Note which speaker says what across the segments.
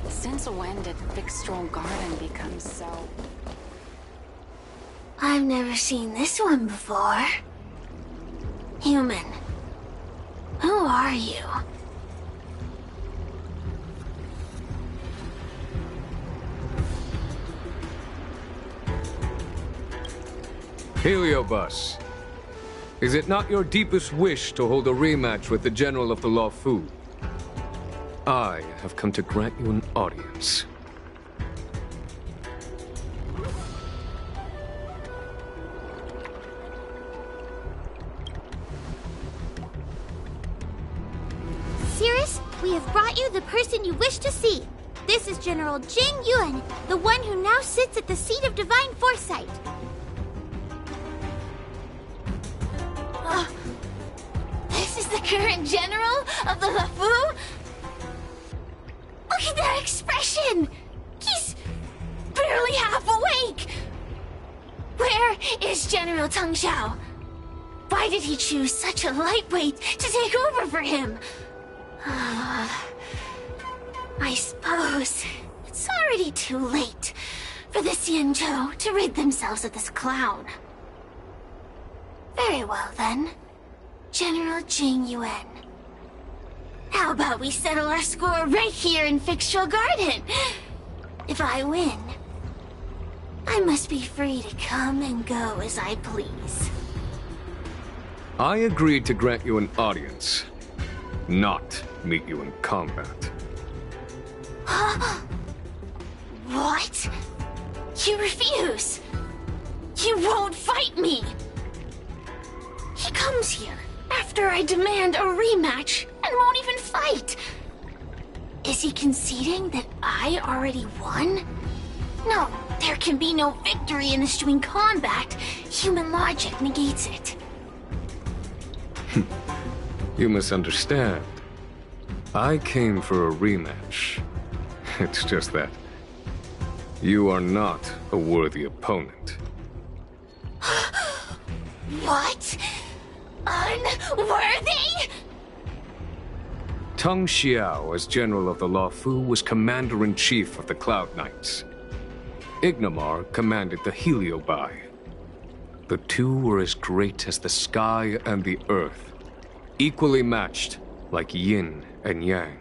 Speaker 1: Since when did Victral Garden become so...
Speaker 2: I've never seen this one before. Human. Who are you?
Speaker 3: Heliobus, is it not your deepest wish to hold a rematch with the General of the Lawfu? I have come to grant you an audience.
Speaker 2: Cirrus, we have brought you the person you wish to see. This is General Jing Yuan, the one who now sits at the seat of divine foresight. This is the current general of the Lawfu? Look at that expression! He's barely half awake! Where is General Teng Xiao? Why did he choose such a lightweight to take over for him? I suppose it's already too late for the Xianzhou to rid themselves of this clown. Very well then, General Jing Yuan. How about we settle our score right here in Victral Garden? If I win, I must be free to come and go as I please.
Speaker 3: I agreed to grant you an audience, not meet you in combat.
Speaker 2: What? You refuse? You won't fight me? He comes here after I demand a rematch and won't even fight. Is he conceding that I already won? No, there can be no victory in this doing combat. Human logic negates it.
Speaker 3: You misunderstand. I came for a rematch. It's just that you are not a worthy opponent.
Speaker 2: What? Unworthy?
Speaker 3: Teng Xiao, as General of the Lawfu, was Commander-in-Chief of the Cloud Knights. Ignomar commanded the Heliobai. The two were as great as the sky and the earth, equally matched like yin and yang.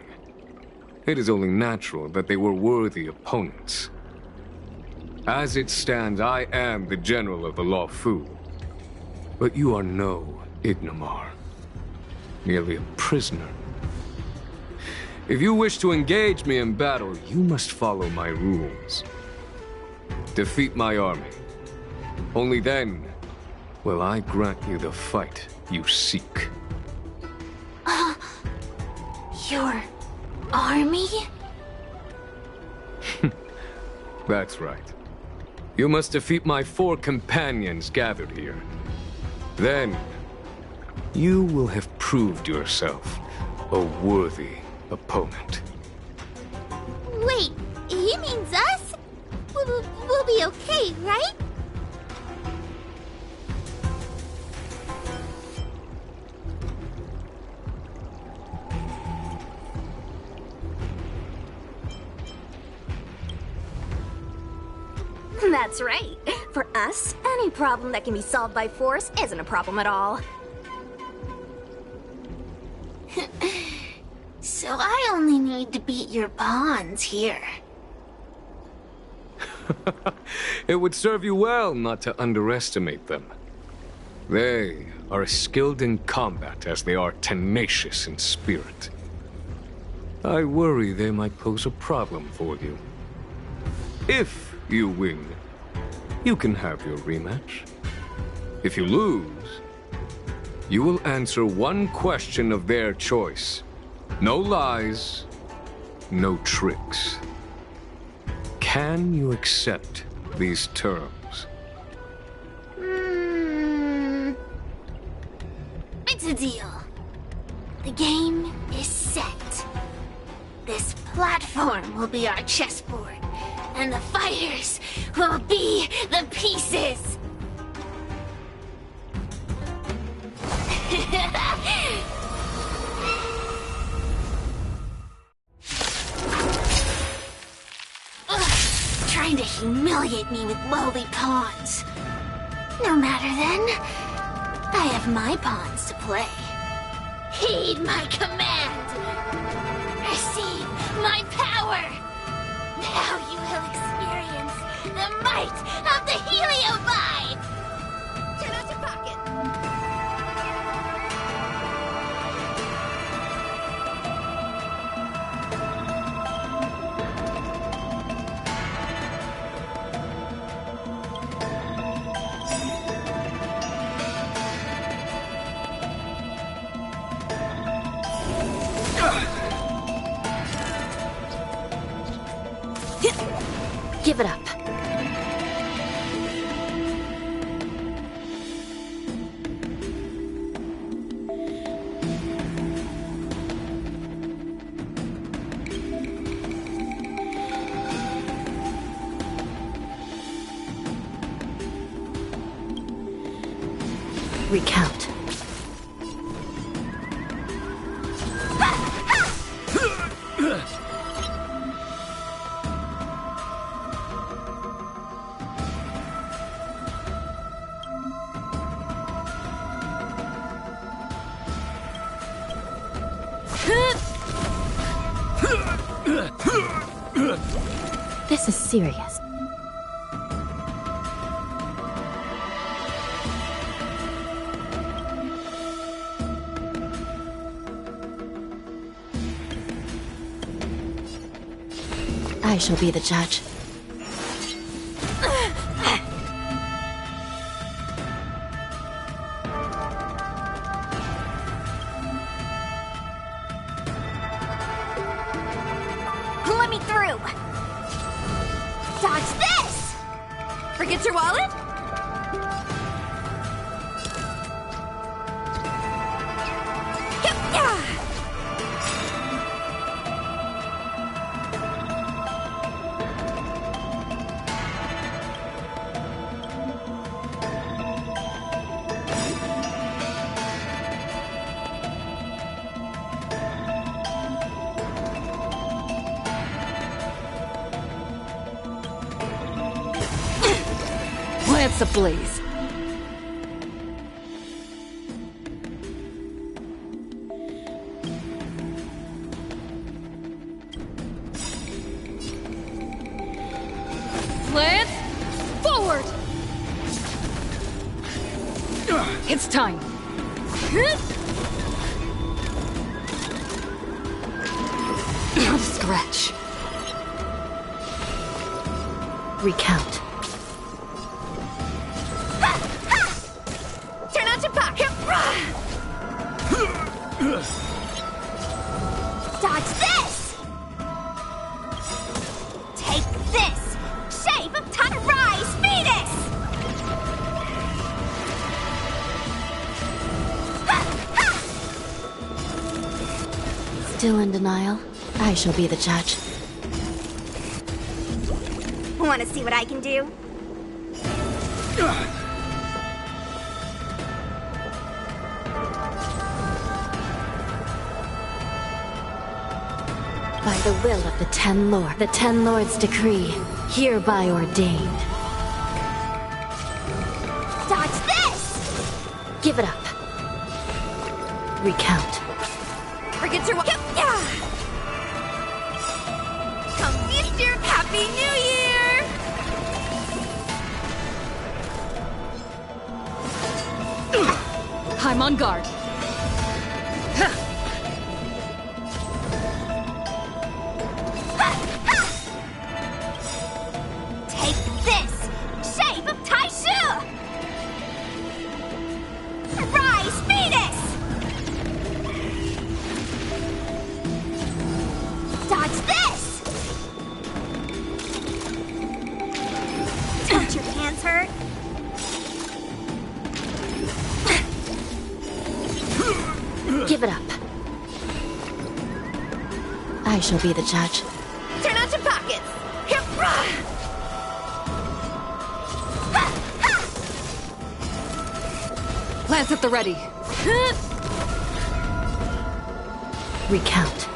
Speaker 3: It is only natural that they were worthy opponents. As it stands, I am the General of the Lawfu. But you are no Ignomar. Merely a prisoner. If you wish to engage me in battle, you must follow my rules. Defeat my army. Only then will I grant you the fight you seek.
Speaker 2: Your army?
Speaker 3: That's right. You must defeat my 4 companions gathered here. Then, you will have proved yourself a worthy opponent.
Speaker 2: Wait, he means us? We'll be okay, right?
Speaker 4: That's right. For us, any problem that can be solved by force isn't a problem at all.
Speaker 2: only need to beat your pawns here.
Speaker 3: It would serve you well not to underestimate them. They are as skilled in combat as they are tenacious in spirit. I worry they might pose a problem for you. If you win, you can have your rematch. If you lose, you will answer one question of their choice. No lies, no tricks. Can you accept these terms?
Speaker 2: It's a deal. The game is set. This platform will be our chessboard, and the fighters will be the pieces. Trying to humiliate me with lowly pawns. No matter then, I have my pawns to play. Heed my command! Receive my power! Now you will experience the might of the Heliobi! Turn out your pocket!
Speaker 4: Give it up. Recount. This is serious. I shall be the judge.
Speaker 2: Let me through! Dodge this! Forget your wallet?
Speaker 1: Lance ablaze. Lance, forward! It's time. Stretch.
Speaker 4: Recount.
Speaker 2: Turn out your pocket! Dodge this! Take this! Shape of Rise Fetus!
Speaker 4: Still in denial? I shall be the judge.
Speaker 5: Want to see what I can do?
Speaker 4: By the will of the Ten Lords decree, hereby ordained.
Speaker 2: Dodge this!
Speaker 4: Give it up. Recount.
Speaker 2: Forget your
Speaker 5: Come feast your Happy New Year!
Speaker 1: I'm on guard.
Speaker 5: Take this! Shape of Taishu! Rise, Venus! Dodge this! Don't your hands hurt?
Speaker 4: Give it up. I shall be the judge.
Speaker 5: Turn out your pockets!
Speaker 1: Lance at the ready.
Speaker 4: Recount.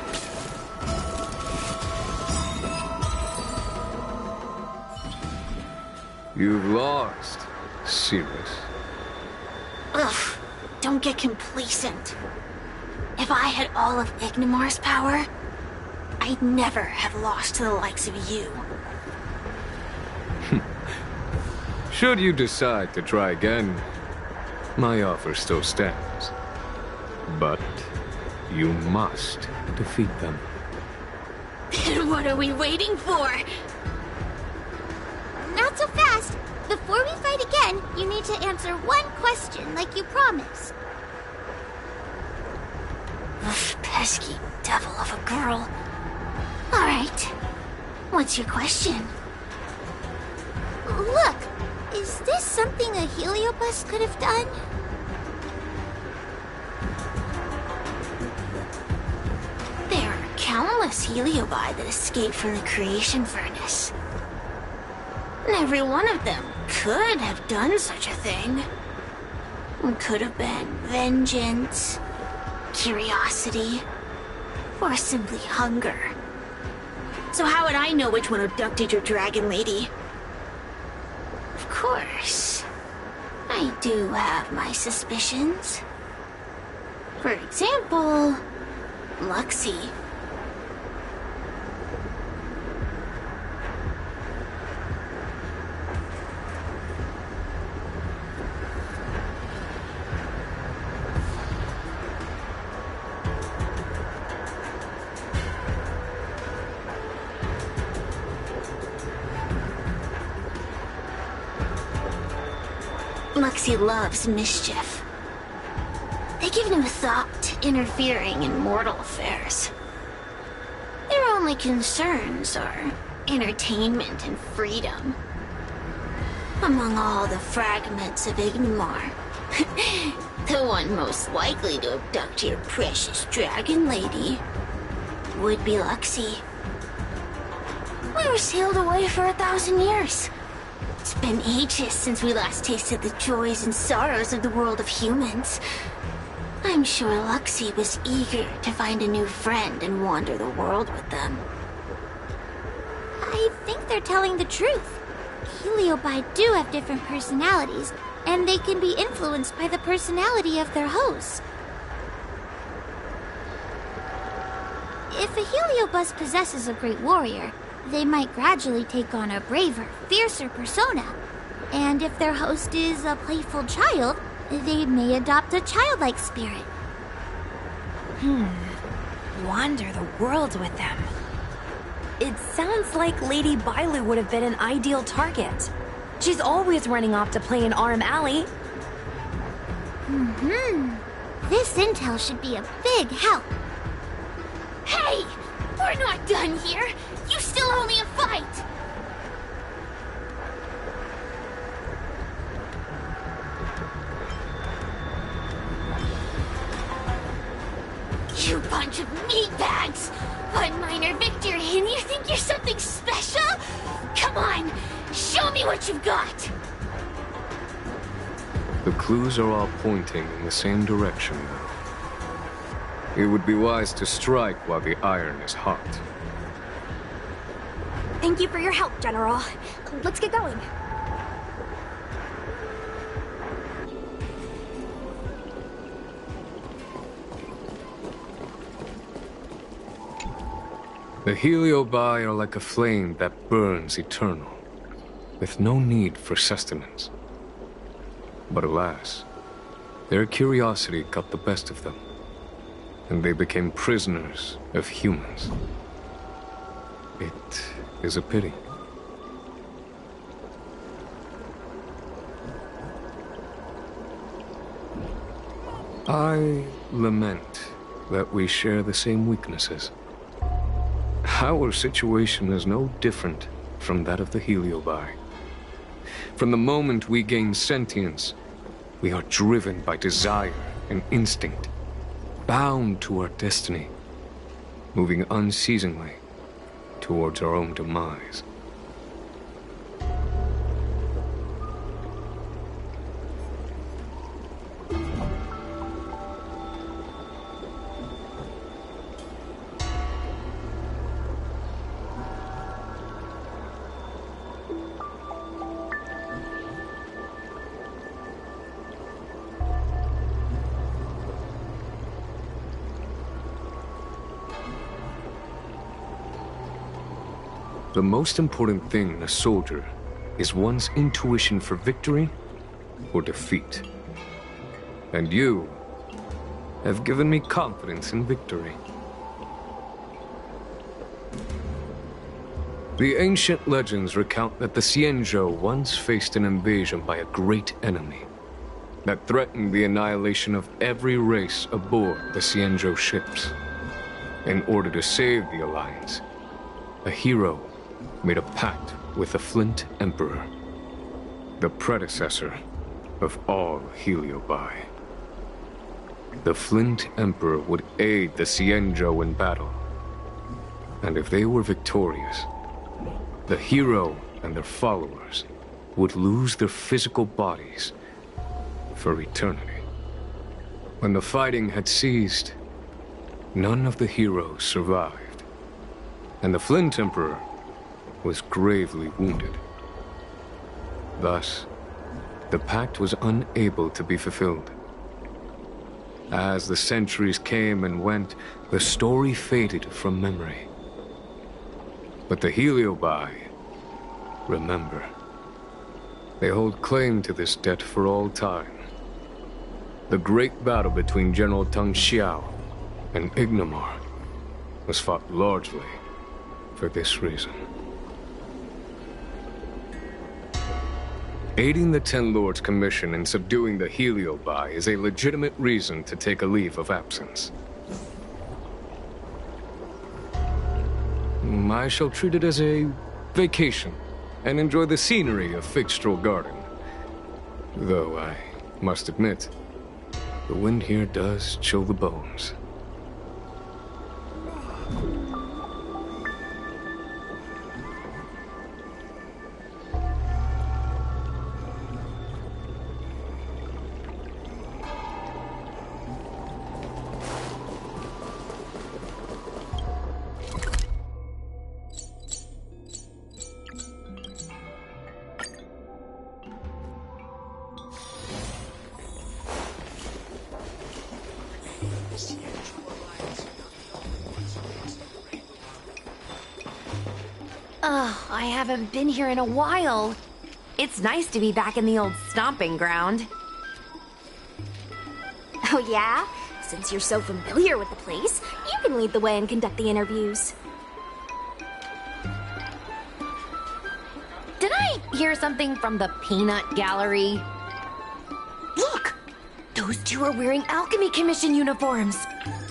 Speaker 3: You've lost, Cirrus.
Speaker 2: Ugh, don't get complacent. If I had all of Ignimar's power, I'd never have lost to the likes of you.
Speaker 3: Should you decide to try again, my offer still stands. But you must defeat them.
Speaker 2: Then what are we waiting for?
Speaker 5: Not so fast. Before we fight again, you need to answer one question like you promised.
Speaker 2: Ugh, pesky devil of a girl. Alright. What's your question?
Speaker 5: Look, is this something a heliobus could have done?
Speaker 2: There are countless heliobi that escaped from the creation furnace. And every one of them could have done such a thing. It could have been vengeance, curiosity, or simply hunger. So how would I know which one abducted your dragon lady? Of course, I do have my suspicions. For example, Luxie. Luxie loves mischief. They give no thought to interfering in mortal affairs. Their only concerns are entertainment and freedom. Among all the fragments of Ignimar, the one most likely to abduct your precious dragon lady would be Luxie. We were sealed away for 1,000 years. It's been ages since we last tasted the joys and sorrows of the world of humans. I'm sure Luxie was eager to find a new friend and wander the world with them.
Speaker 5: I think they're telling the truth. Heliobi do have different personalities, and they can be influenced by the personality of their host. If a heliobus possesses a great warrior, they might gradually take on a braver, fiercer persona. And if their host is a playful child, they may adopt a childlike spirit.
Speaker 6: Wander the world with them. It sounds like Lady Bailulu would have been an ideal target. She's always running off to play in Arm Alley.
Speaker 5: This intel should be a big help.
Speaker 2: Hey! We're not done here! You still owe me a fight! You bunch of meatbags! One minor victory and you think you're something special? Come on! Show me what you've got!
Speaker 3: The clues are all pointing in the same direction. It would be wise to strike while the iron is hot.
Speaker 6: Thank you for your help, General. Let's get going.
Speaker 3: The Heliobi are like a flame that burns eternal, with no need for sustenance. But alas, their curiosity got the best of them, and they became prisoners of humans. It is a pity. I lament that we share the same weaknesses. Our situation is no different from that of the Heliobi. From the moment we gain sentience, we are driven by desire and instinct, bound to our destiny, moving unceasingly towards our own demise. The most important thing in a soldier is one's intuition for victory or defeat. And you have given me confidence in victory. The ancient legends recount that the Xianzhou once faced an invasion by a great enemy that threatened the annihilation of every race aboard the Xianzhou ships. In order to save the Alliance, a hero made a pact with the Flint Emperor, the predecessor of all Heliobi. The Flint Emperor would aid the Xianzhou in battle, and if they were victorious, the hero and their followers would lose their physical bodies for eternity. When the fighting had ceased, none of the heroes survived, and the Flint Emperor was gravely wounded. Thus, the pact was unable to be fulfilled. As the centuries came and went, the story faded from memory. But the Heliobi remember. They hold claim to this debt for all time. The great battle between General Tang Xiao and Ignamar was fought largely for this reason. Aiding the Ten Lords' commission in subduing the Heliobi is a legitimate reason to take a leave of absence. I shall treat it as a vacation and enjoy the scenery of Figstraw Garden. Though I must admit, the wind here does chill the bones.
Speaker 6: I haven't been here in a while. It's nice to be back in the old stomping ground.
Speaker 2: Oh yeah? Since you're so familiar with the place, you can lead the way and conduct the interviews.
Speaker 6: Did I hear something from the Peanut Gallery? Look! Those two are wearing Alchemy Commission uniforms.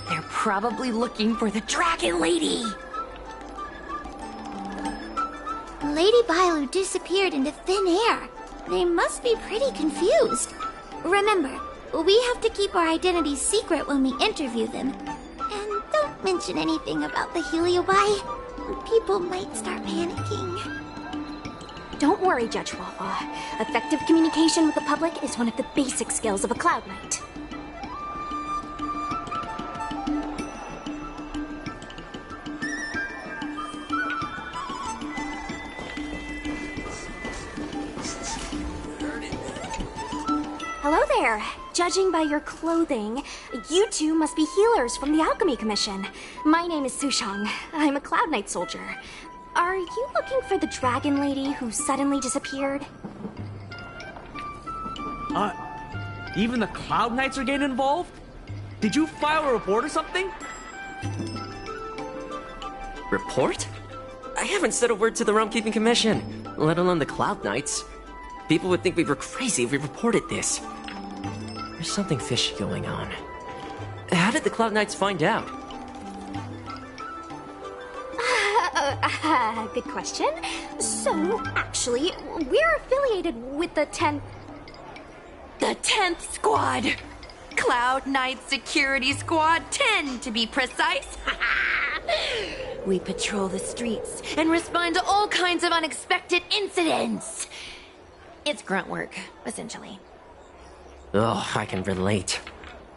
Speaker 6: They're probably looking for the Dragon Lady.
Speaker 5: Lady Bailu disappeared into thin air. They must be pretty confused. Remember, we have to keep our identities secret when we interview them. And don't mention anything about the Heliobi. People might start panicking.
Speaker 2: Don't worry, Judge Wawa. Effective communication with the public is one of the basic skills of a Cloud Knight.
Speaker 7: Hello there. Judging by your clothing, you two must be healers from the Alchemy Commission. My name is Sushang. I'm a Cloud Knight soldier. Are you looking for the dragon lady who suddenly disappeared?
Speaker 8: Even the Cloud Knights are getting involved? Did you file a report or something?
Speaker 9: Report? I haven't said a word to the Realm Keeping Commission, let alone the Cloud Knights. People would think we were crazy if we reported this. There's something fishy going on. How did the Cloud Knights find out?
Speaker 7: Good question. So, actually, we're affiliated with the 10th...
Speaker 6: The 10th Squad! Cloud Knight Security Squad 10, to be precise. We patrol the streets and respond to all kinds of unexpected incidents. It's grunt work, essentially.
Speaker 9: Oh, I can relate.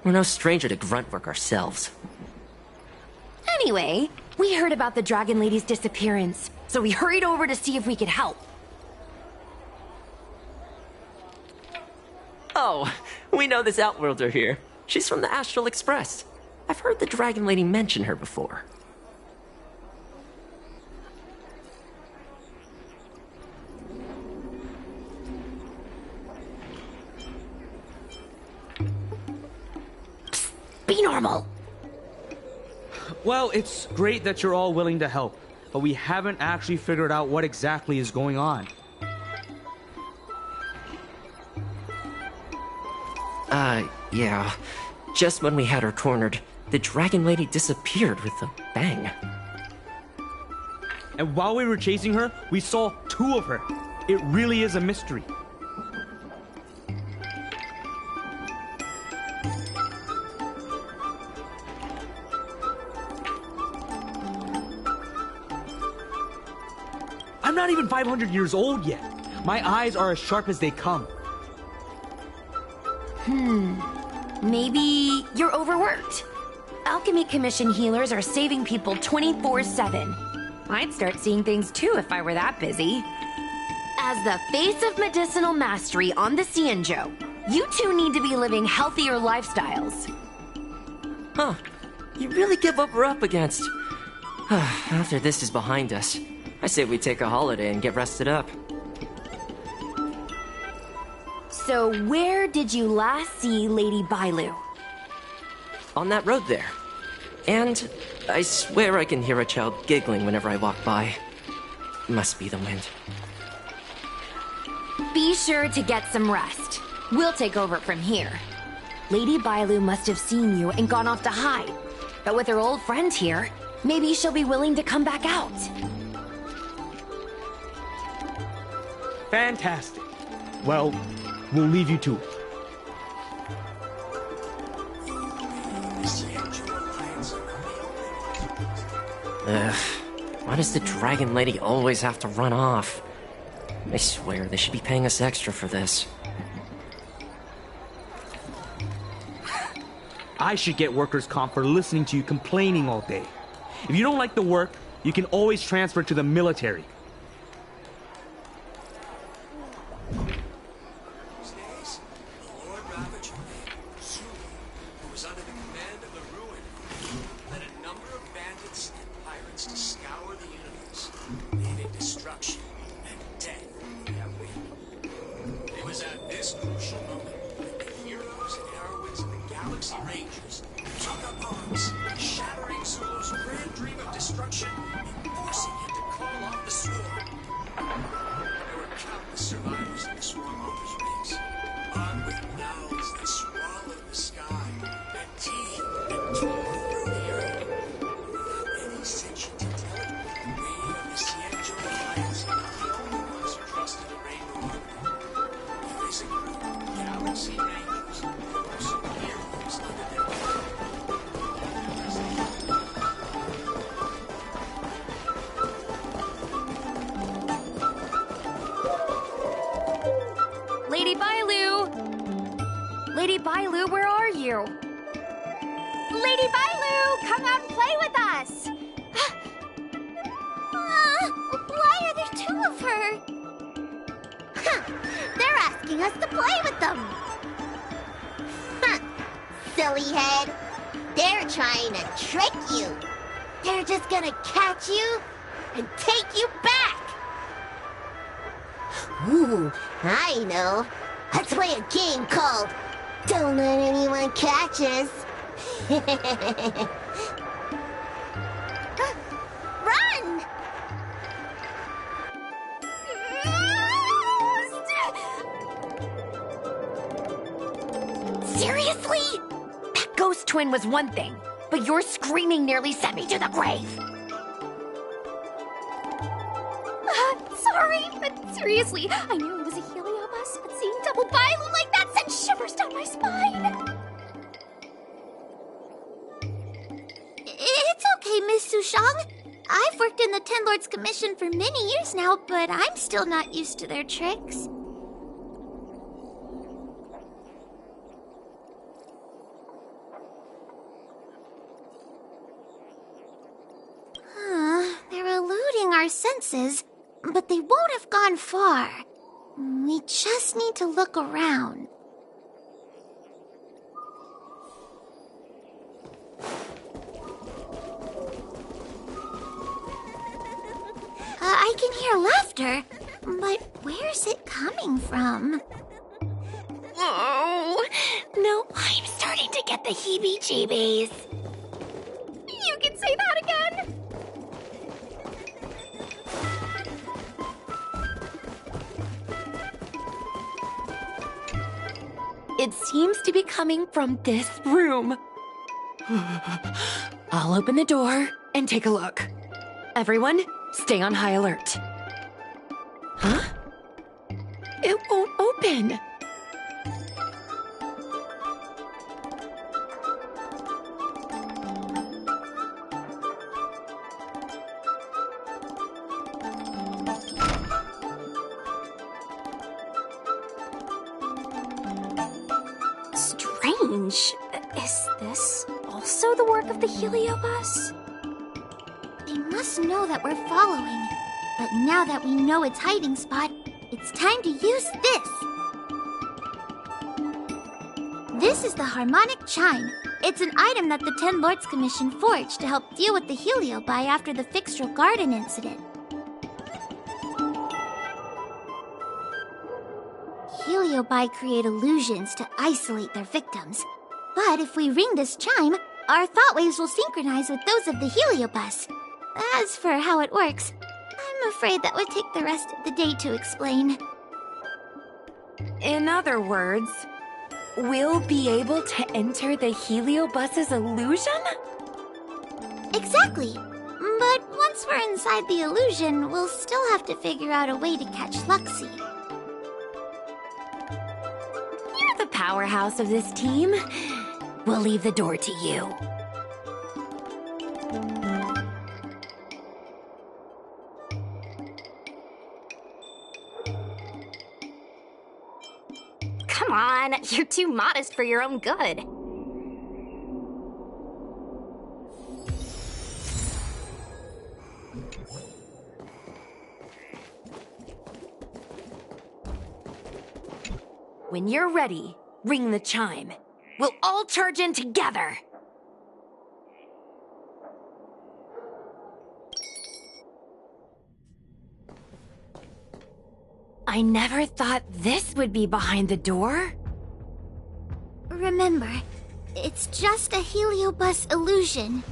Speaker 9: We're no stranger to grunt work ourselves.
Speaker 6: Anyway, we heard about the Dragon Lady's disappearance, so we hurried over to see if we could help.
Speaker 9: Oh, we know this Outworlder here. She's from the Astral Express. I've heard the Dragon Lady mention her before.
Speaker 6: Be normal.
Speaker 8: Well, it's great that you're all willing to help, but we haven't actually figured out what exactly is going on.
Speaker 9: Yeah. Just when we had her cornered, the Dragon Lady disappeared with a bang.
Speaker 8: And while we were chasing her, we saw two of her. It really is a mystery. I'm not even 500 years old yet. My eyes are as sharp as they come.
Speaker 6: Maybe you're overworked. Alchemy Commission healers are saving people 24/7. I'd start seeing things too if I were that busy. As the face of medicinal mastery on the Cienjo, you two need to be living healthier lifestyles.
Speaker 9: Huh. You really give what we're up against. After this is behind us, I say we take a holiday and get rested up.
Speaker 6: So where did you last see Lady Bailulu?
Speaker 9: On that road there. And I swear I can hear a child giggling whenever I walk by. Must be the wind.
Speaker 6: Be sure to get some rest. We'll take over from here. Lady Bailulu must have seen you and gone off to hide. But with her old friend here, maybe she'll be willing to come back out.
Speaker 8: Fantastic. Well, we'll leave you to it.
Speaker 9: Ugh. Why does the Dragon Lady always have to run off? I swear they should be paying us extra for this.
Speaker 8: I should get workers' comp for listening to you complaining all day. If you don't like the work, you can always transfer to the military.
Speaker 6: Lady Bailulu! Lady Bailulu, where are you?
Speaker 5: Lady Bailulu, come out and play with us! Why are there two of her? They're asking us to play with them!
Speaker 10: silly head. They're trying to trick you. They're just gonna catch you and take you back. Ooh, I know. Let's play a game called Don't Let Anyone Catch Us. Run!
Speaker 6: Seriously? That ghost twin was one thing, but your screaming nearly sent me to the grave.
Speaker 7: Sorry, but seriously, I knew it was a heliobus, but seeing double Bailulu like that sent shivers down my spine.
Speaker 5: It's okay, Miss Sushang. I've worked in the Ten Lords Commission for many years now, but I'm still not used to their tricks. They're eluding our senses, but they won't have gone far. We just need to look around. I can hear laughter, but where's it coming from?
Speaker 6: Oh, no, I'm starting to get the heebie-jeebies.
Speaker 7: You can say that again.
Speaker 6: It seems to be coming from this room. I'll open the door and take a look. Everyone, stay on high alert. Huh? It won't open.
Speaker 7: Strange. Is this also the work of the heliobus?
Speaker 5: They must know that we're following. But now that we know its hiding spot, it's time to use this. This is the harmonic chime. It's an item that the Ten Lords Commission forged to help deal with the heliobi after the Fixtral Garden incident. Heliobi create illusions to isolate their victims. But if we ring this chime, our thought waves will synchronize with those of the heliobus. As for how it works, I'm afraid that would take the rest of the day to explain.
Speaker 6: In other words, we'll be able to enter the heliobus's illusion?
Speaker 5: Exactly. But once we're inside the illusion, we'll still have to figure out a way to catch Luxie.
Speaker 6: You're the powerhouse of this team. We'll leave the door to you.
Speaker 7: Come on, you're too modest for your own good.
Speaker 6: When you're ready, ring the chime. We'll all charge in together. I never thought this would be behind the door.
Speaker 5: Remember, it's just a heliobus illusion.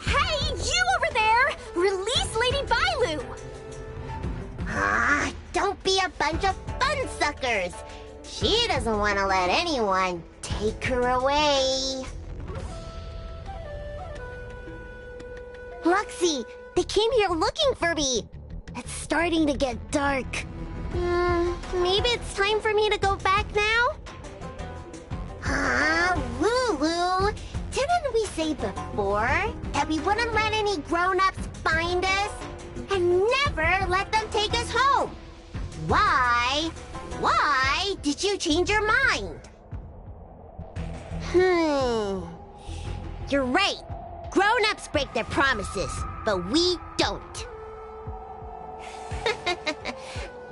Speaker 7: Hey, you over there! Release Lady Bailulu!
Speaker 10: Don't be a bunch of fun suckers. She doesn't want to let anyone take her away. Luxie, they came here looking for me. It's starting to get dark. Maybe it's time for me to go back now? Lulu, didn't we say before that we wouldn't let any grown-ups find us? And never let them take us home? Why did you change your mind? You're right. Grown-ups break their promises, but we don't.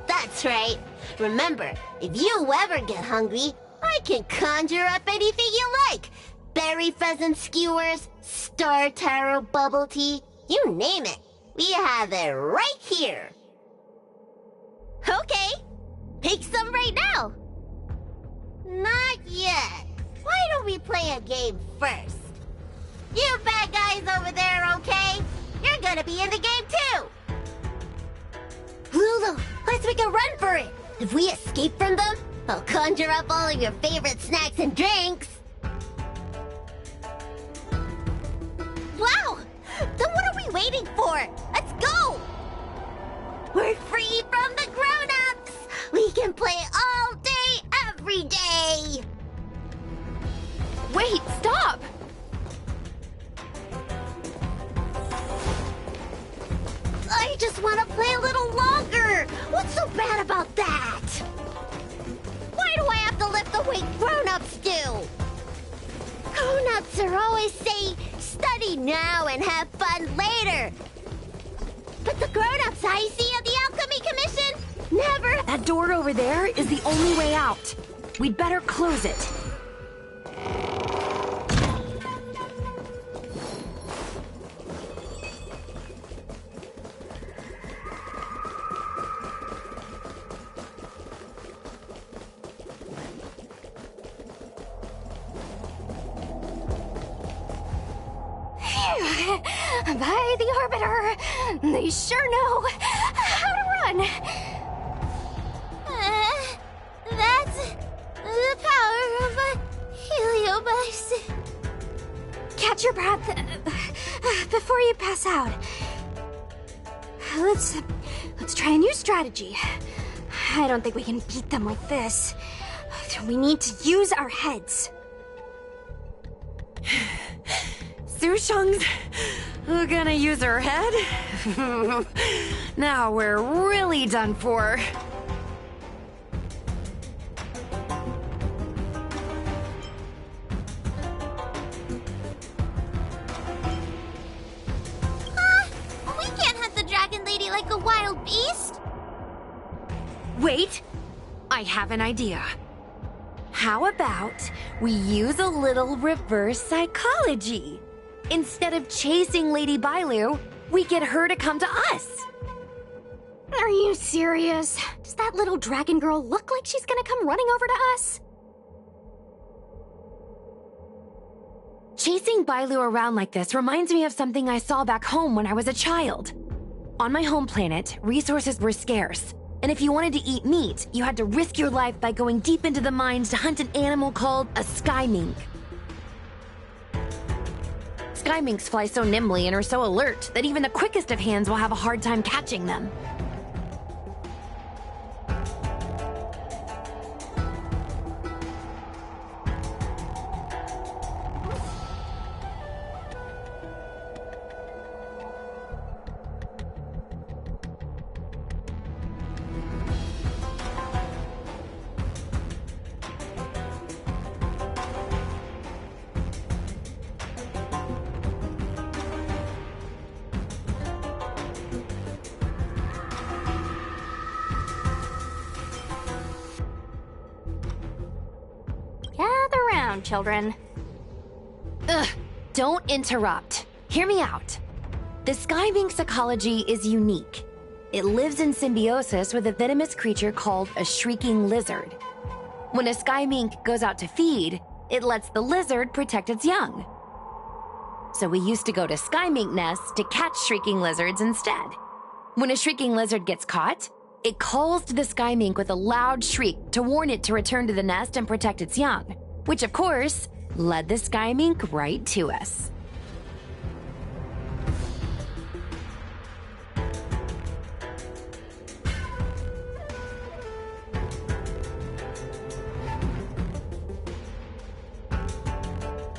Speaker 10: That's right. Remember, if you ever get hungry, I can conjure up anything you like. Berry pheasant skewers, star taro bubble tea, you name it. We have it right here. Okay, take some right now. Not yet. Why don't we play a game first? You bad guys over there, okay? You're gonna be in the game too. Lulu, let's make a run for it. If we escape from them, I'll conjure up all of your favorite snacks and drinks. Wow! Then what are we waiting for? Let's go! We're free from the grown-ups! We can play all day, every day!
Speaker 6: Wait, stop!
Speaker 10: I just want to play a little longer! What's so bad about that? Why do I have to lift the weight grown-ups do? Grown-ups are always saying, study now and have fun later. But the grown-ups I see at the Alchemy Commission never...
Speaker 6: That door over there is the only way out. We'd better close it.
Speaker 7: By the Arbiter, they sure know how to run.
Speaker 5: That's the power of a heliobus.
Speaker 7: Catch your breath before you pass out. Let's try a new strategy. I don't think we can beat them like this. We need to use our heads.
Speaker 6: Sushong's gonna use her head? Now we're really done for.
Speaker 5: We can't hunt the dragon lady like a wild beast.
Speaker 6: Wait, I have an idea. How about we use a little reverse psychology? Instead of chasing Lady Bailu, we get her to come to us.
Speaker 7: Are you serious? Does that little dragon girl look like she's gonna come running over to us?
Speaker 6: Chasing Bailu around like this reminds me of something I saw back home when I was a child. On my home planet, resources were scarce, and if you wanted to eat meat, you had to risk your life by going deep into the mines to hunt an animal called a sky mink. Sky minks fly so nimbly and are so alert that even the quickest of hands will have a hard time catching them.
Speaker 7: Gather round, children.
Speaker 6: Ugh, don't interrupt. Hear me out. The sky mink's ecology is unique. It lives in symbiosis with a venomous creature called a shrieking lizard. When a sky mink goes out to feed, it lets the lizard protect its young. So we used to go to sky mink nests to catch shrieking lizards instead. When a shrieking lizard gets caught, it calls to the sky mink with a loud shriek to warn it to return to the nest and protect its young, which of course led the sky mink right to us.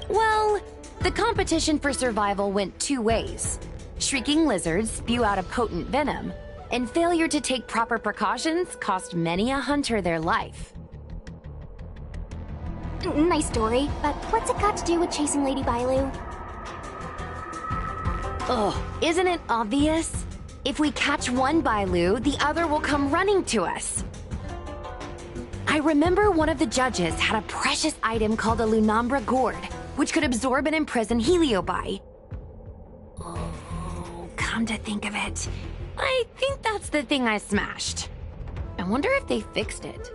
Speaker 6: Well, the competition for survival went two ways. Shrieking lizards spew out a potent venom, and failure to take proper precautions cost many a hunter their life.
Speaker 7: Nice story, but what's it got to do with chasing Lady Bailu?
Speaker 6: Ugh, isn't it obvious? If we catch one Bailu, the other will come running to us. I remember one of the judges had a precious item called a Lunambra gourd, which could absorb and imprison Heliobi. Oh, come to think of it, I think that's the thing I smashed. I wonder if they fixed it.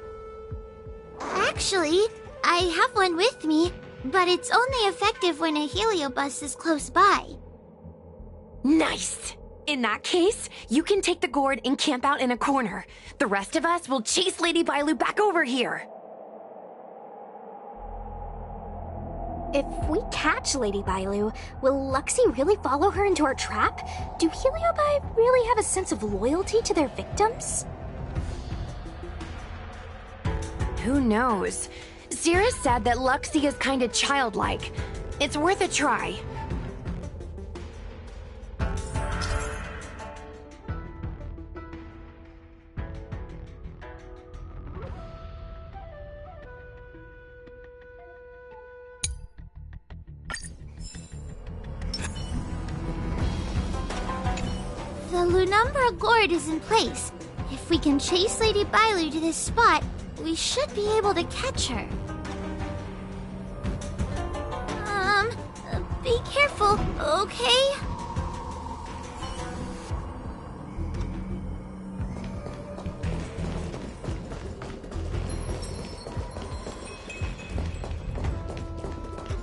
Speaker 5: Actually, I have one with me, but it's only effective when a heliobus is close by.
Speaker 6: Nice! In that case, you can take the gourd and camp out in a corner. The rest of us will chase Lady Bailulu back over here.
Speaker 7: If we catch Lady Bailulu, will Luxie really follow her into our trap? Do Heliobi really have a sense of loyalty to their victims?
Speaker 6: Who knows? Sierra said that Luxie is kinda childlike. It's worth a try.
Speaker 5: The Lunambra gourd is in place. If we can chase Lady Bailulu to this spot, we should be able to catch her. Be careful, okay?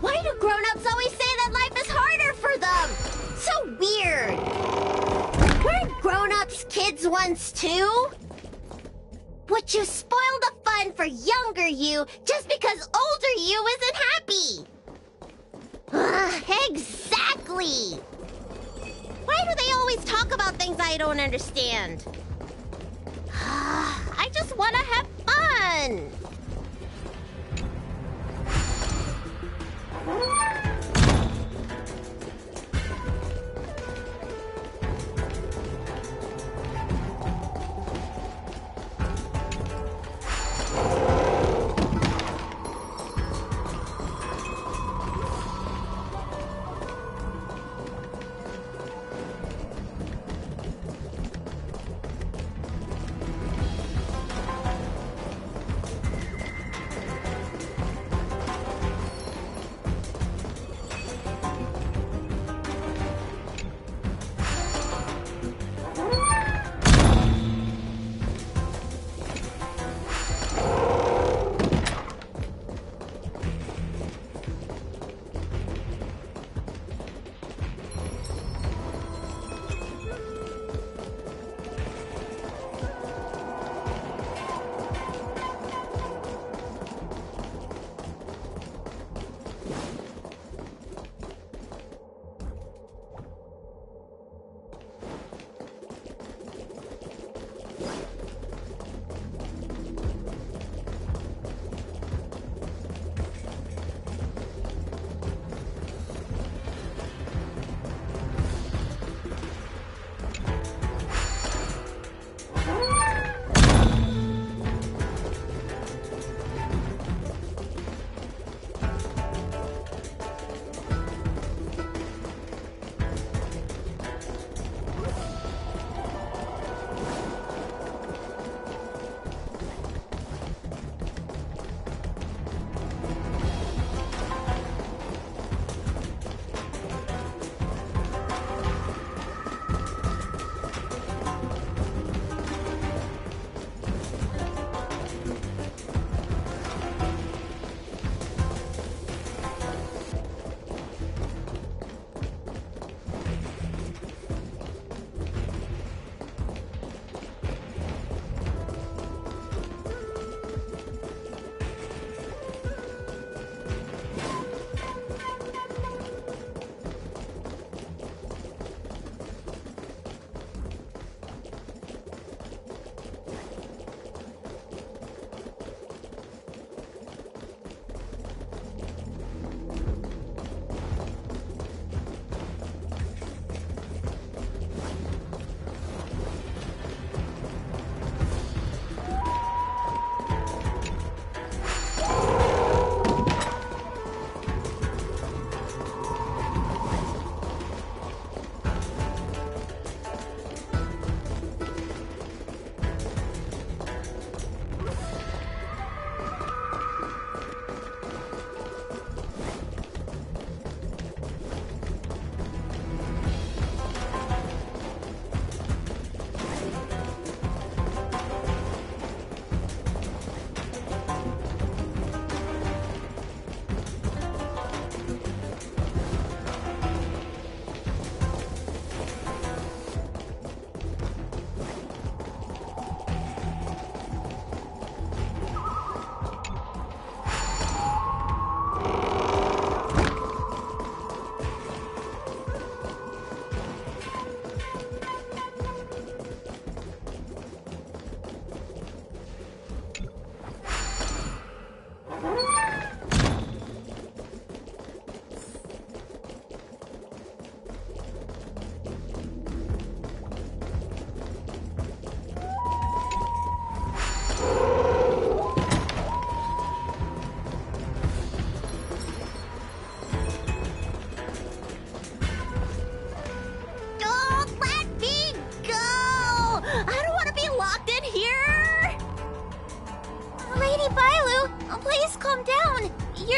Speaker 10: Why do grown-ups always say that life is harder for them? So weird. Weren't grown-ups kids once too? Would you spoil the fun for younger you just because older you isn't happy? Exactly! Why do they always talk about things I don't understand? I just want to have fun!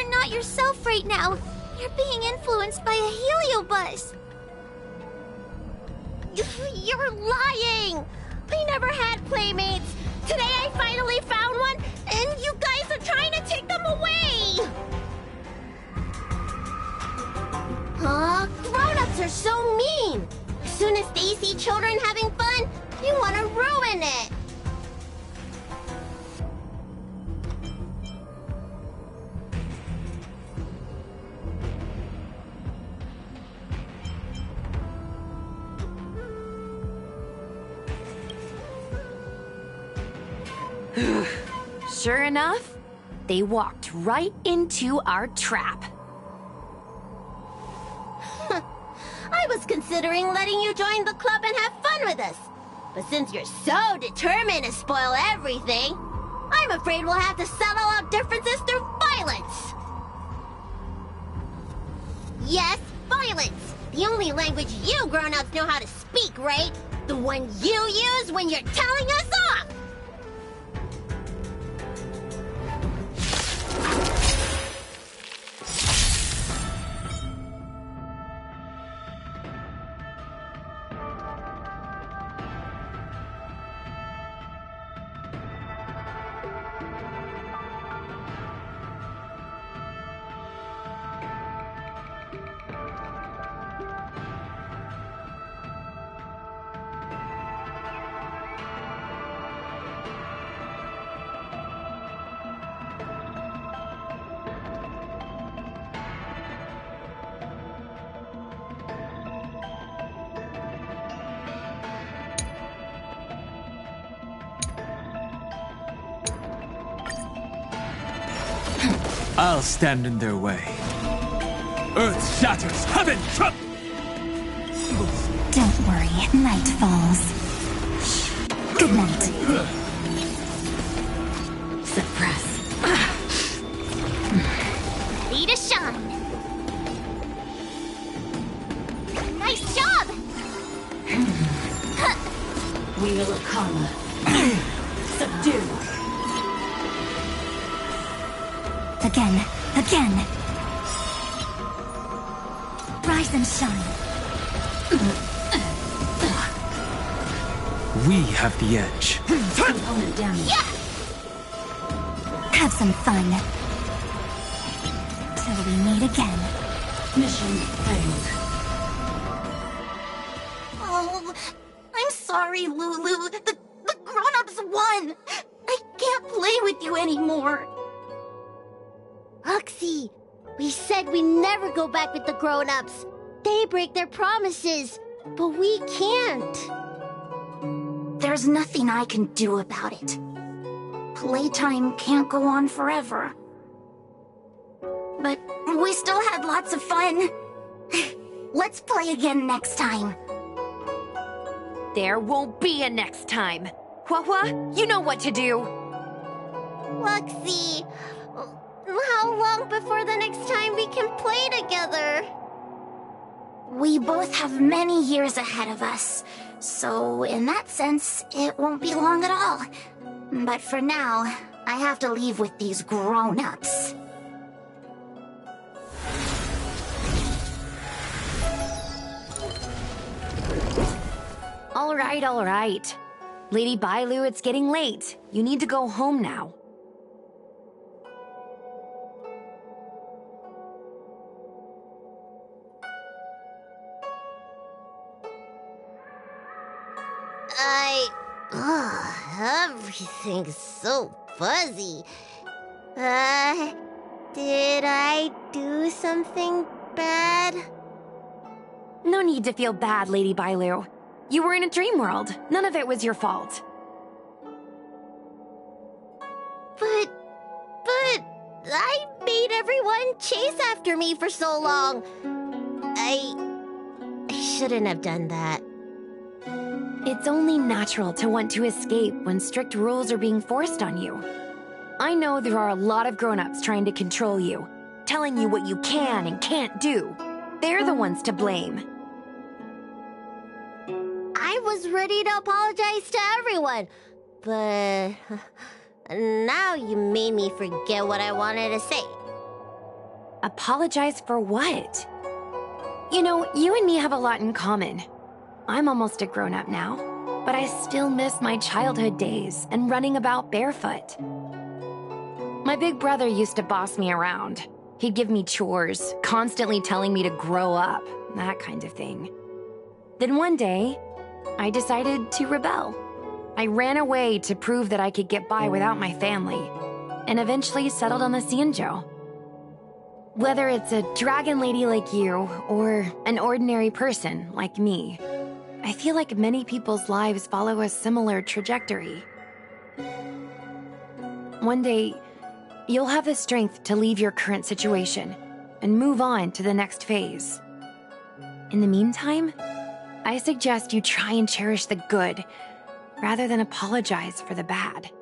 Speaker 5: You're not yourself right now. You're being influenced by a heliobus.
Speaker 10: You're lying! I never had playmates! Today I finally found one, and you guys are trying to take them away! Huh? Grown-ups are so mean! As soon as they see children having fun, you want to ruin it!
Speaker 6: Sure enough, they walked right into our trap.
Speaker 10: I was considering letting you join the club and have fun with us. But since you're so determined to spoil everything, I'm afraid we'll have to settle our differences through violence. Yes, violence. The only language you grown-ups know how to speak, right? The one you use when you're telling us off.
Speaker 11: I'll stand in their way. Earth shatters, heaven trembles!
Speaker 12: Don't worry, night falls. Good night.
Speaker 6: Suppress.
Speaker 10: Ready to shine. Nice job!
Speaker 12: Wheel of Karma. Subdue. Again. Rise and shine.
Speaker 11: We have the edge.
Speaker 12: Component damage.
Speaker 10: Yeah!
Speaker 12: Have some fun. Till we meet again. Mission failed.
Speaker 7: Oh, I'm sorry, Lulu. The grown-ups won. I can't play with you anymore.
Speaker 10: Oxy, we said we'd never go back with the grown-ups. They break their promises, but we can't.
Speaker 7: There's nothing I can do about it. Playtime can't go on forever. But we still had lots of fun. Let's play again next time.
Speaker 6: There won't be a next time. Hua, you know what to do.
Speaker 10: Luxie, how long before the next time we can play together?
Speaker 7: We both have many years ahead of us, so in that sense, it won't be long at all. But for now, I have to leave with these grown-ups.
Speaker 6: All right. Lady Bailu, it's getting late. You need to go home now.
Speaker 10: Everything's so fuzzy. Did I do something bad?
Speaker 6: No need to feel bad, Lady Bailu. You were in a dream world. None of it was your fault.
Speaker 10: But I made everyone chase after me for so long. I shouldn't have done that.
Speaker 6: It's only natural to want to escape when strict rules are being forced on you. I know there are a lot of grown-ups trying to control you, telling you what you can and can't do. They're the ones to blame.
Speaker 10: I was ready to apologize to everyone, but now you made me forget what I wanted to say.
Speaker 13: Apologize for what? You know, you and me have a lot in common. I'm almost a grown-up now, but I still miss my childhood days and running about barefoot. My big brother used to boss me around. He'd give me chores, constantly telling me to grow up, that kind of thing. Then one day, I decided to rebel. I ran away to prove that I could get by without my family, and eventually settled on the Xianzhou. Whether it's a dragon lady like you, or an ordinary person like me, I feel like many people's lives follow a similar trajectory. One day, you'll have the strength to leave your current situation and move on to the next phase. In the meantime, I suggest you try and cherish the good rather than apologize for the bad.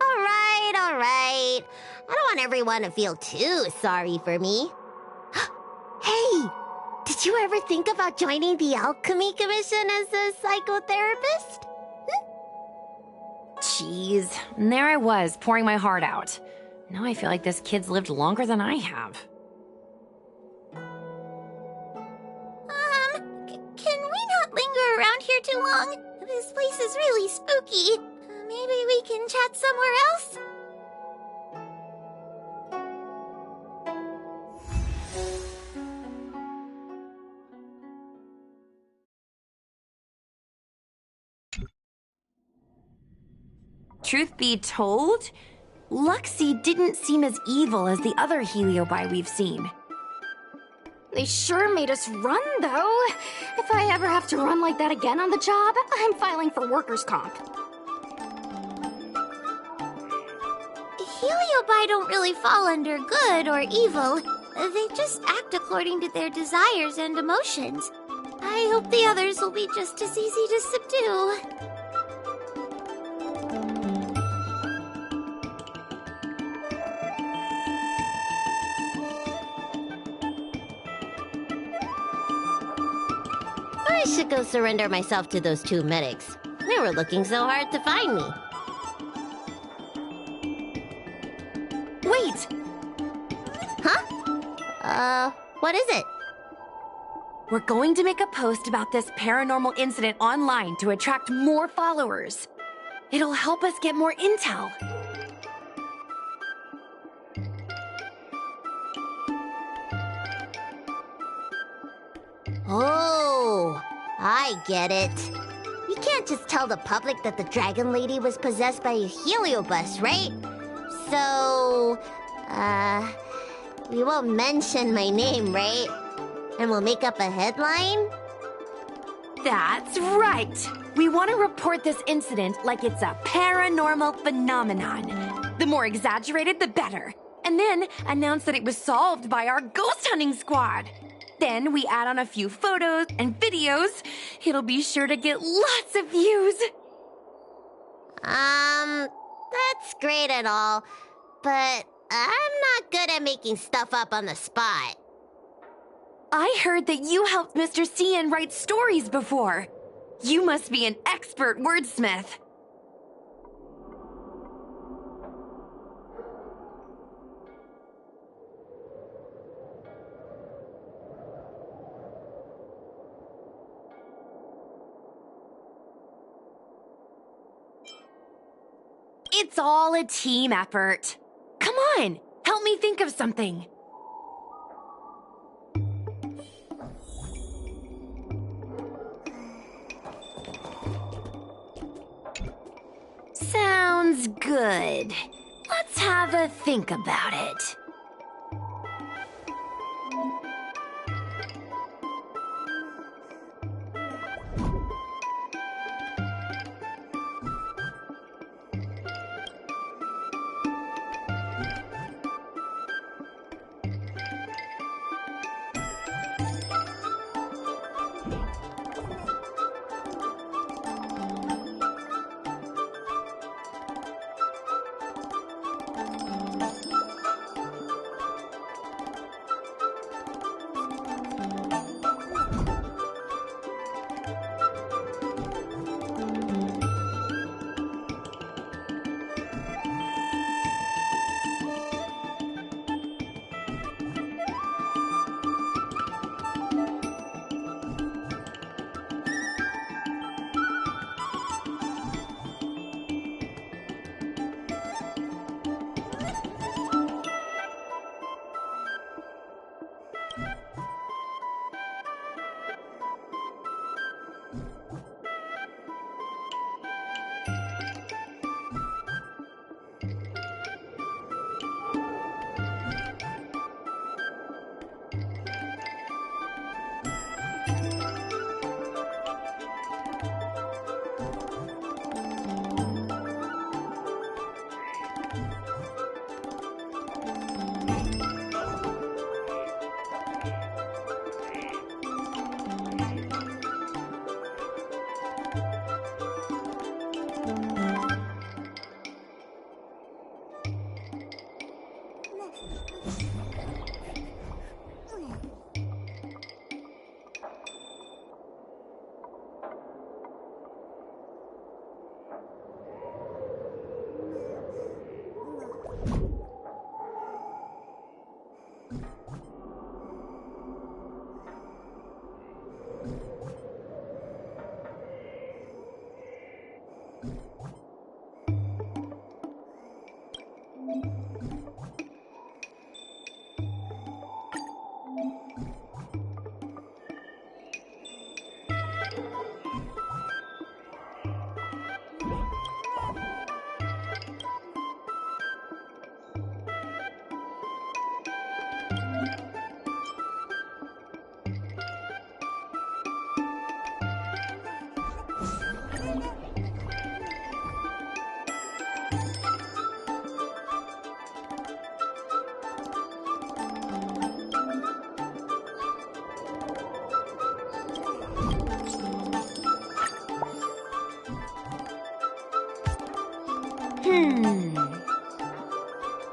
Speaker 10: All right. I don't want everyone to feel too sorry for me. Hey, did you ever think about joining the Alchemy Commission as a psychotherapist?
Speaker 13: Jeez, and there I was, pouring my heart out. Now I feel like this kid's lived longer than I have.
Speaker 5: Can we not linger around here too long? This place is really spooky. Maybe we can chat somewhere else?
Speaker 13: Truth be told, Luxie didn't seem as evil as the other Heliobi we've seen.
Speaker 7: They sure made us run, though. If I ever have to run like that again on the job, I'm filing for workers' comp.
Speaker 5: Heliobi don't really fall under good or evil. They just act according to their desires and emotions. I hope the others will be just as easy to subdue.
Speaker 10: I should go surrender myself to those two medics. They were looking so hard to find me.
Speaker 13: Wait!
Speaker 10: Huh? What is it?
Speaker 13: We're going to make a post about this paranormal incident online to attract more followers. It'll help us get more intel.
Speaker 10: Oh, I get it. We can't just tell the public that the Dragon Lady was possessed by a heliobus, right? So, we won't mention my name, right? And we'll make up a headline?
Speaker 13: That's right! We want to report this incident like it's a paranormal phenomenon. The more exaggerated, the better. And then announce that it was solved by our ghost hunting squad. Then we add on a few photos and videos. It'll be sure to get lots of views.
Speaker 10: That's great and all, but I'm not good at making stuff up on the spot.
Speaker 13: I heard that you helped Mr. Cian write stories before. You must be an expert wordsmith. It's all a team effort. Come on, help me think of something. Sounds good. Let's have a think about it.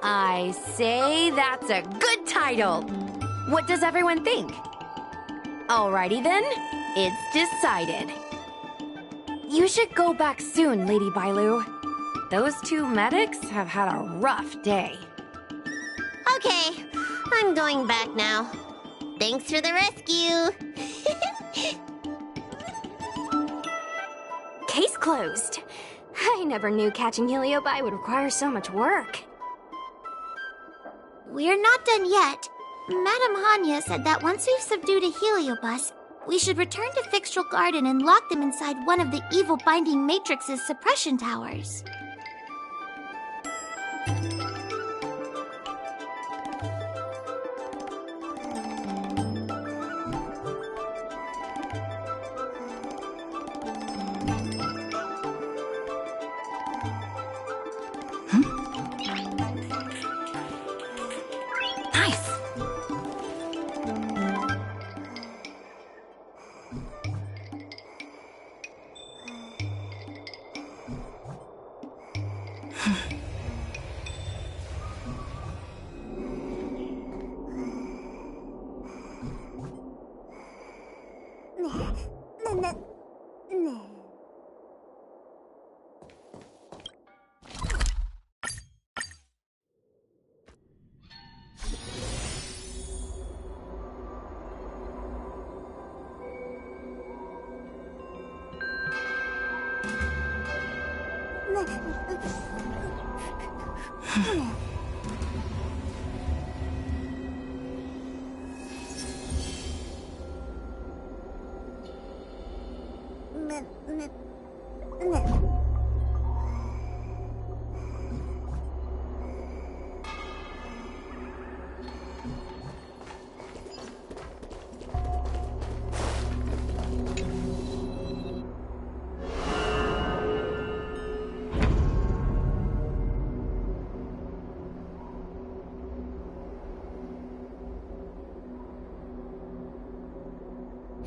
Speaker 13: I say that's a good title. What does everyone think? Alrighty then, it's decided. You should go back soon, Lady Bailu. Those two medics have had a rough day.
Speaker 10: Okay, I'm going back now. Thanks for the rescue.
Speaker 7: Case closed. I never knew catching Heliobi would require so much work.
Speaker 5: We're not done yet. Madame Hanya said that once we've subdued a Heliobus, we should return to Fixtral Garden and lock them inside one of the evil binding matrix's suppression towers.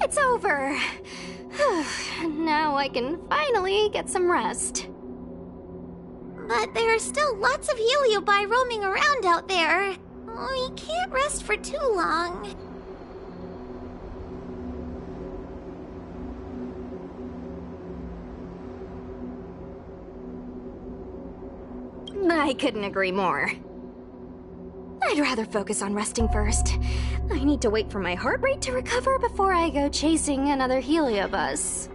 Speaker 7: It's over. Now I can finally get some rest.
Speaker 5: But there are still lots of Heliobi roaming around out there. We can't rest for too long.
Speaker 7: I couldn't agree more. I'd rather focus on resting first. I need to wait for my heart rate to recover before I go chasing another Heliobus.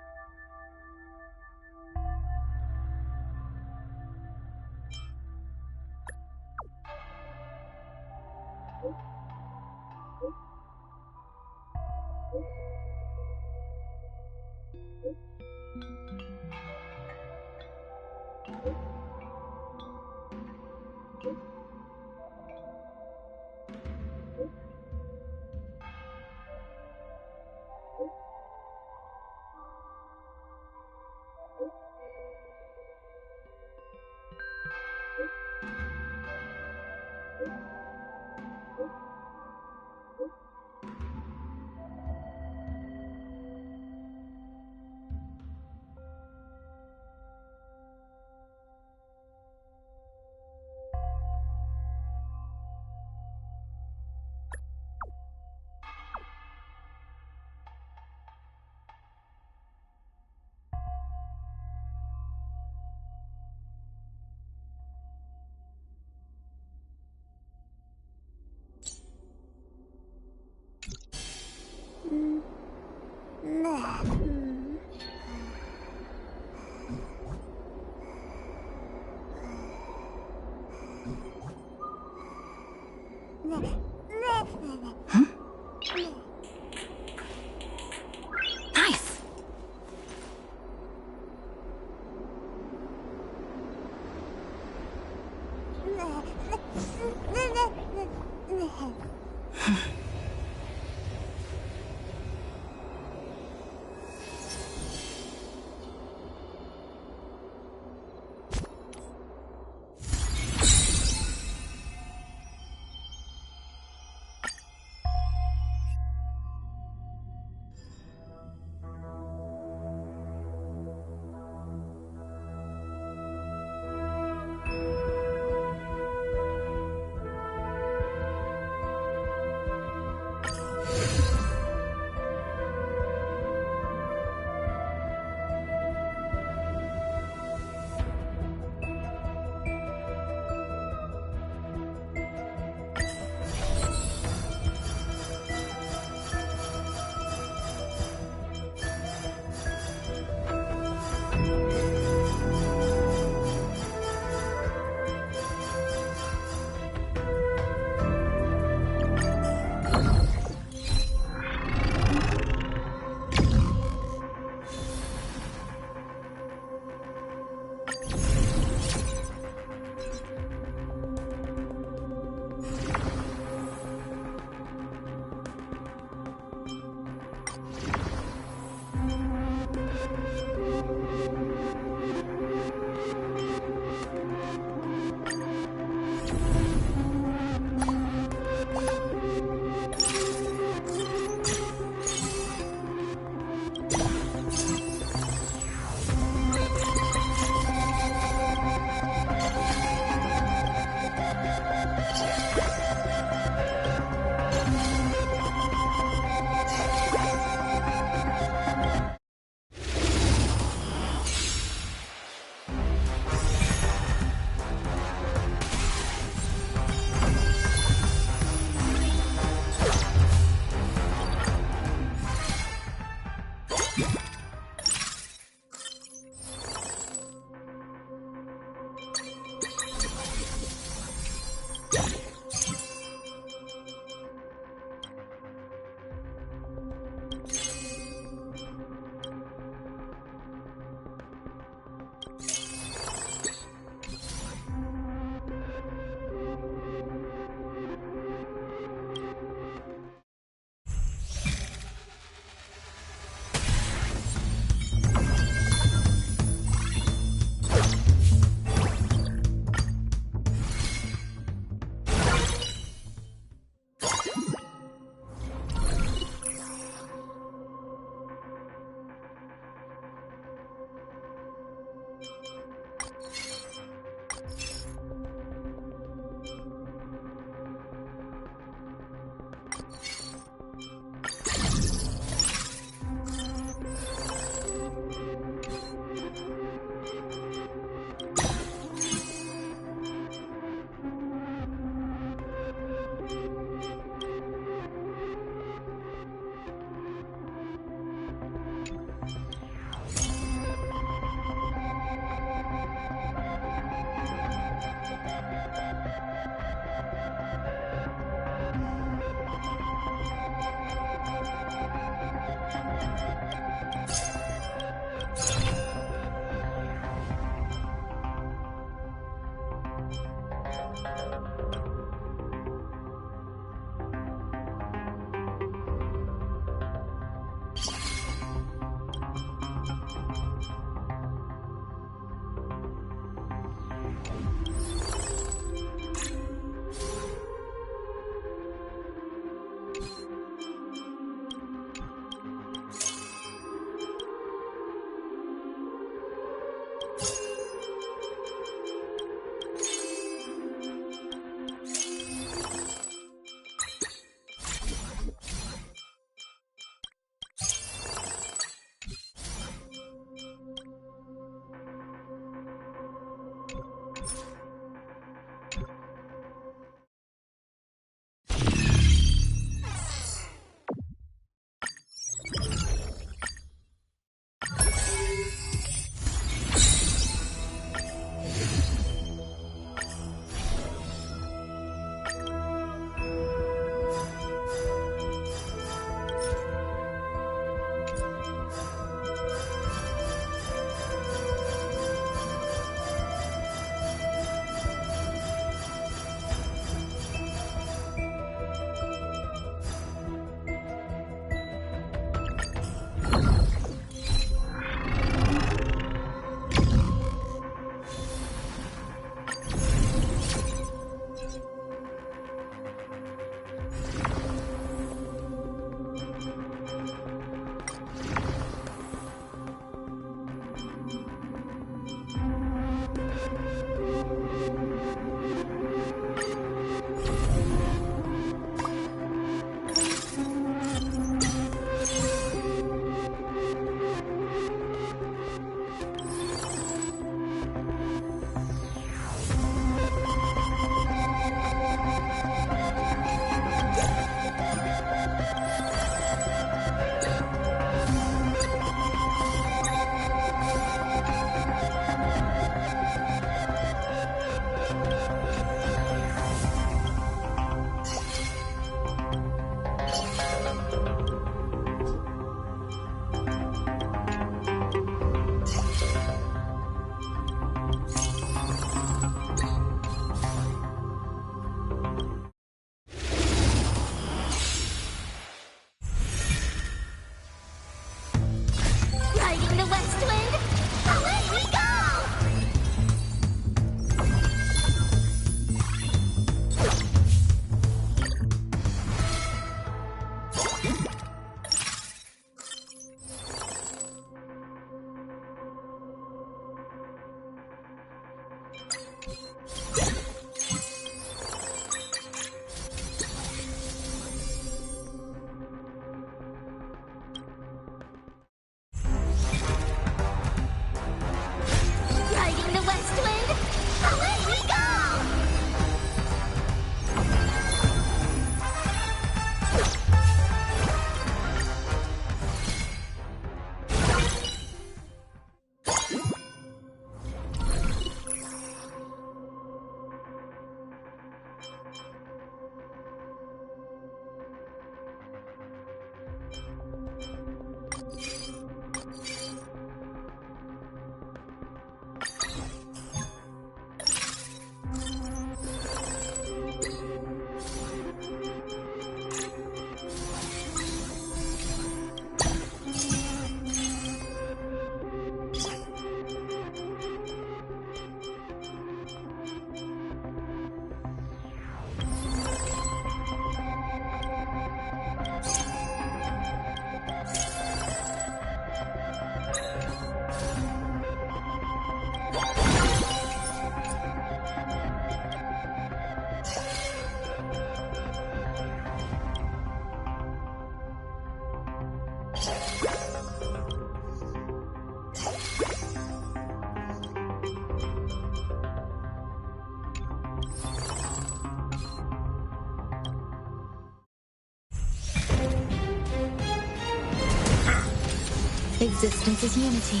Speaker 4: Existence is unity.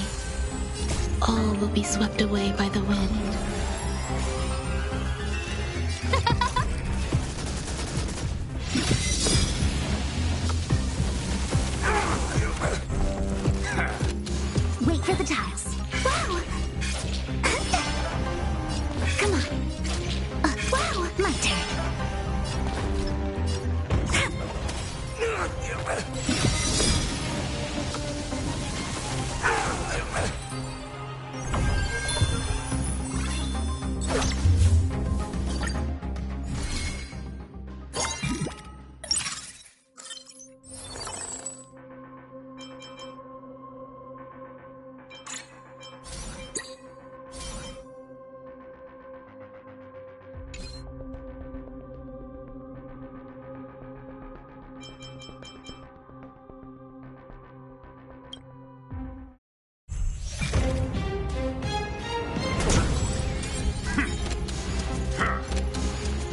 Speaker 4: All will be swept away by the wind.
Speaker 5: Wait for the tiles. Wow! Come on. Wow! My turn.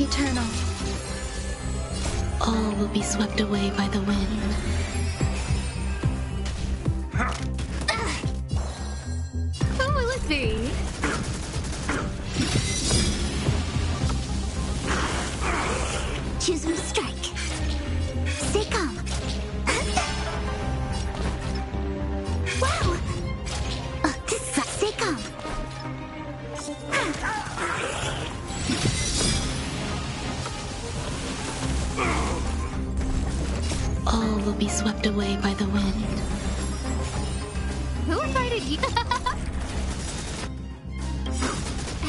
Speaker 4: Eternal. All will be swept away by the wind.
Speaker 2: Who will it be?
Speaker 5: Choose me strike. Stay calm. Wow! This sucks. Stay calm.
Speaker 4: All will be swept away by the wind.
Speaker 2: Who invited you?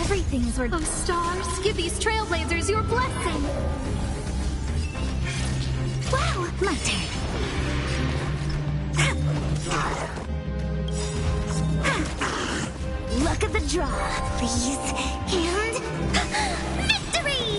Speaker 2: Everything's worth. Oh, stars, give these trailblazers your blessing.
Speaker 5: Wow! My turn. Luck of the draw, please. And victory!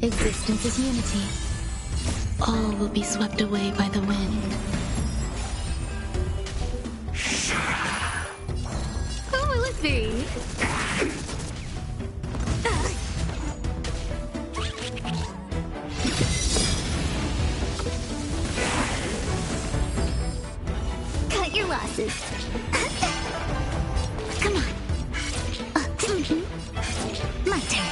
Speaker 4: Existence is unity. All will be swept away by the wind.
Speaker 2: Who will it be?
Speaker 5: Cut your losses. Come on. My turn.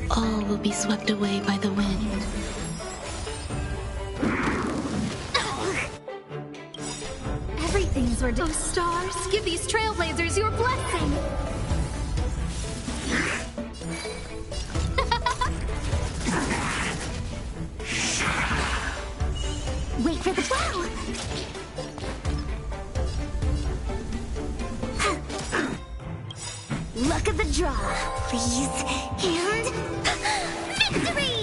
Speaker 4: All will be swept away by the wind.
Speaker 2: Everything's worth. Oh, stars, give these trailblazers your blessing.
Speaker 5: Wait for the wow! Luck of the draw, please. And victory!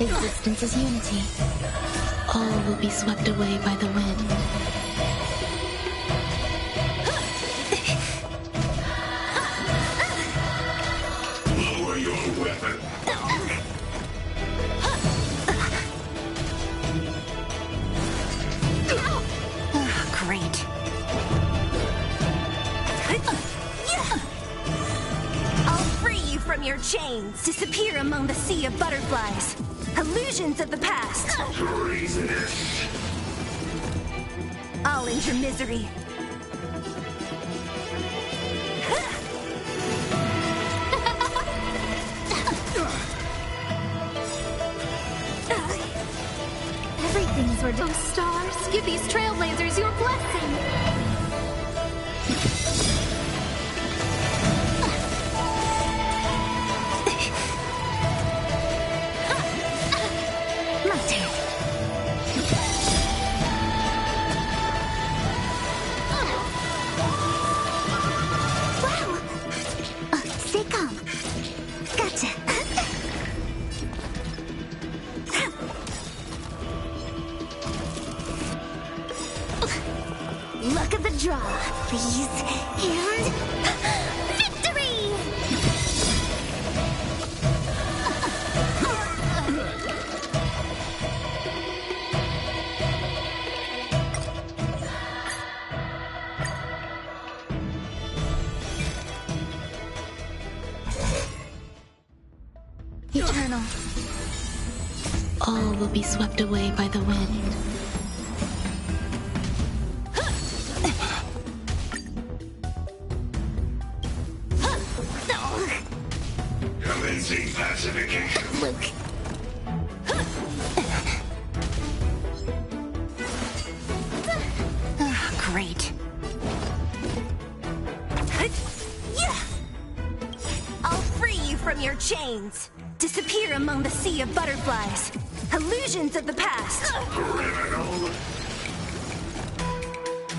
Speaker 4: Existence is unity. All will be swept away by the wind.
Speaker 14: Lower your weapon.
Speaker 7: Great.
Speaker 6: I'll free you from your chains. Disappear among the sea of butterflies. Illusions of the past.
Speaker 14: Treasonous.
Speaker 6: I'll end your misery.
Speaker 5: Everything's where those stars give these trailblazers your blessing.
Speaker 2: My turn. Wow! Stay calm. Gotcha. Luck of the draw, please. And victory!
Speaker 4: Eternal. All will be swept away by the wind.
Speaker 14: Commencing pacification.
Speaker 2: Luke.
Speaker 7: Great.
Speaker 6: I'll free you from your chains. Disappear among the sea of butterflies. Illusions of the past.
Speaker 14: Criminal.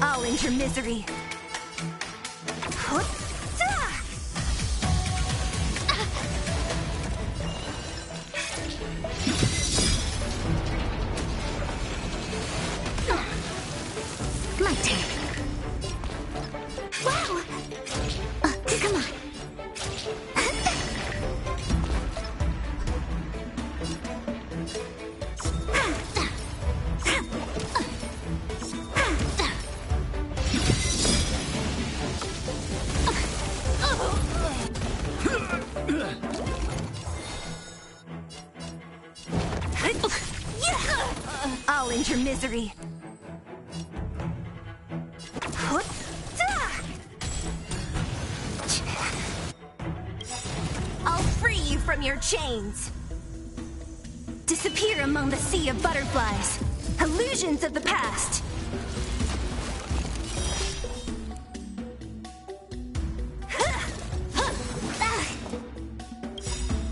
Speaker 6: I'll end your misery.
Speaker 2: My turn. Wow! Come on.
Speaker 6: I'll end your misery. I'll free you from your chains. Disappear among the sea of butterflies. Illusions of the past.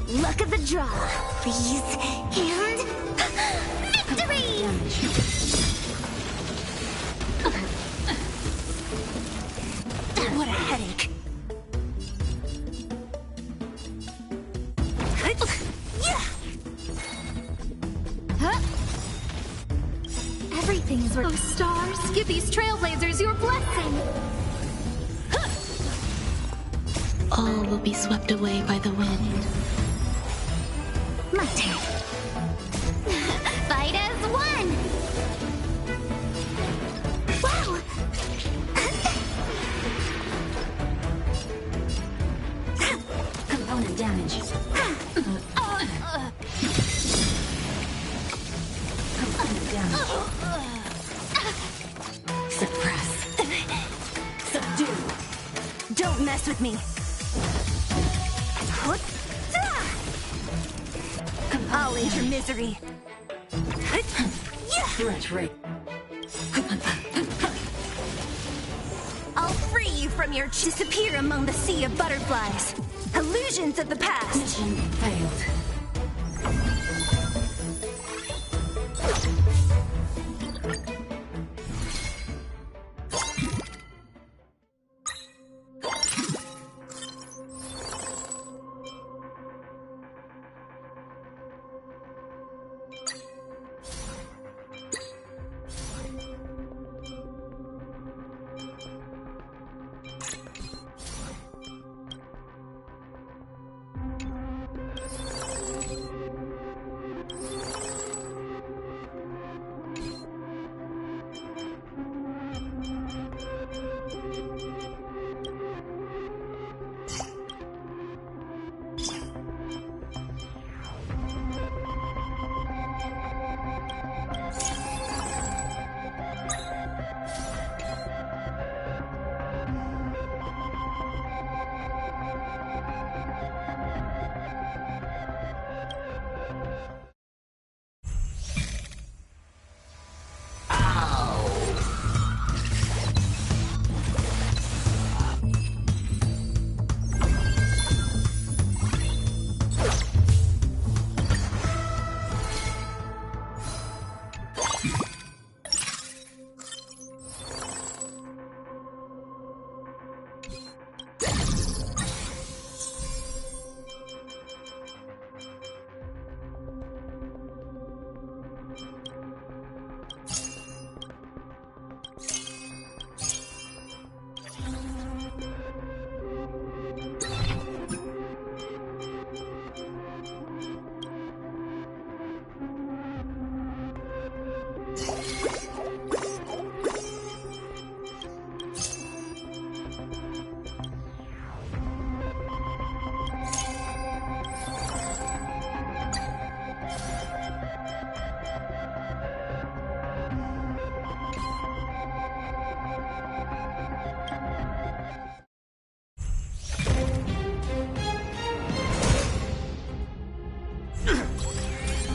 Speaker 2: Luck of the draw, please. And victory!
Speaker 6: What a headache.
Speaker 5: Everything's where those stars give these trailblazers your blessing.
Speaker 4: All will be swept away by the wind.
Speaker 2: My turn. Fight as one! Wow!
Speaker 6: Component damage. Component damage. Suppress. Subdue. Don't mess with me.
Speaker 7: acknowledge your misery. I'll free you from your disappear among the sea of butterflies. Illusions of the past.
Speaker 1: Mission failed.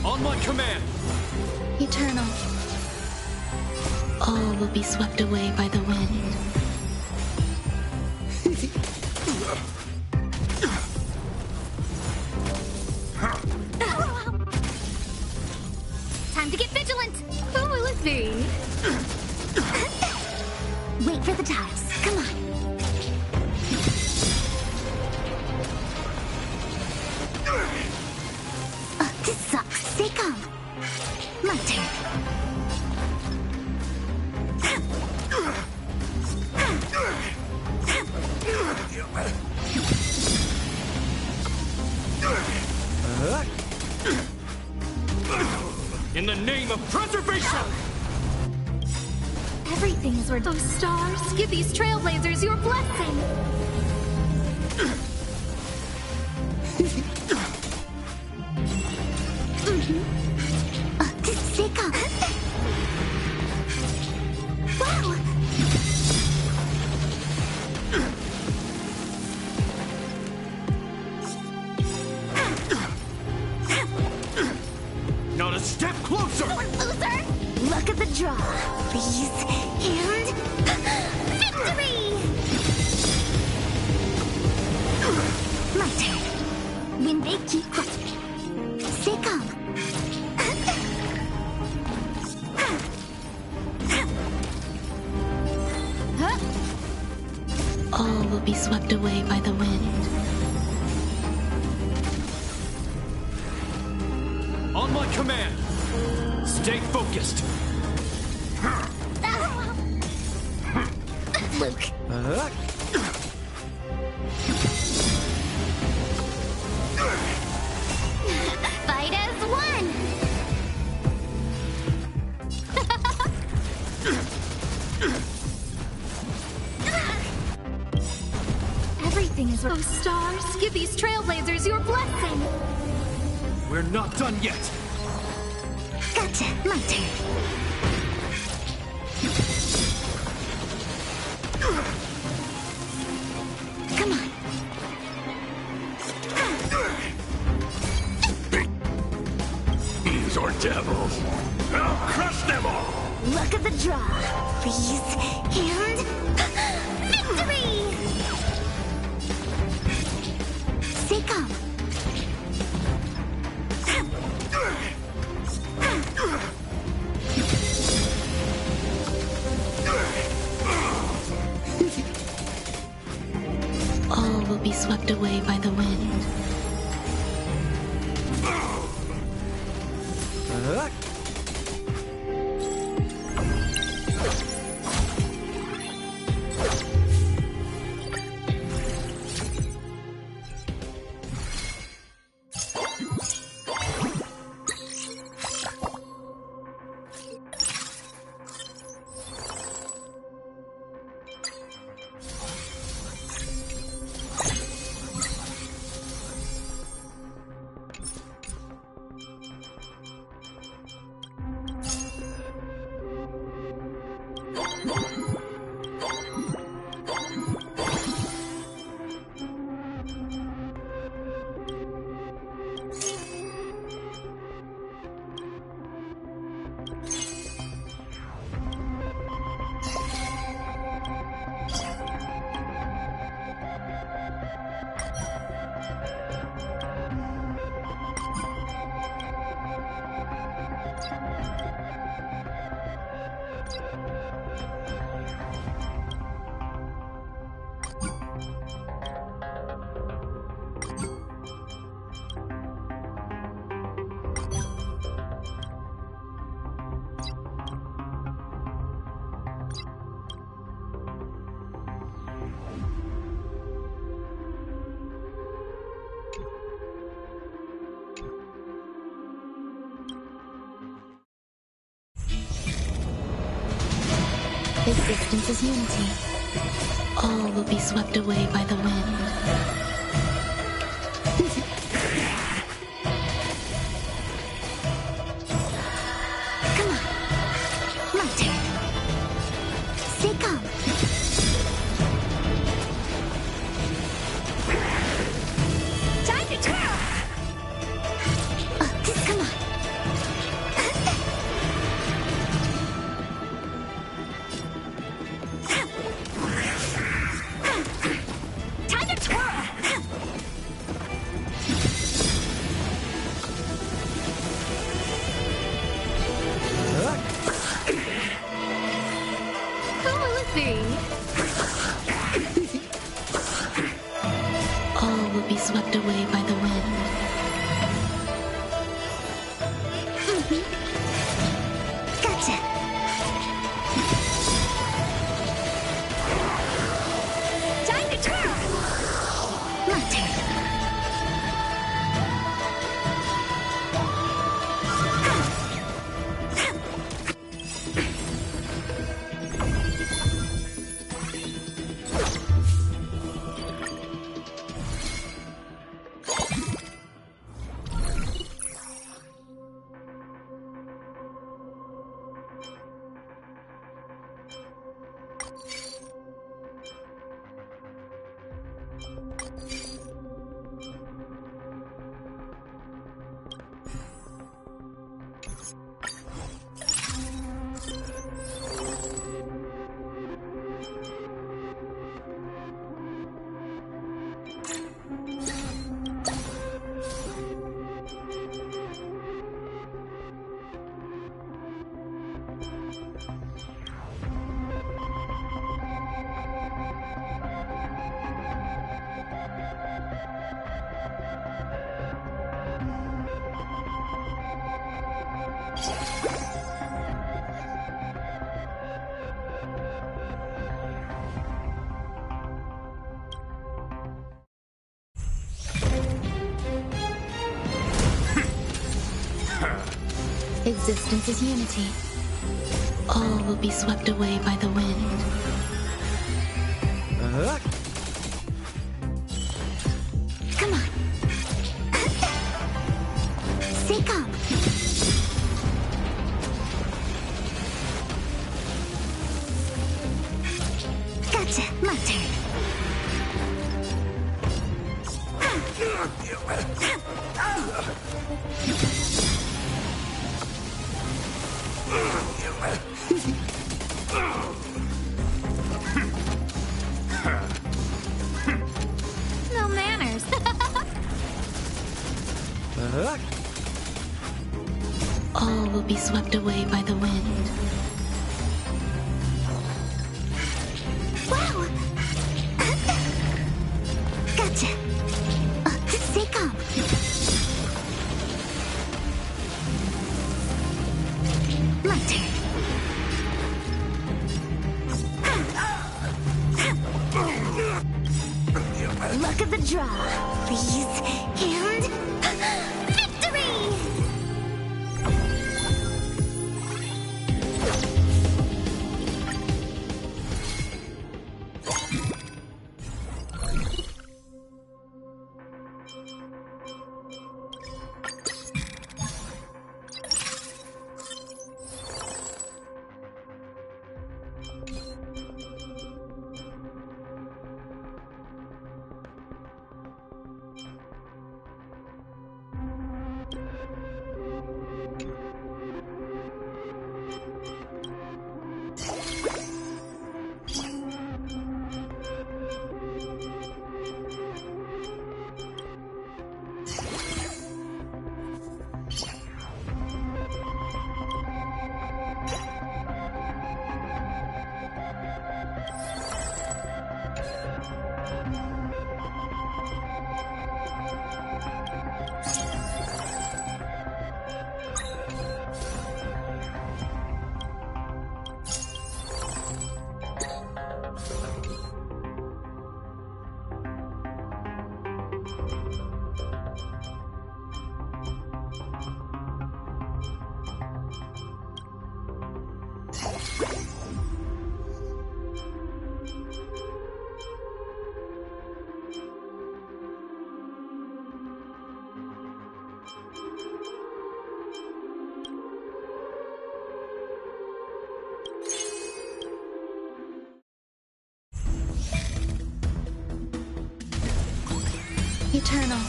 Speaker 3: On my command!
Speaker 4: Eternal. All will be swept away by the wind.
Speaker 5: Time to get vigilant!
Speaker 2: Who will it be?
Speaker 5: Wait for the tiles. Come on. This sucks. Stay calm. My turn.
Speaker 3: In the name of preservation!
Speaker 2: Everything is where those stars give these trailblazers your blessing.
Speaker 5: Stay calm. Wow!
Speaker 3: Not a step closer!
Speaker 5: Loser! Look at the draw, please. And victory! My turn. When they keep quiet, stay calm.
Speaker 4: All will be swept away by the wind.
Speaker 3: On my command! Stay focused!
Speaker 5: Luke. Fight as one!
Speaker 2: Everything is where those stars give these trailblazers your blessing.
Speaker 3: We're not done yet!
Speaker 5: Gotcha. My turn. Come on.
Speaker 14: devils! I'll crush them all!
Speaker 5: Luck of the draw, please. And victory! Stay calm.
Speaker 4: All will be swept away by the wind. Existence is unity. All will be swept away by the wind.
Speaker 5: Come on. My turn. Stay calm. Time to twirl! Come on. Time to twirl!
Speaker 4: All will be swept away by the wind.
Speaker 5: Gotcha. Time to twirl! My turn.
Speaker 4: Existence is unity. All will be swept away by the wind.
Speaker 5: Come on. Stay calm. Gotcha. My turn.
Speaker 4: All will be swept away by the wind.
Speaker 5: Wow! Gotcha! Stay calm. My turn. Luck of the draw, please. And victory!
Speaker 4: Eternal.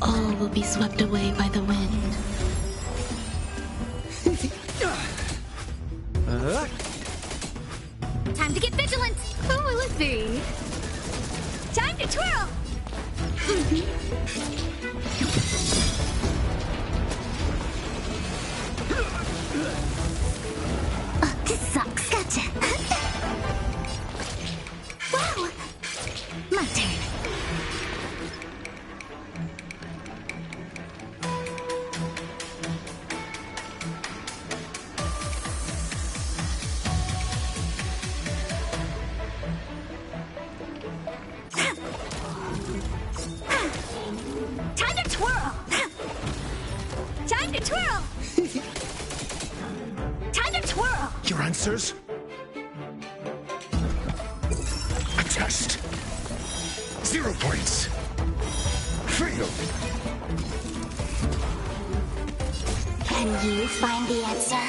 Speaker 4: All will be swept away by the wind.
Speaker 5: Time to get vigilant! Who will it be? Time to twirl! This sucks. Gotcha. Wow! My turn. Time to twirl! Time to twirl! Time to twirl!
Speaker 14: Your answers? A test. 0 points. Fail.
Speaker 5: Can you find the answer?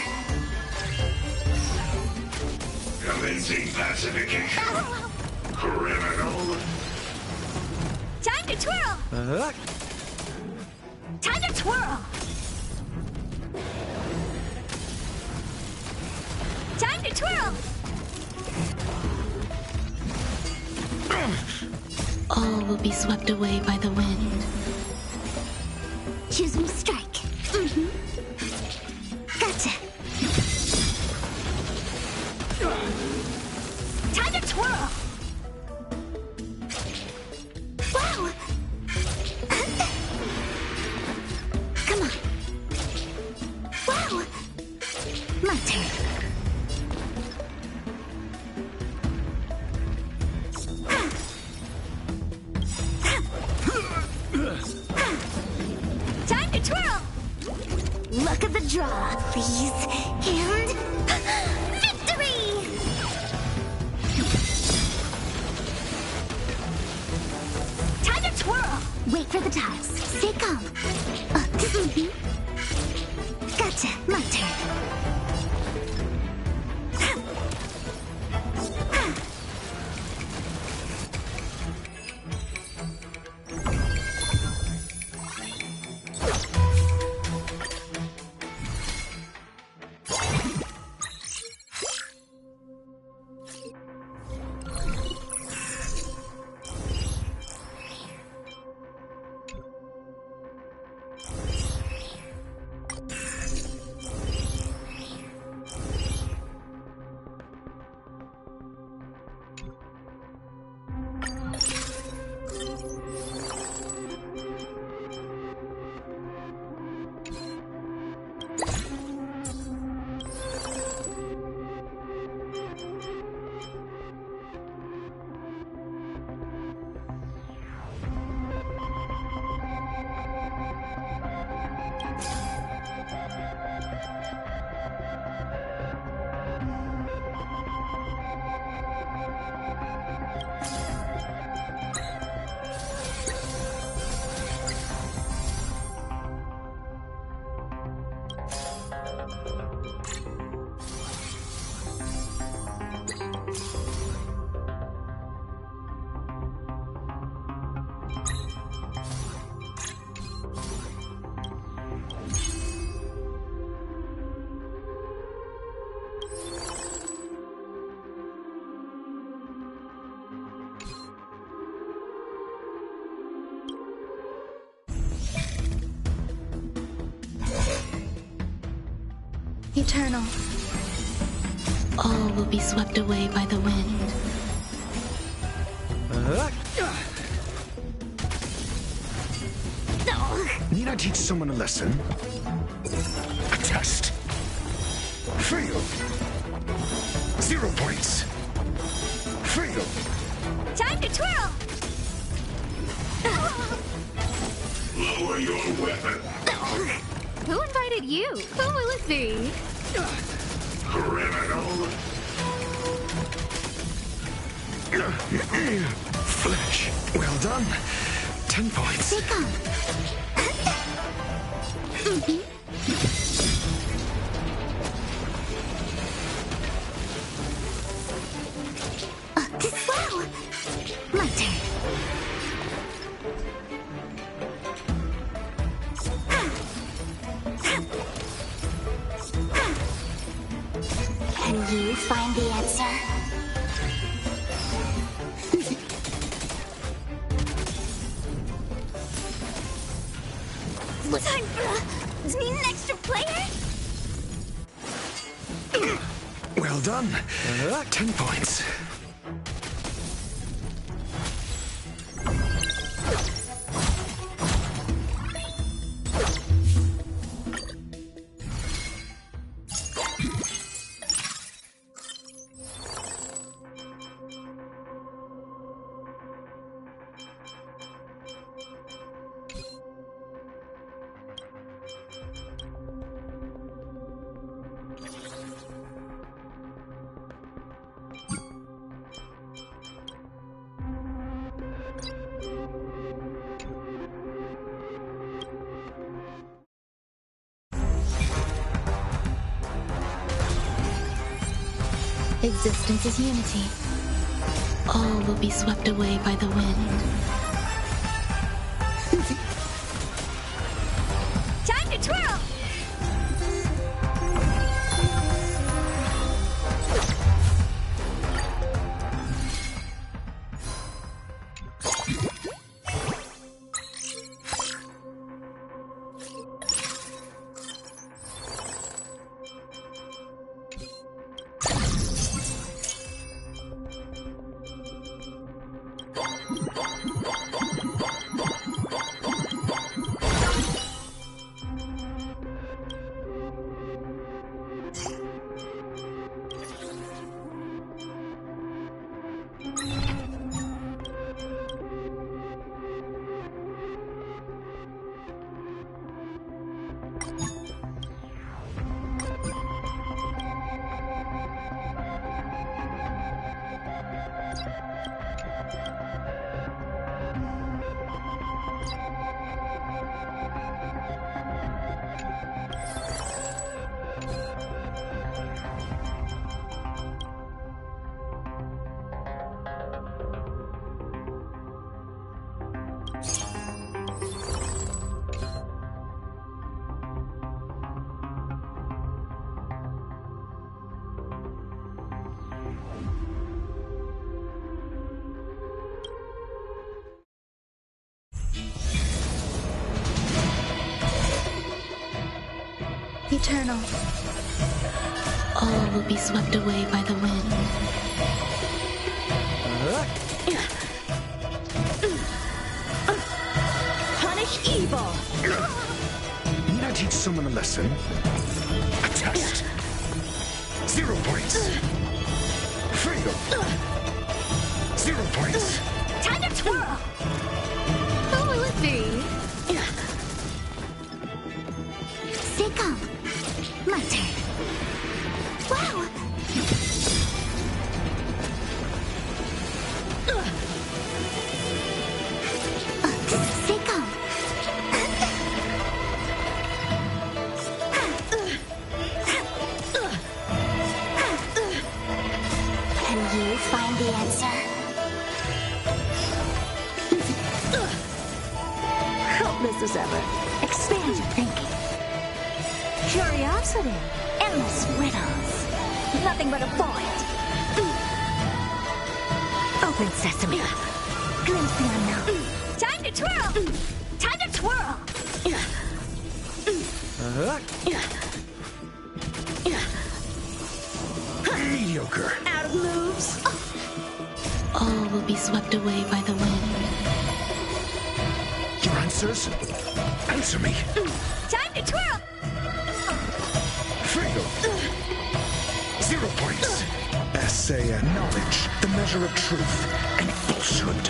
Speaker 14: Commencing pacification. Criminal.
Speaker 5: Time to twirl! Time to twirl! Time to twirl!
Speaker 4: All will be swept away by the wind.
Speaker 5: Choose me strike. Gotcha. Time to twirl! Wow! Come on. Wow! My turn. Time to twirl! Luck of the draw, please. And victory! Time to twirl! Wait for the tiles. Stay calm. Gotcha. My turn.
Speaker 4: Eternal. All will be swept away by the wind.
Speaker 14: Need I teach someone a lesson? A test. Fail. 0 points. Fail.
Speaker 2: Time to twirl!
Speaker 14: Lower your weapon.
Speaker 2: Who invited you? Who will it be?
Speaker 14: Criminal. Flesh. Well done. 10 points.
Speaker 5: Wow! My turn. Can you find the answer?
Speaker 2: Time for need an extra player?
Speaker 14: Well done. 10 points.
Speaker 4: Existence is unity. All will be swept away by the wind.
Speaker 2: Time to twirl!
Speaker 4: Eternal. All will be swept away by the wind.
Speaker 2: Punish evil.
Speaker 14: Need I teach someone a lesson? A test. 0 points. Freedom. 0 points.
Speaker 2: Time to twirl.
Speaker 5: Who will it be? Sicko. My turn. Wow! Sicko. Can you find the answer?
Speaker 2: Helpless as ever. Expand your thinking. Curiosity. Endless riddles. Nothing but a void. Open sesame. Glimpse the unknown. Time to twirl! Time to twirl!
Speaker 14: Mediocre.
Speaker 2: Out of moves.
Speaker 4: All will be swept away by the wind.
Speaker 14: Your answers? Answer me.
Speaker 2: Time to twirl!
Speaker 14: Freedom. 0 points. Essay and knowledge, the measure of truth and falsehood.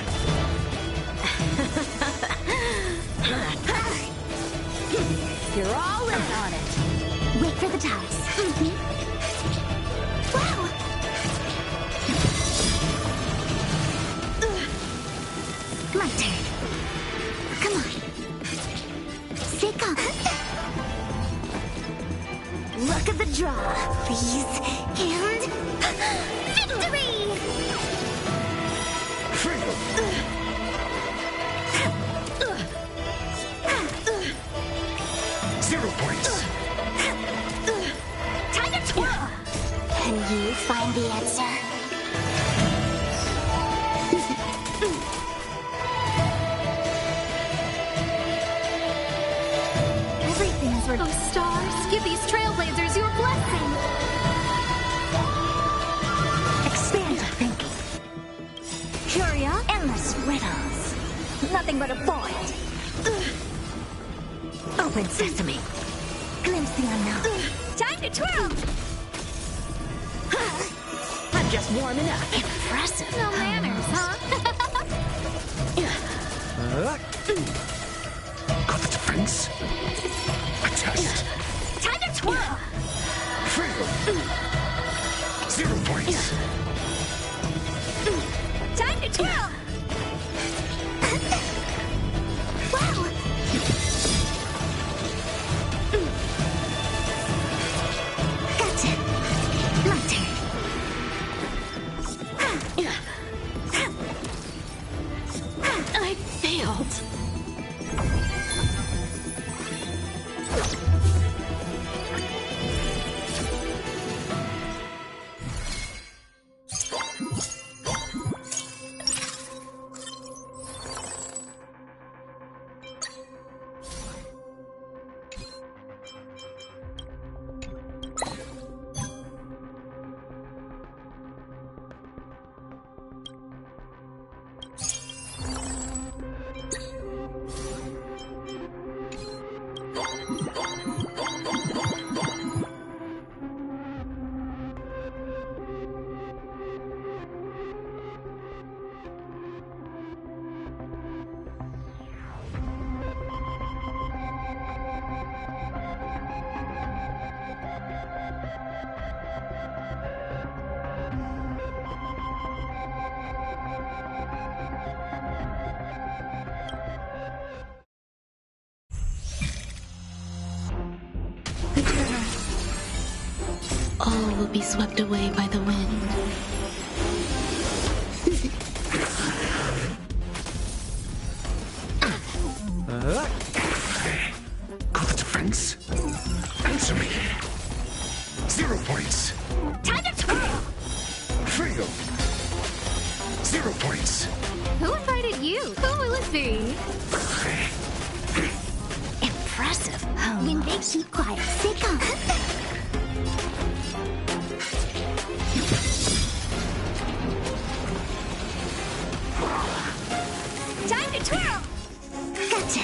Speaker 2: You're all in on it.
Speaker 5: Wait for the dice. Wow! My turn. Come on. Sicko. Look at the draw, please. And... victory!
Speaker 14: Freedom. 0 points.
Speaker 2: Time to twirl!
Speaker 5: Can you find the answer? Everything is working.
Speaker 2: Oh, stars, give these trailblazers your blessing. Expand your thinking. Curious, endless riddles. Nothing but a void. Open sesame. Glimpse the unknown. Time to twirl! I'm just warming up. Impressive.
Speaker 5: No manners, huh?
Speaker 14: Got the defense? A test.
Speaker 2: Time to twirl!
Speaker 14: Freedom. 0 points.
Speaker 2: Time to twirl!
Speaker 5: Wow! Gotcha. My turn.
Speaker 2: I failed.
Speaker 4: All will be swept away by the wind.
Speaker 14: Got the defense? Answer me. 0 points.
Speaker 2: Time to twirl!
Speaker 14: Freedom. 0 points.
Speaker 5: Who invited you? Who will it be?
Speaker 2: Impressive. Oh
Speaker 5: When they keep quiet, they come.
Speaker 2: Time to twirl!
Speaker 5: Gotcha.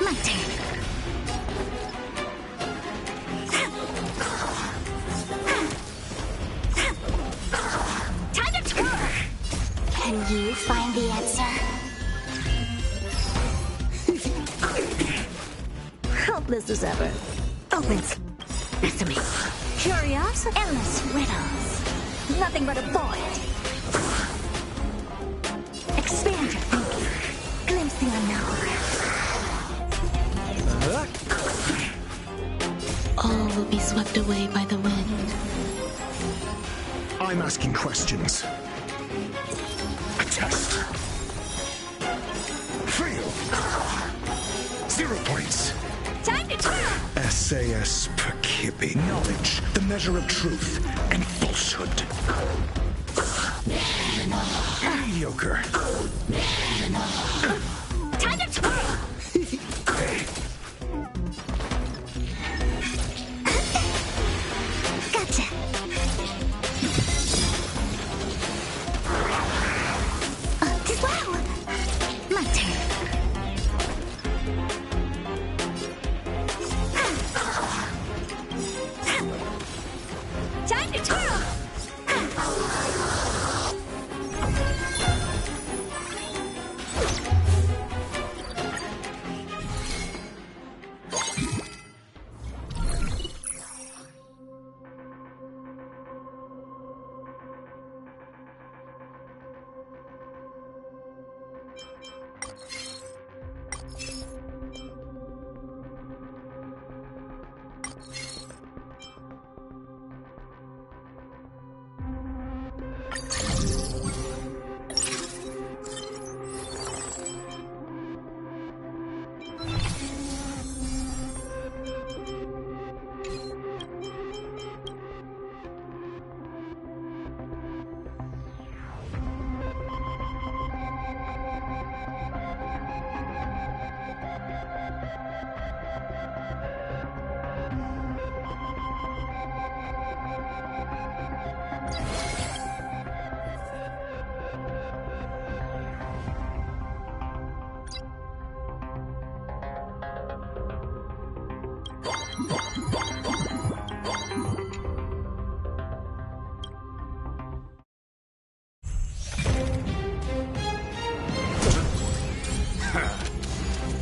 Speaker 5: My turn.
Speaker 2: Time to twirl!
Speaker 5: Can you find the answer?
Speaker 10: Helpless as ever. Opens. Sesame.
Speaker 5: Curiosity.
Speaker 10: Endless riddles. Nothing but a void. Expand your thinking. Glimpse the unknown.
Speaker 4: All will be swept away by the wind.
Speaker 14: I'm asking questions. A test. Fail. 0 points.
Speaker 2: Time to twirl!
Speaker 14: SAS per Kibbe. Knowledge, the measure of truth and falsehood. Mediocre.
Speaker 2: Time to twirl!
Speaker 5: Gotcha. As well. My turn.
Speaker 2: Time to twirl!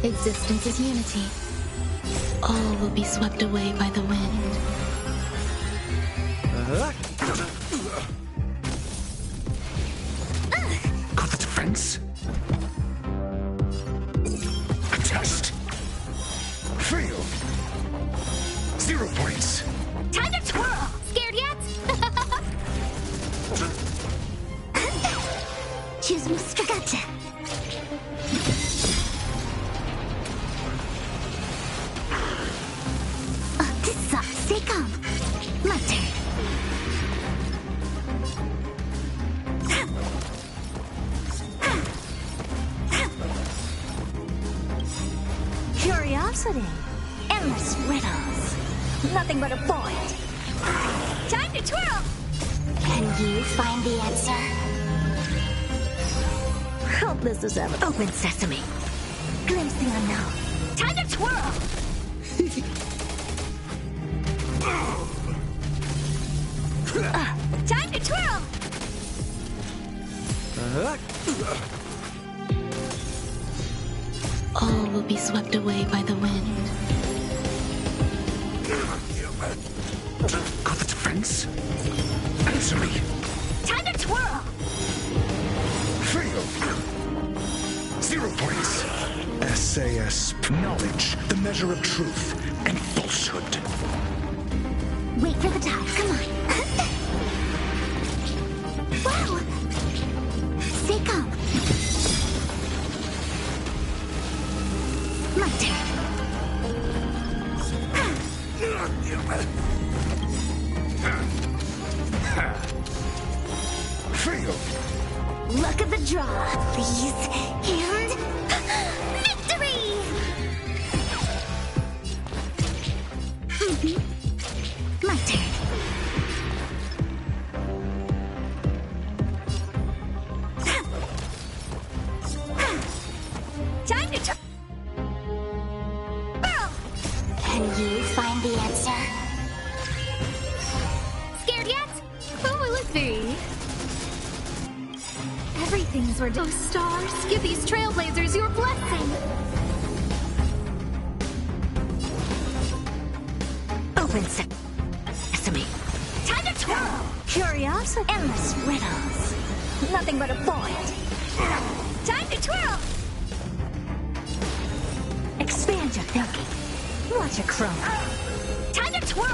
Speaker 4: Existence is unity. All will be swept away by the wind.
Speaker 14: Got the defense. A test. Fail. 0 points.
Speaker 2: Time to twirl!
Speaker 5: Scared yet? Choose Mr. Gotcha. This sucks. Stay calm. My turn.
Speaker 10: Curiosity. Endless riddles. Nothing but a void.
Speaker 2: Time to twirl!
Speaker 5: Can you find the answer?
Speaker 10: Helpless as ever. Open sesame. Glimpse the unknown.
Speaker 2: Time to twirl! Time to twirl!
Speaker 4: All will be swept away by the wind.
Speaker 14: Got the defense. Answer me.
Speaker 2: Time to twirl!
Speaker 14: Fail. 0 points. SAS. Knowledge, the measure of truth and falsehood.
Speaker 5: Wait for the tide. Come on. Wow. Stay calm. My turn.
Speaker 14: Fail.
Speaker 5: Luck of the draw, please. And victory!
Speaker 10: Can you find the answer?
Speaker 5: Scared yet? Oh, let's see. Everything's ridiculous. Oh, stars, give these trailblazers your blessing.
Speaker 10: Open sesame. Time to twirl. Curiosity. Endless riddles. Nothing but a void. Time to twirl. Expand your thinking. Watch it grow. Time to twirl.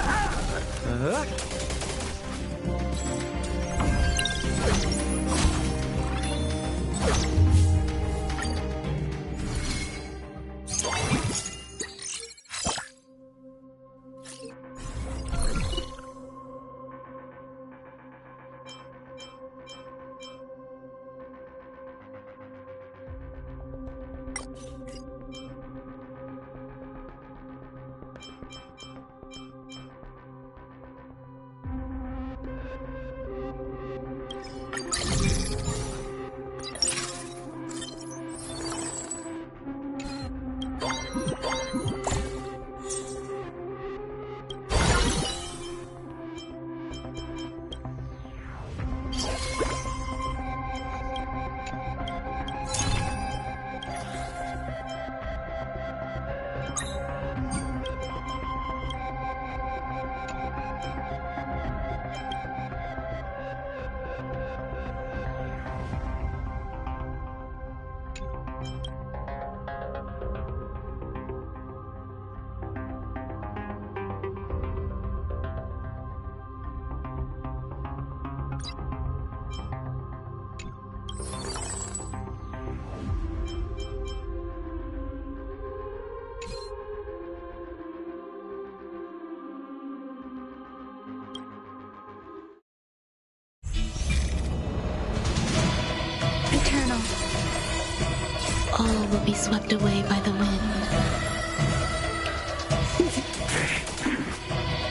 Speaker 4: All will be swept away by the wind.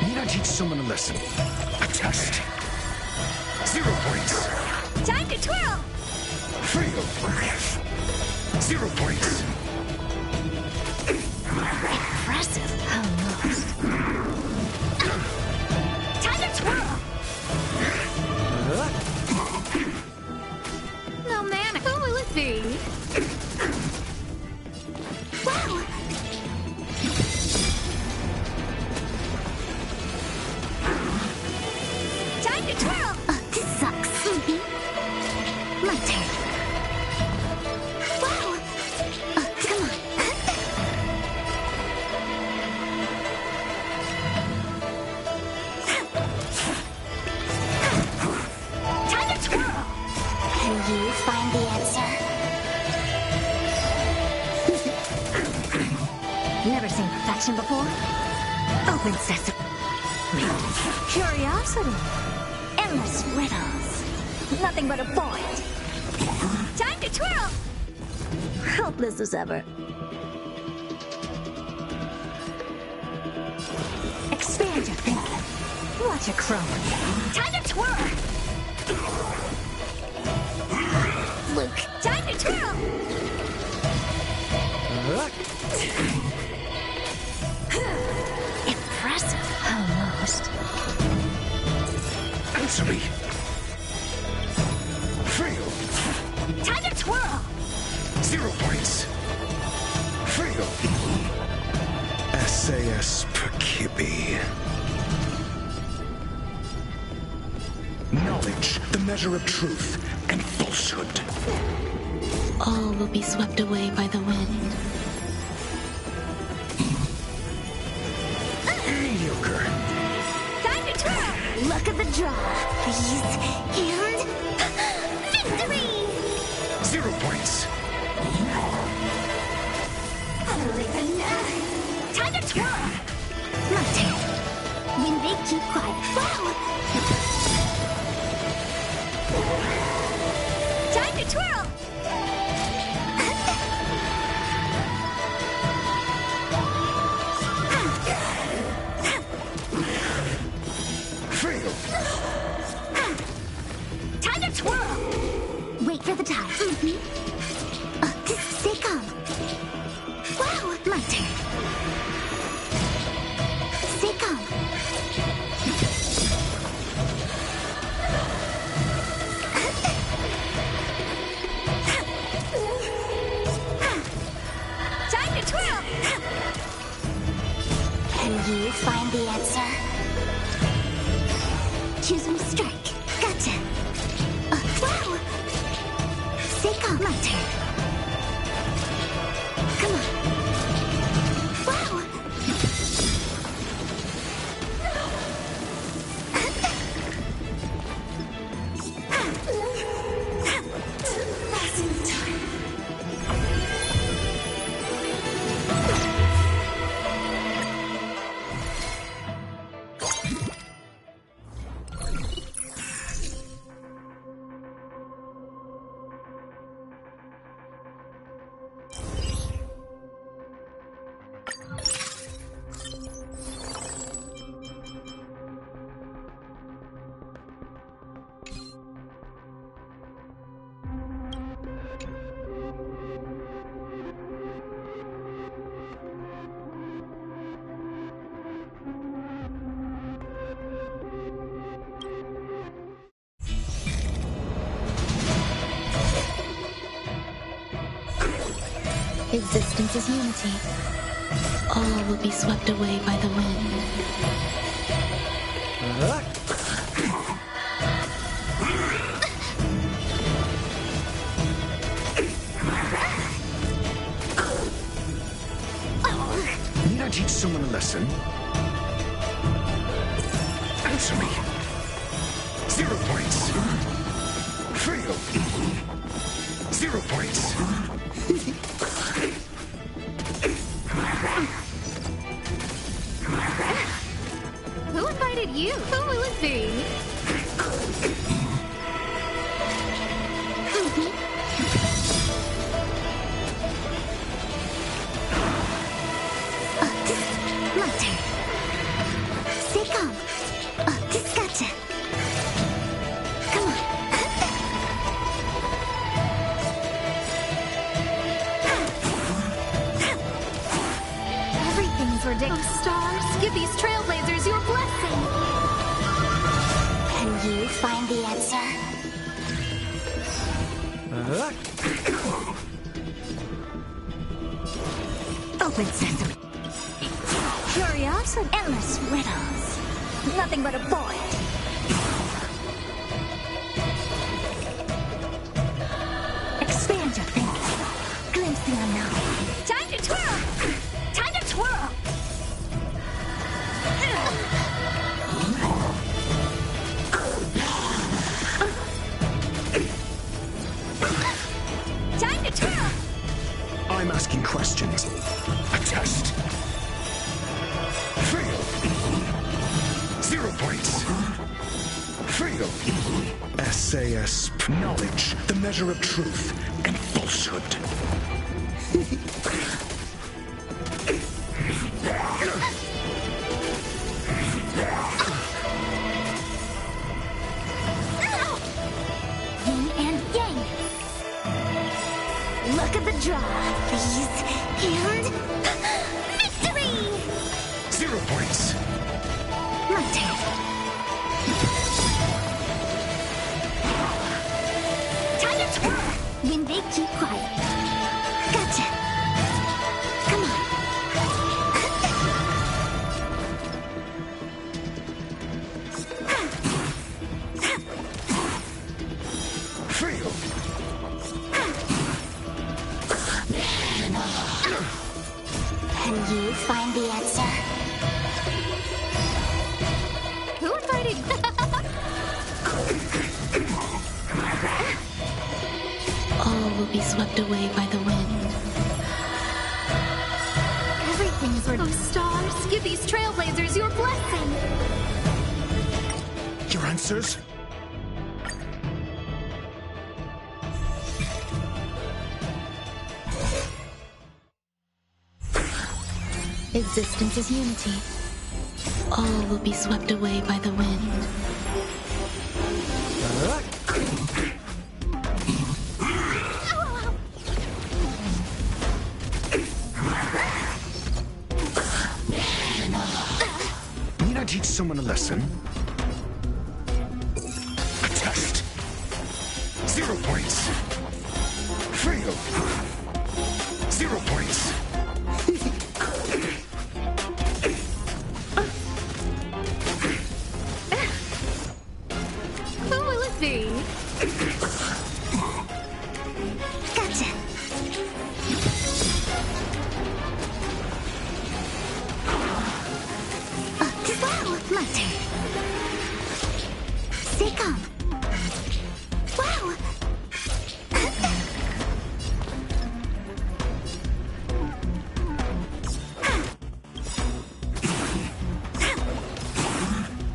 Speaker 14: Need I teach someone a lesson? A test. 0 points.
Speaker 10: Time to twirl.
Speaker 14: Fail. 0 points.
Speaker 10: Impressive. Almost. Time to twirl.
Speaker 5: No man. Oh, let's see.
Speaker 10: Wow. Time to twirl. Oh, this sucks. My turn. Wow. Oh, come on. Time to twirl. Can you find the answer? Never seen perfection before? Open sesame. Curiosity. Endless riddles. Nothing but a void. Time to twirl. Helpless as ever. Expand your thinking. Watch it grow. Time to twirl. Luke. Time to twirl. Impressive. Almost.
Speaker 14: Answer me. Fail.
Speaker 10: Time to twirl.
Speaker 14: 0 points. Fail. SAS Perkibi. Knowledge, the measure of truth and falsehood.
Speaker 4: All will be swept away by the wind.
Speaker 14: Mediocre.
Speaker 10: Time to twirl. Luck of the draw. Please. And victory.
Speaker 14: 0 points.
Speaker 10: Time to twirl. My turn. When they keep quiet. Wow. Time to twirl.
Speaker 14: Fail.
Speaker 10: Time to twirl. Wait for the time. Stay calm. Wow, my turn.
Speaker 2: to twirl!
Speaker 10: Can you find the answer? Choose me strike. Gotcha. Wow! Seiko, my turn. Come on. Wow!
Speaker 4: Existence is unity. All will be swept away by the wind.
Speaker 14: Need I teach someone a lesson? Answer me. 0 points. Fail. 0 points.
Speaker 2: Who invited you? Who will it be?
Speaker 10: My turn. Stay calm. Just gotcha. Come on.
Speaker 2: Everything's ridiculous. Stars, give these trailblazers your blessing.
Speaker 10: Can you find the answer? Open sesame.
Speaker 2: Curiosity.
Speaker 10: Endless riddles. Nothing but a boy. Expand your thinking. Glimpse the unknown.
Speaker 2: Time to twirl! Time to twirl! Time to twirl!
Speaker 14: I'm asking questions. A test. Fail. 0 points. Fail. SAS. Knowledge, the measure of truth and falsehood.
Speaker 10: Yin and yang. Look at the draw, please. And victory!
Speaker 14: 0 points.
Speaker 10: My turn.
Speaker 2: Time to twirl!
Speaker 10: When they keep quiet. Gotcha. Come on.
Speaker 14: Fail.
Speaker 10: Can you find the answer?
Speaker 2: Who invited
Speaker 4: All will be swept away by the wind.
Speaker 2: Everything's ridiculous. Oh, stars, give these trailblazers your blessing.
Speaker 14: Your answers?
Speaker 4: Existence is unity. All will be swept away by the wind.
Speaker 14: Need I teach someone a lesson? A test. 0 points. Fail. 0 points.
Speaker 5: Matter. Sicko. Wow.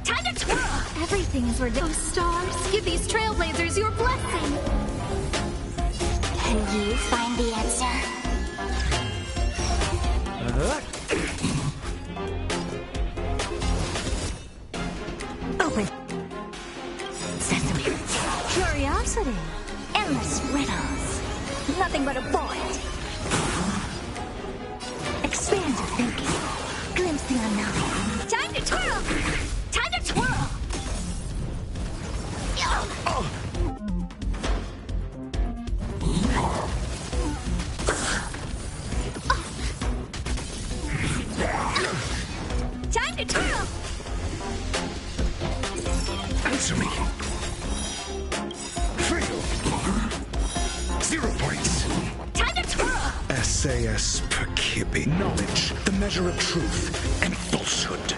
Speaker 2: Time to twirl! Everything is ridiculous. Oh, stars, give these trailblazers your blessing.
Speaker 5: Can you find the answer? Open. Sesame.
Speaker 2: Curiosity.
Speaker 5: Endless riddles. Nothing but a void. Expand your thinking. Glimpse the unknown.
Speaker 2: Time to twirl! Time to twirl! Time to twirl!
Speaker 14: Answer me. Fail. 0 points.
Speaker 2: Time to twirl!
Speaker 14: SAS per Kibby. Knowledge, the measure of truth and falsehood.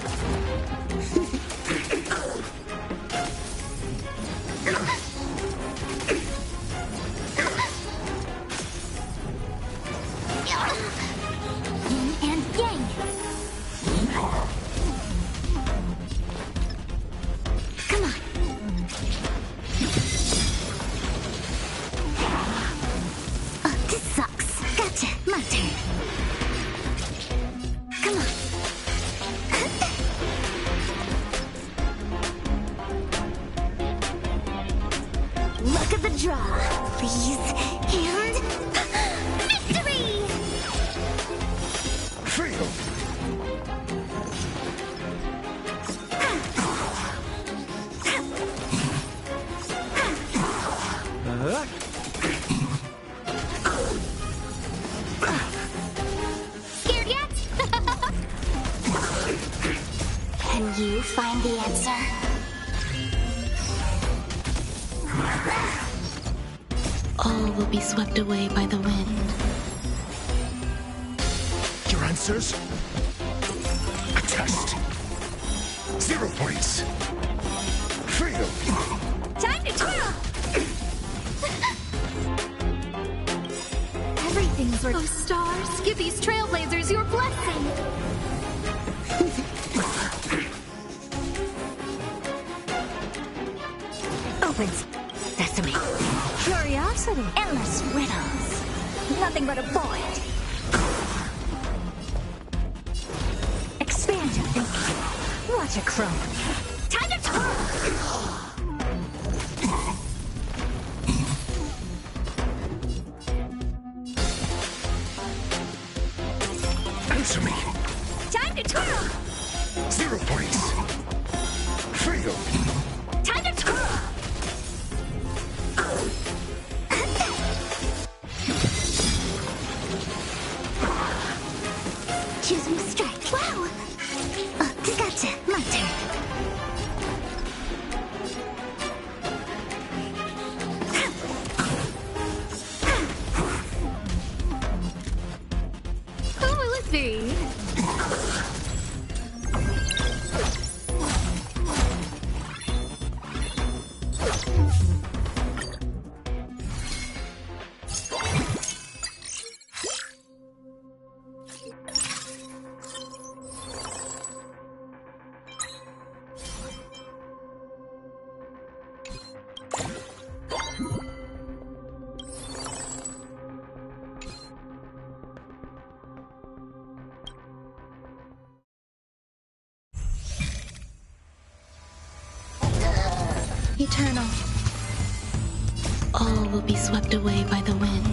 Speaker 5: Yin and yang. Come on. Oh, this sucks. Gotcha. My turn. Come on. Look at the draw, please. And victory!
Speaker 14: Fail.
Speaker 5: Scared yet? Can you find the answer?
Speaker 4: All will be swept away by the wind.
Speaker 14: Your answers? A test. 0 points. Fail.
Speaker 2: Time to twirl!
Speaker 5: Everything's
Speaker 2: Oh, stars, give these trailblazers your blessing.
Speaker 5: opens. Sesame.
Speaker 2: Curiosity.
Speaker 5: Endless riddles. Nothing but a void. Expand your thinking. Watch it grow.
Speaker 2: Time to twirl!
Speaker 14: Answer me.
Speaker 2: Time to twirl!
Speaker 14: 0 points. Fail.
Speaker 2: Time to twirl!
Speaker 5: Choosing strike. Wow! Oh, gotcha. My turn.
Speaker 2: Who will it be?
Speaker 4: Eternal. All will be swept away by the wind.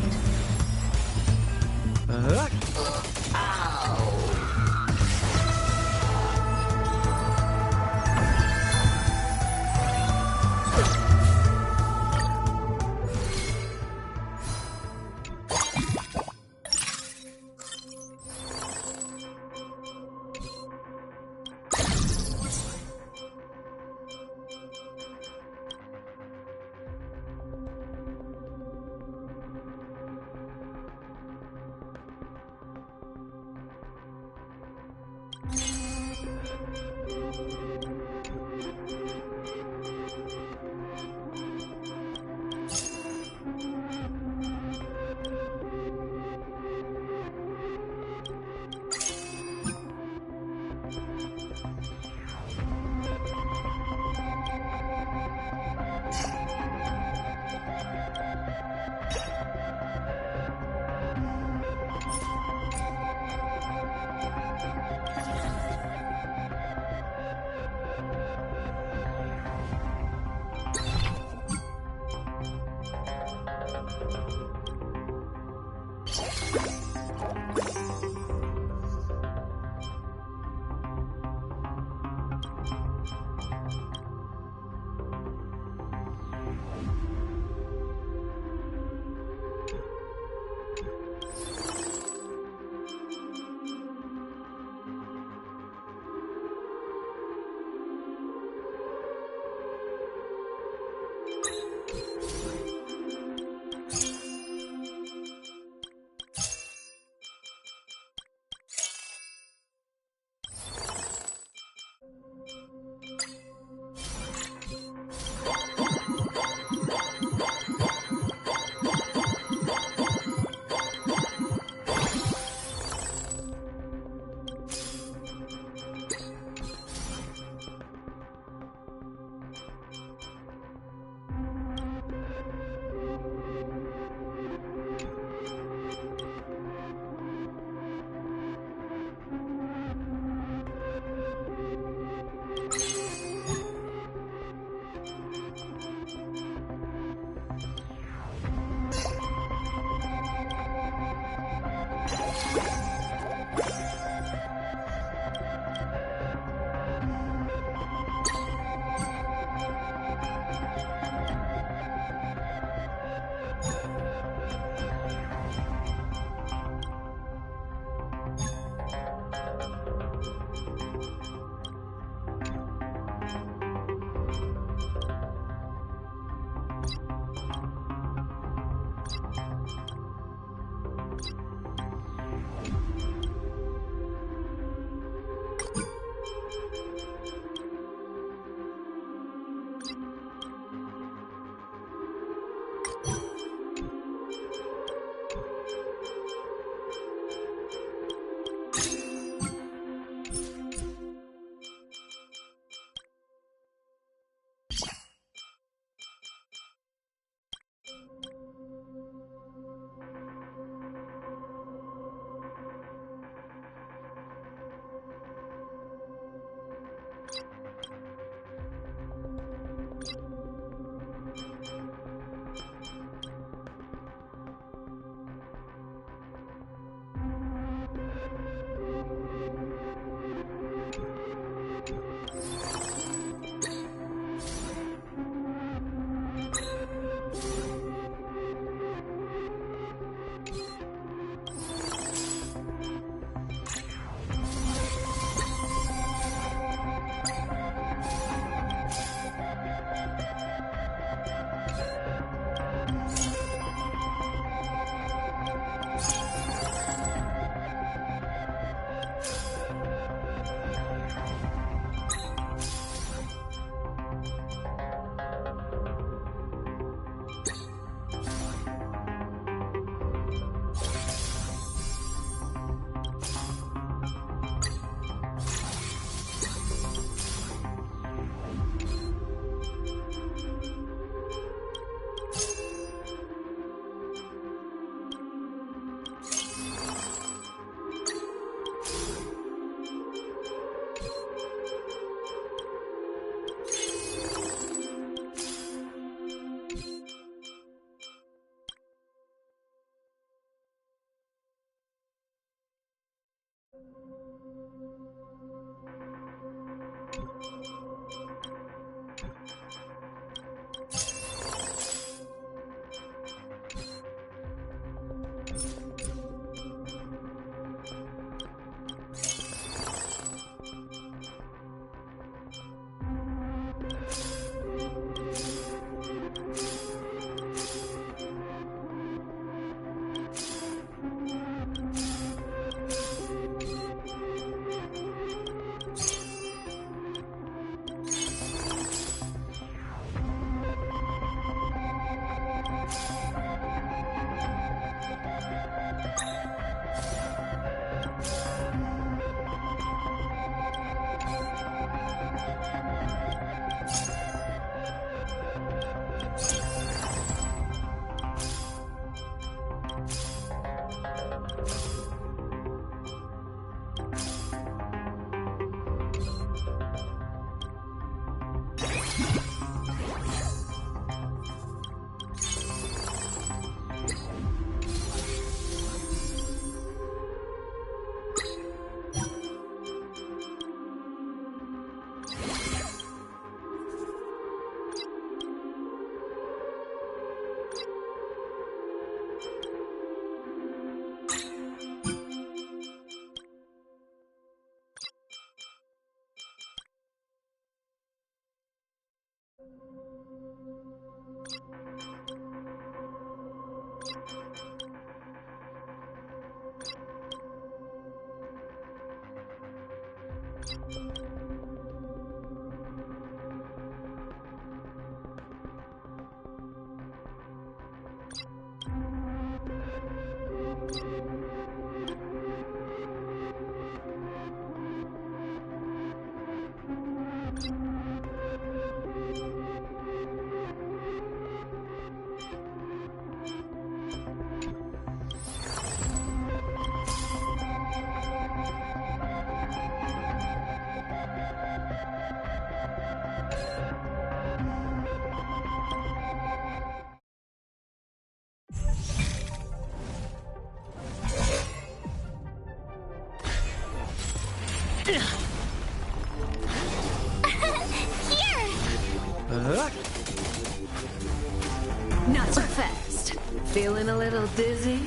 Speaker 6: Not so fast. Feeling a little dizzy?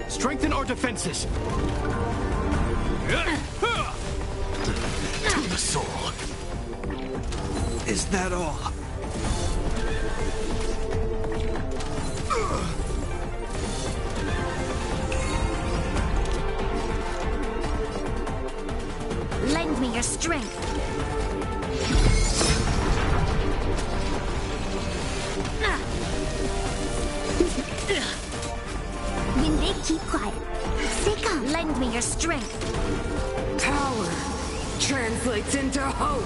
Speaker 15: Strengthen our defenses. To the soul.
Speaker 14: Is that all?
Speaker 2: Lend me your strength.
Speaker 5: When they keep quiet, stay calm.
Speaker 2: Lend me your strength.
Speaker 6: Power translates into hope.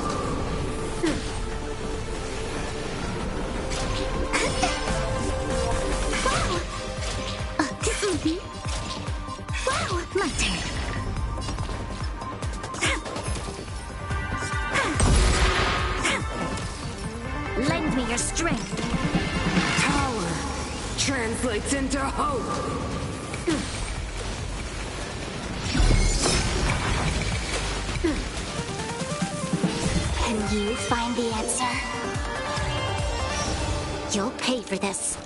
Speaker 5: Wow, my turn.
Speaker 2: Lend me your strength.
Speaker 6: Power translates into hope.
Speaker 5: Can you find the answer? You'll pay for this.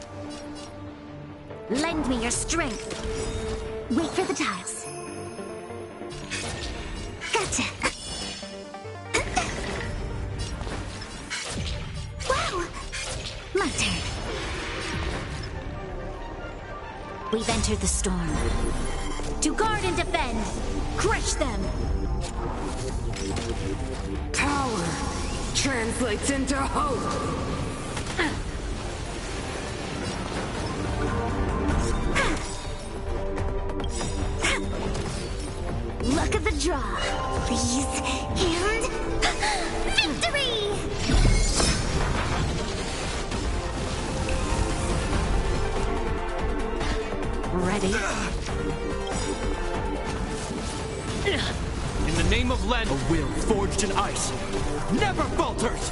Speaker 2: Lend me your strength.
Speaker 5: Wait for the tiles. Gotcha. Wow! My turn. We've entered the storm. To guard and defend! Crush them!
Speaker 6: Power translates into hope.
Speaker 5: Luck of the draw, please. And victory!
Speaker 6: Ready?
Speaker 15: In the name of Len, a will forged in ice never falters.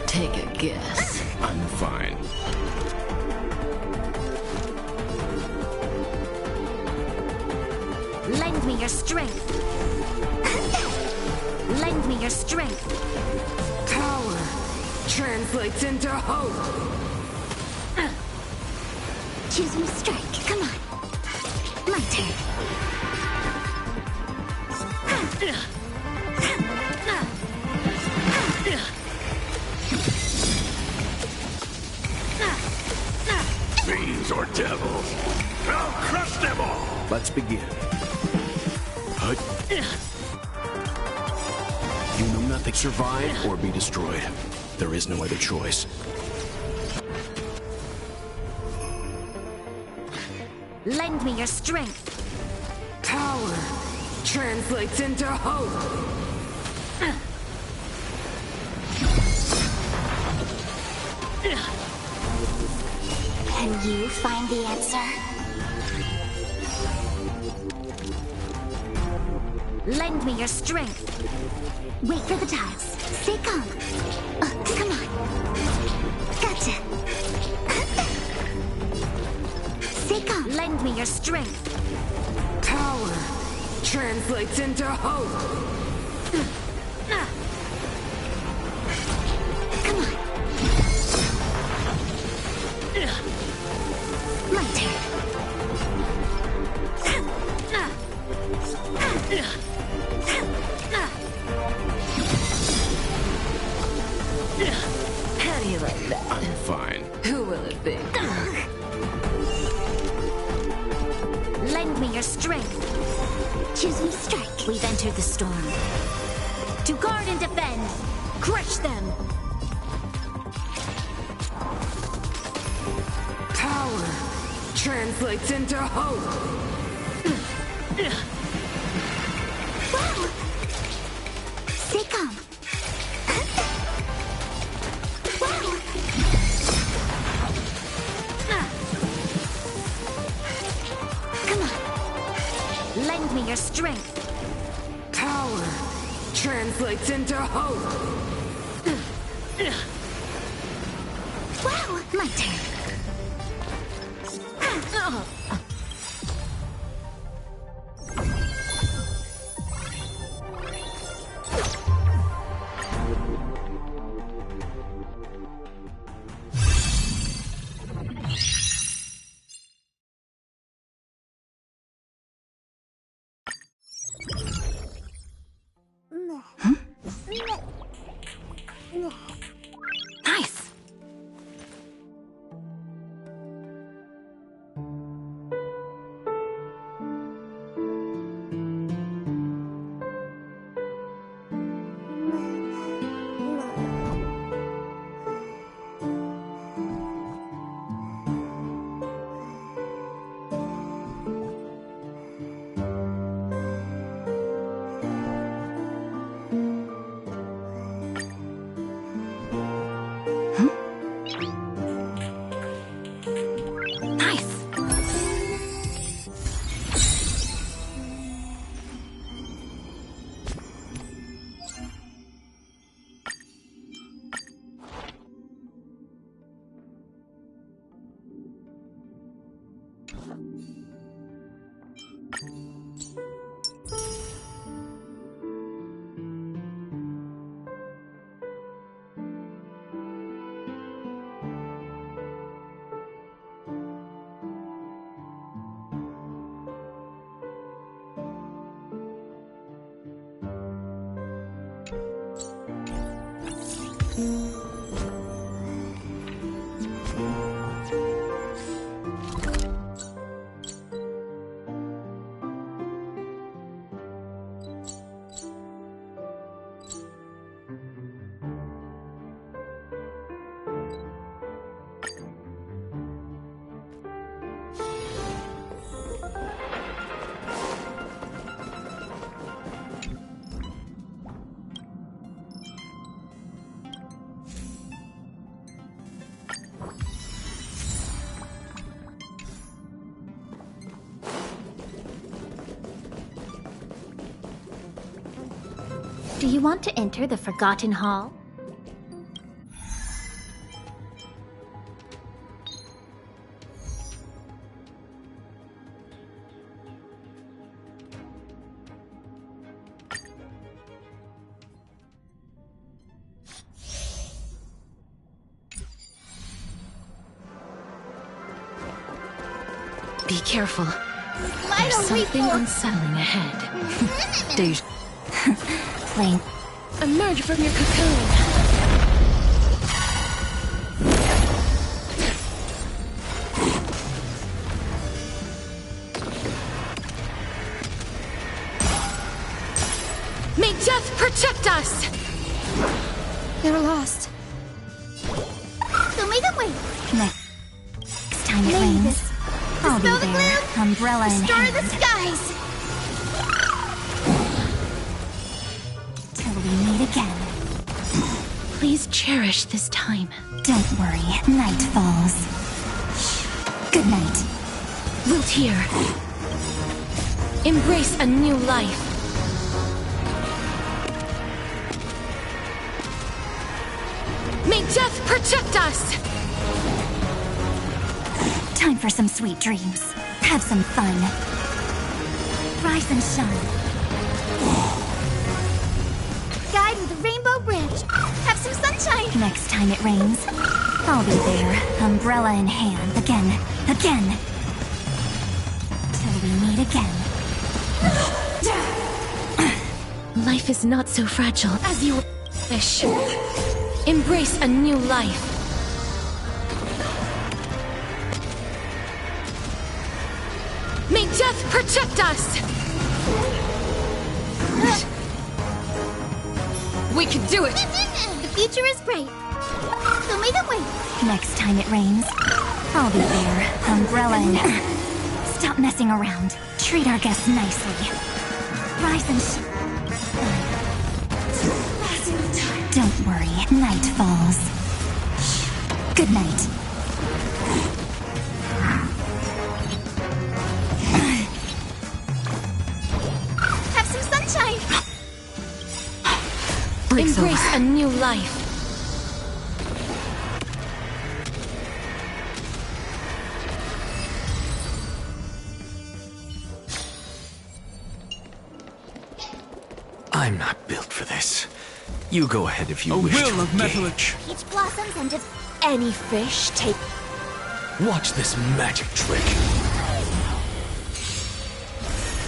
Speaker 6: Take a guess.
Speaker 3: I'm fine.
Speaker 2: Lend me your strength. Lend me your strength.
Speaker 6: Power translates into hope.
Speaker 5: Choose me strike. Come on. My turn.
Speaker 14: Fiends or devils, I'll crush them all!
Speaker 16: Let's begin. You know nothing. Survive or be destroyed. There is no other choice.
Speaker 2: Lend me your strength.
Speaker 6: Power translates into hope.
Speaker 5: Can you find the answer?
Speaker 2: Lend me your strength.
Speaker 5: Wait for the tiles. Stay calm. Come on. Gotcha. Stay calm.
Speaker 2: Lend me your strength.
Speaker 6: Power translates into hope.
Speaker 5: Come on. My turn.
Speaker 6: How do you like that?
Speaker 3: I'm fine.
Speaker 6: Who will it be?
Speaker 2: Lend me your strength.
Speaker 5: Choose me strike.
Speaker 2: We've we've entered the storm. To guard and defend! Crush them!
Speaker 6: Power translates into hope!
Speaker 5: Wow! Stay calm. Wow! Come on.
Speaker 2: Lend me your strength.
Speaker 6: Power translates into hope!
Speaker 2: Wow! My turn. Nice. Do you want to enter the Forgotten Hall?
Speaker 13: Be careful. There's something unsettling ahead. Deja.
Speaker 2: Flame.
Speaker 13: Emerge from your cocoon. May death protect us!
Speaker 4: They're lost.
Speaker 5: So make them wait.
Speaker 12: Next time it rains, I'll be there, umbrella in
Speaker 5: Restore
Speaker 12: hand.
Speaker 5: the skies!
Speaker 12: Till we meet again.
Speaker 13: Please cherish this time.
Speaker 12: Don't worry, night falls. Good night.
Speaker 13: Wiltier. Embrace a new life. May death protect us!
Speaker 12: Time for some sweet dreams. Have some fun. Rise and shine.
Speaker 5: Guide with a rainbow branch. Have some sunshine.
Speaker 12: Next time it rains, I'll be there, umbrella in hand, again. Till we meet again.
Speaker 13: Life is not so fragile as you wish. Embrace a new life. May death protect us!
Speaker 6: We can do it!
Speaker 5: The future is bright. So may the win.
Speaker 12: Next time it rains, I'll be there, umbrella in hand. Stop messing around. Treat our guests nicely. Rise and Don't worry, night falls. Good night.
Speaker 7: Have some sunshine!
Speaker 13: Embrace a new life.
Speaker 16: I'm not built for this. You go ahead if you wish to engage.
Speaker 5: Peach blossoms and just
Speaker 7: Any fish take...
Speaker 16: Watch this magic trick.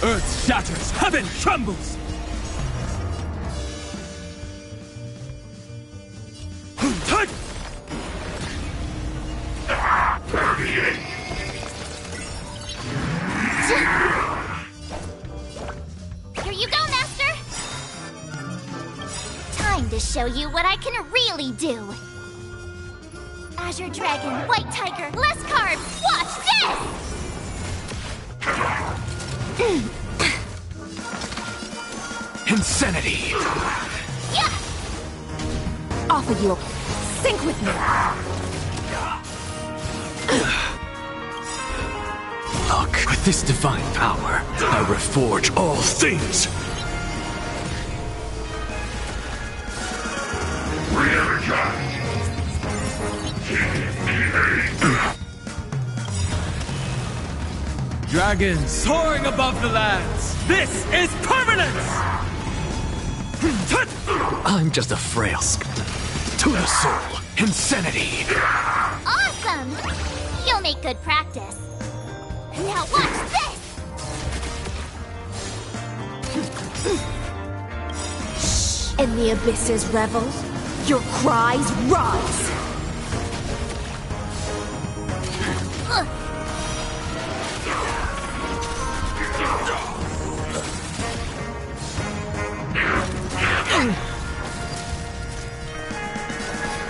Speaker 11: Earth shatters, heaven trembles!
Speaker 5: Here you go, Master! Time to show you what I can really do. Azure Dragon, White Tiger, less carbs! Watch this!
Speaker 16: Insanity!
Speaker 5: Yeah!
Speaker 7: Off of you. Sync with me.
Speaker 16: Look, with this divine power, I reforge all things!
Speaker 11: Dragons soaring above the lands! This is permanence!
Speaker 16: I'm just a frail to the soul. Insanity!
Speaker 5: Awesome! You'll make good practice. Now watch this!
Speaker 7: In the abyss's revel, your cries rise.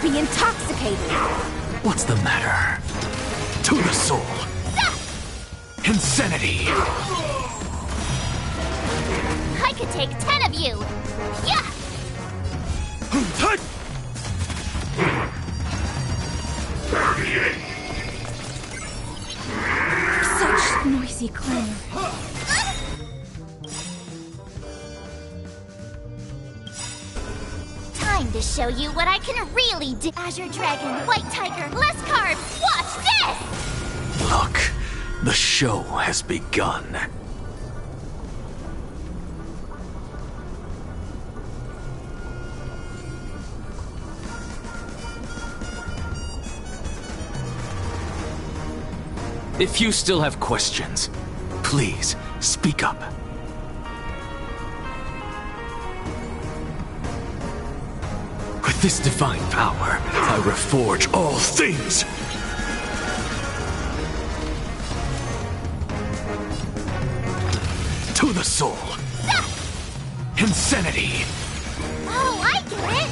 Speaker 7: Be intoxicated.
Speaker 16: What's the matter? To the soul. Insanity!
Speaker 5: I could take 10 of you! Yeah!
Speaker 7: Such noisy clamor.
Speaker 5: Time to show you what I can really do. Azure Dragon, White Tiger, less carbs! Watch this!
Speaker 16: Look, the show has begun. If you still have questions, please speak up. With this divine power, I reforge all things! To the soul! Insanity!
Speaker 5: Oh, I get it!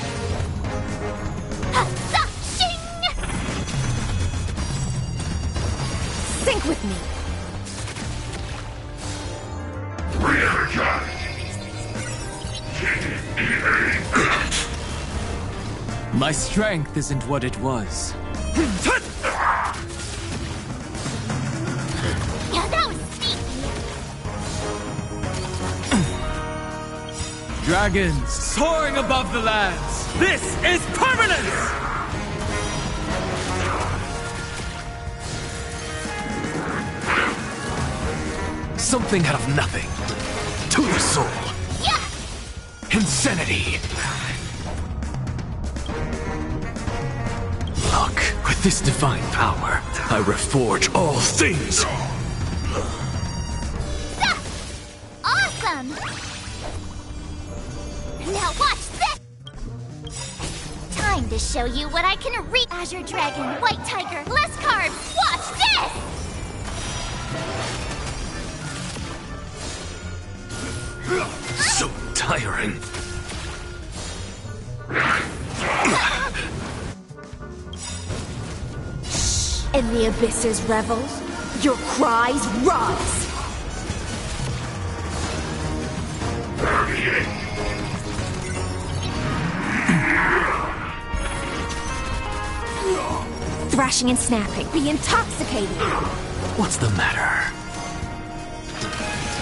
Speaker 5: Shing!
Speaker 7: Sync with me.
Speaker 11: My strength isn't what it was.
Speaker 5: Yeah, that was sneaky.
Speaker 11: Dragons soaring above the lands. This is permanence!
Speaker 16: Something out of nothing. To the soul.
Speaker 5: Yeah!
Speaker 16: Insanity! Look, with this divine power, I reforge all things!
Speaker 5: Awesome! Now watch this! Time to show you what I can read. Azure Dragon, White Tiger, less carbs! Watch this!
Speaker 16: So tiring.
Speaker 12: In the abyss's revels, your cries rise. Thrashing and snapping, be intoxicated.
Speaker 16: What's the matter?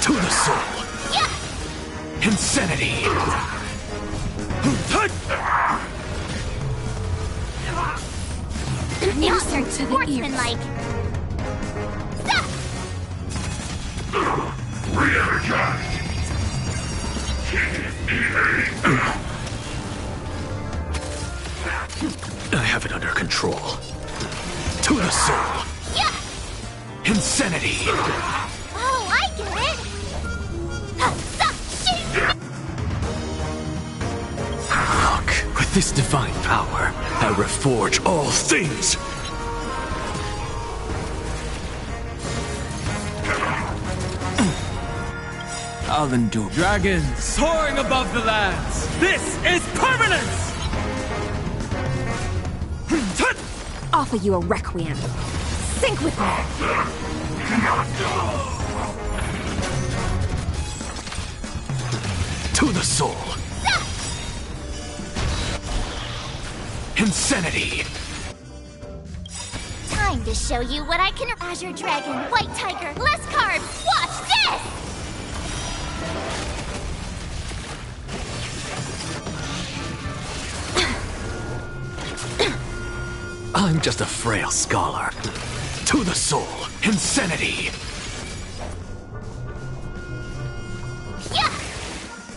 Speaker 16: To the soul.
Speaker 12: Yeah.
Speaker 16: Insanity.
Speaker 5: Not very sportsmanlike.
Speaker 16: I have it under control. To the soul.
Speaker 5: Yeah.
Speaker 16: Insanity.
Speaker 5: Oh, I get it.
Speaker 16: Look, with this divine power, I reforge all things.
Speaker 11: I'll endure. Dragons soaring above the lands. This is permanence!
Speaker 12: Offer you a requiem. Sync with me.
Speaker 16: To the soul. Insanity.
Speaker 5: Time to show you what I can. Azure Dragon, White Tiger, less carbs. Watch this!
Speaker 16: I'm just a frail scholar. To the soul. Insanity.
Speaker 5: Yeah!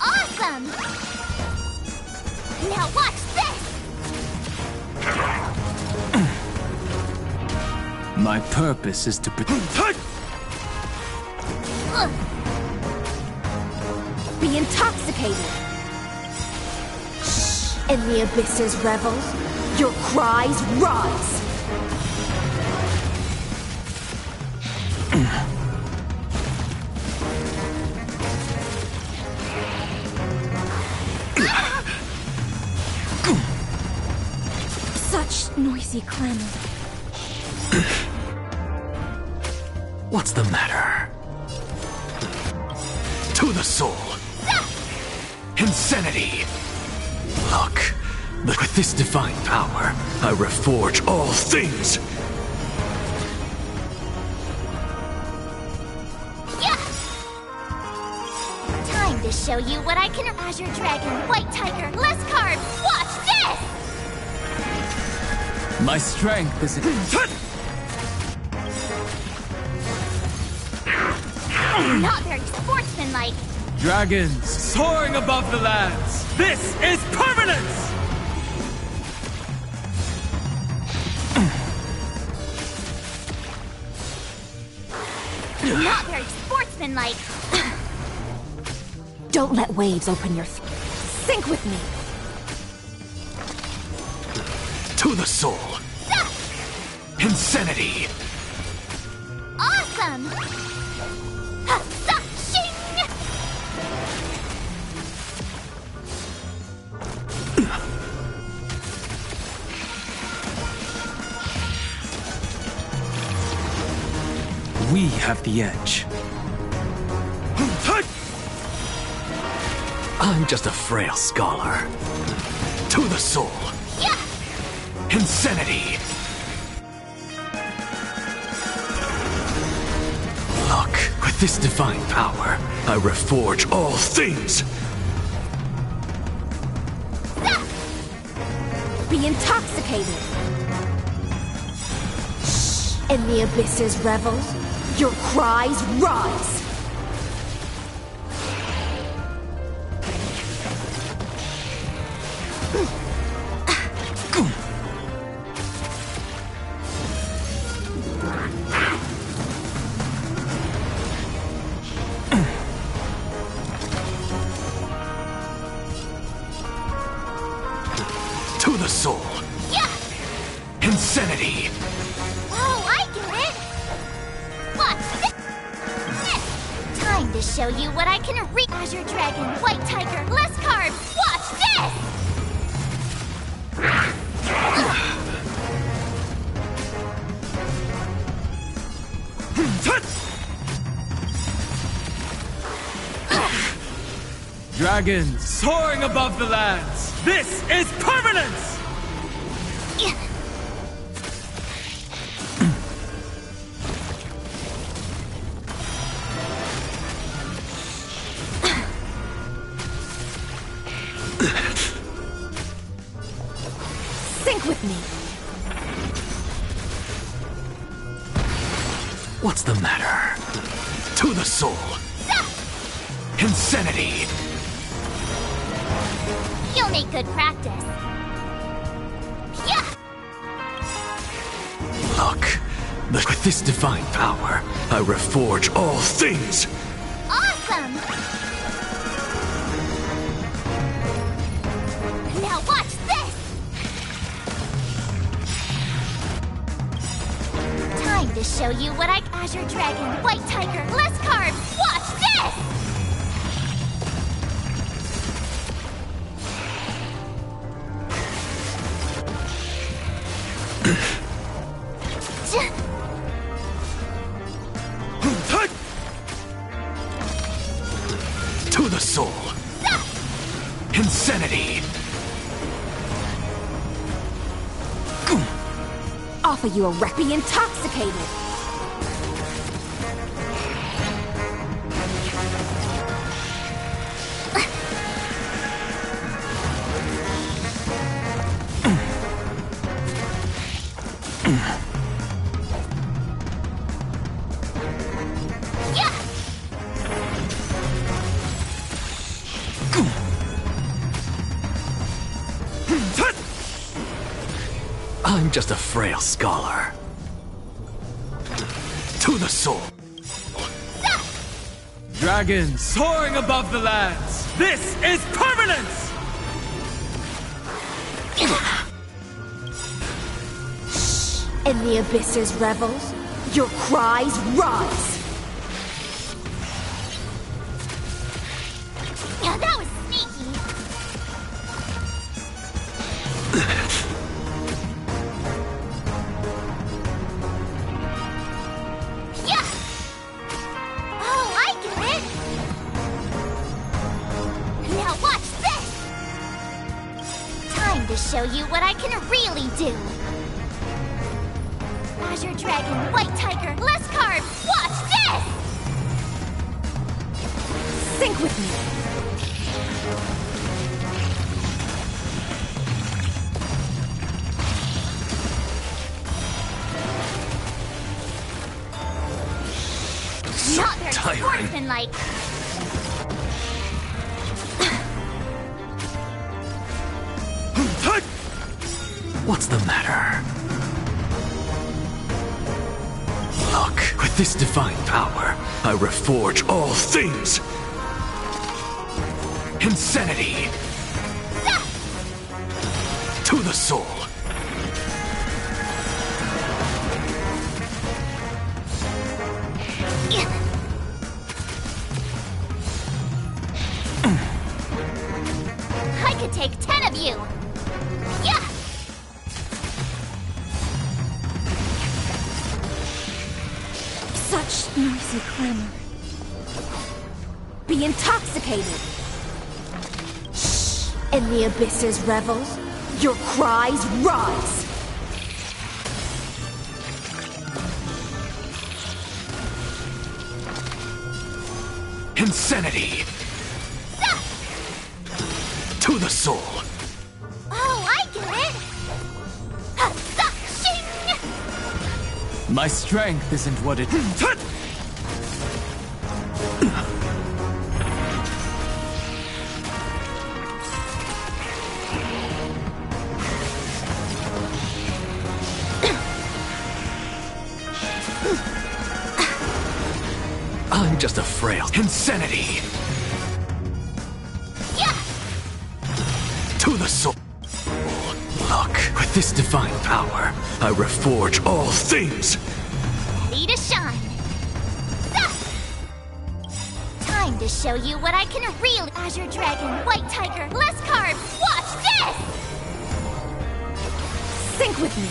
Speaker 5: Awesome! Now watch this!
Speaker 11: My purpose is to protect.
Speaker 12: Be intoxicated. In the abyss's revels, your cries rise. Such noisy clamor.
Speaker 16: What's the matter? To the soul. Insanity. Look, with this divine power, I reforge all things.
Speaker 5: Yeah! Time to show you what I can. Azure Dragon, White Tiger, less carbs. Watch this!
Speaker 11: My strength is
Speaker 5: Not very sportsmanlike.
Speaker 11: Dragons soaring above the lands. This is permanence!
Speaker 5: Not very sportsmanlike.
Speaker 12: Don't let waves open your Sync with me.
Speaker 16: To the soul. Insanity.
Speaker 5: Awesome!
Speaker 11: We have the edge.
Speaker 16: I'm just a frail scholar. To the soul.
Speaker 5: Yeah!
Speaker 16: Insanity. Look, with this divine power, I reforge all things.
Speaker 12: Be intoxicated. In the abyss's revels, your cries rise.
Speaker 16: To the soul.
Speaker 5: Yeah!
Speaker 16: Insanity.
Speaker 5: Oh, I get it! Watch this! Time to show you what I can reach. Azure Dragon, White Tiger, less carbs. Watch this!
Speaker 11: Dragons soaring above the lands. This is permanence!
Speaker 6: Sync with me.
Speaker 16: What's the matter? To the soul. Insanity.
Speaker 5: You'll need good practice. Yeah!
Speaker 16: Look, with this divine power, I reforge all things.
Speaker 5: Awesome! Now watch this! Time to show you what I... Azure Dragon, White Tiger, less carbs! Watch this!
Speaker 16: To the soul. Insanity.
Speaker 7: Offer you a wreck. Be intoxicated.
Speaker 16: I'm just a frail scholar. To the soul.
Speaker 11: Dragons soaring above the lands. This is permanence!
Speaker 7: In the abyss's revels, your cries rise.
Speaker 5: Yeah, that was sneaky. Yeah! Oh, I get it! Now watch this! Time to show you what I can really do. Azure Dragon, White Tiger, less carbs! Watch this!
Speaker 7: Sync with me.
Speaker 5: Not very
Speaker 16: tiring.
Speaker 5: sportsmanlike.
Speaker 16: What's the matter? Look, with this divine power, I reforge all things. Insanity. To the soul.
Speaker 5: I could take 10 of you. Yeah!
Speaker 7: Such noisy clamor. Be intoxicated. In the abyss's revels, your cries rise.
Speaker 16: Insanity. To the soul.
Speaker 5: Oh, I get it!
Speaker 11: My strength isn't what it...
Speaker 16: I'm just a frail insanity.
Speaker 5: Yeah!
Speaker 16: To the soul. Look, with this divine power, I reforge all things.
Speaker 5: Ready to shine. Time to show you what I can really... Azure Dragon, White Tiger, less carbs! Watch this!
Speaker 7: Sync with me.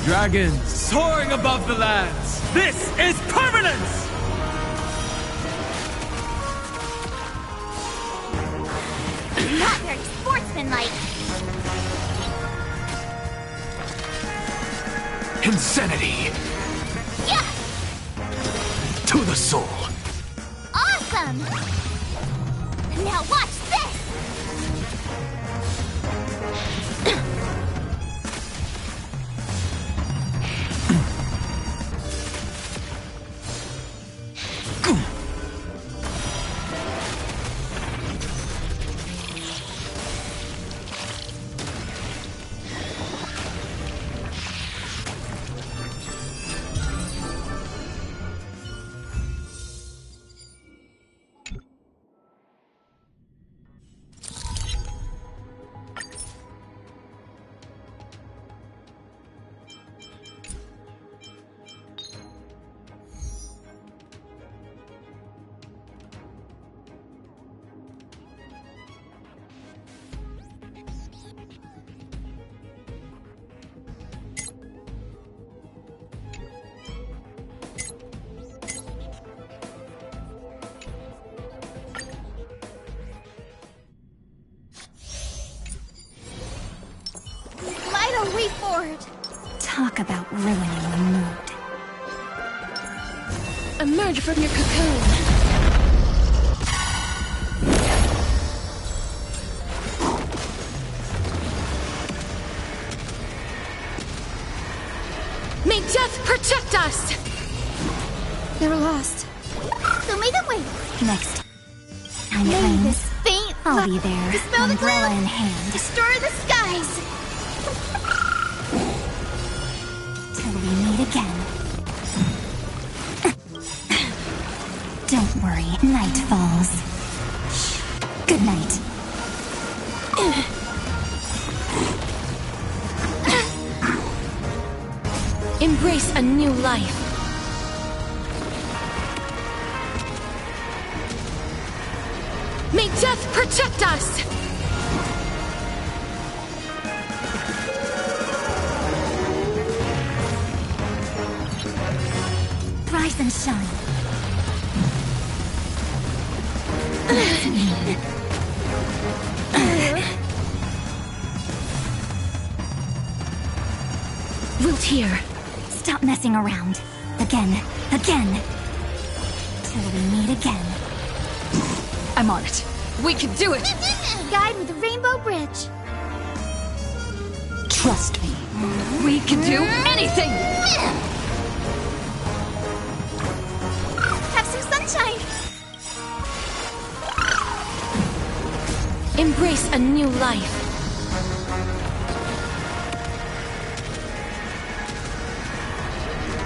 Speaker 11: Dragons soaring above the lands. This is permanence!
Speaker 5: Not very sportsmanlike.
Speaker 16: Insanity!
Speaker 5: Yeah!
Speaker 16: To the soul!
Speaker 5: Awesome! Now watch this! Way forward.
Speaker 12: Talk about ruining the mood.
Speaker 13: Emerge from your cocoon. May death protect us!
Speaker 5: They were lost. So may them wait.
Speaker 12: Next time it rains,
Speaker 5: faint
Speaker 12: I'll be there,
Speaker 5: dispel the
Speaker 12: umbrella
Speaker 5: gloom,
Speaker 12: in hand.
Speaker 5: destroy the skies.
Speaker 12: Till we meet again. Don't worry, night falls. Good night.
Speaker 13: Embrace a new life. May death protect us!
Speaker 12: Rise and shine.
Speaker 13: Wilt here.
Speaker 12: Stop messing around. Again. Till we meet again.
Speaker 13: I'm on it. We can do it!
Speaker 5: Guide with the rainbow bridge.
Speaker 13: Trust me. We can do anything!
Speaker 5: Have some sunshine.
Speaker 13: Embrace a new life.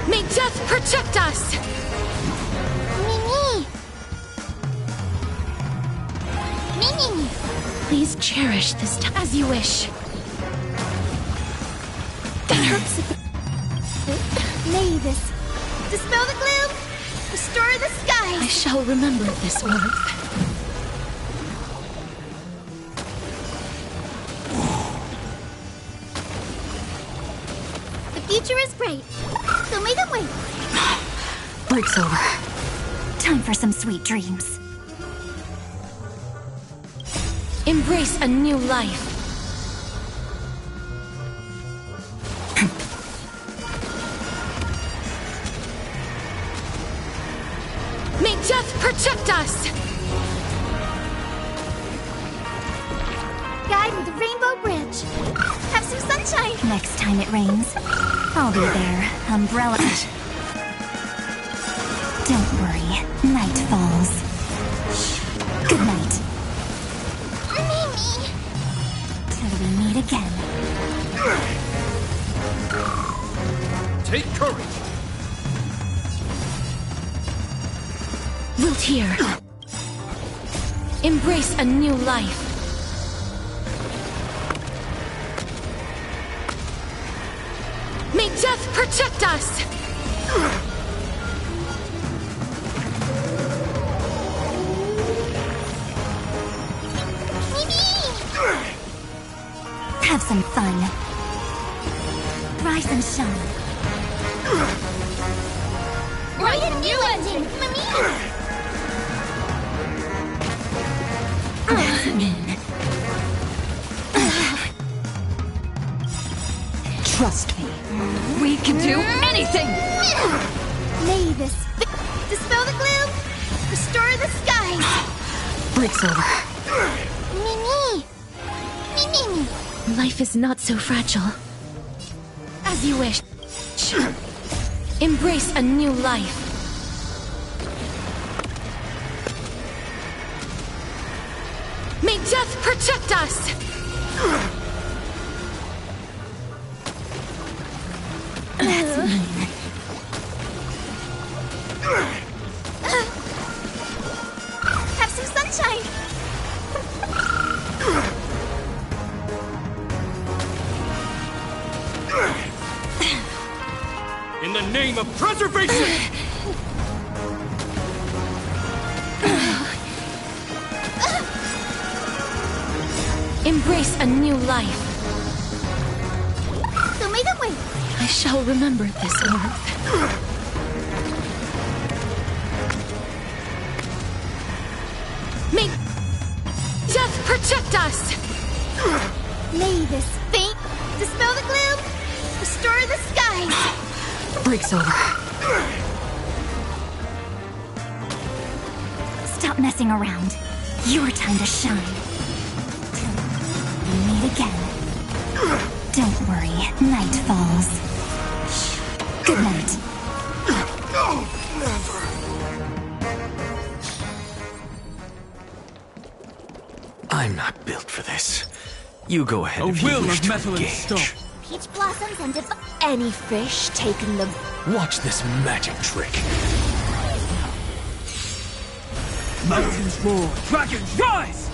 Speaker 13: May death protect us!
Speaker 5: Mimi!
Speaker 13: Please cherish this time as you wish.
Speaker 5: That hurts. Mavis, dispel the gloom, restore the skies.
Speaker 13: I shall remember this warmth.
Speaker 5: The future is bright, so may them wait.
Speaker 13: Break's over.
Speaker 12: Time for some sweet dreams.
Speaker 13: Embrace a new life. May death protect us!
Speaker 5: Guide with the rainbow bridge. Have some sunshine.
Speaker 12: Next time it rains, I'll be there, umbrella. Don't worry, night falls. Good night.
Speaker 5: Mimi!
Speaker 12: Till we meet again.
Speaker 15: Take courage!
Speaker 13: Wilt here. Embrace a new life. May death protect us!
Speaker 12: Have some fun. Rise and shine.
Speaker 5: write a new ending!
Speaker 13: Trust me. We can do anything!
Speaker 5: May this dispel the gloom, restore the skies!
Speaker 13: Breaks over.
Speaker 5: Mimi! Mimi!
Speaker 4: Life is not so fragile.
Speaker 13: As you wish. Embrace a new life. May death protect us!
Speaker 12: That's mean.
Speaker 5: Have some sunshine!
Speaker 15: In the name of preservation!
Speaker 13: Embrace a new life.
Speaker 5: So may the way!
Speaker 13: I shall remember this warmth. May death protect us!
Speaker 5: May this faint dispel the gloom, restore the skies!
Speaker 13: Breaks over.
Speaker 12: Stop messing around. Your time to shine. We meet again. Don't worry, night falls. Good night.
Speaker 16: I'm not built for this. You go ahead
Speaker 11: A
Speaker 16: if you
Speaker 11: will
Speaker 16: wish
Speaker 11: of
Speaker 16: to
Speaker 11: metal and
Speaker 16: engage.
Speaker 11: stone.
Speaker 5: Peach blossoms and
Speaker 7: Any fish taking the...
Speaker 16: Watch this magic trick.
Speaker 11: Mountains roar, dragons rise!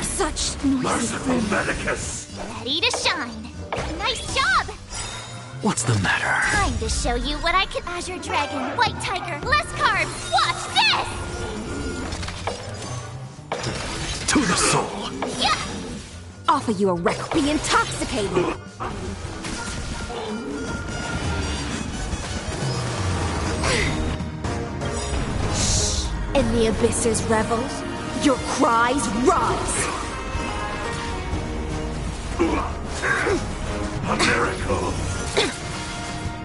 Speaker 7: Such noisy...
Speaker 15: Merciful Medicus!
Speaker 5: ready to shine! Nice job!
Speaker 16: What's the matter?
Speaker 5: Time to show you what I can. Azure Dragon, White Tiger, less carbs! Watch this!
Speaker 16: To the soul!
Speaker 5: Yeah!
Speaker 7: Offer you a wreck. Be intoxicated. In the abyss's revels, your cries rise.
Speaker 15: A miracle!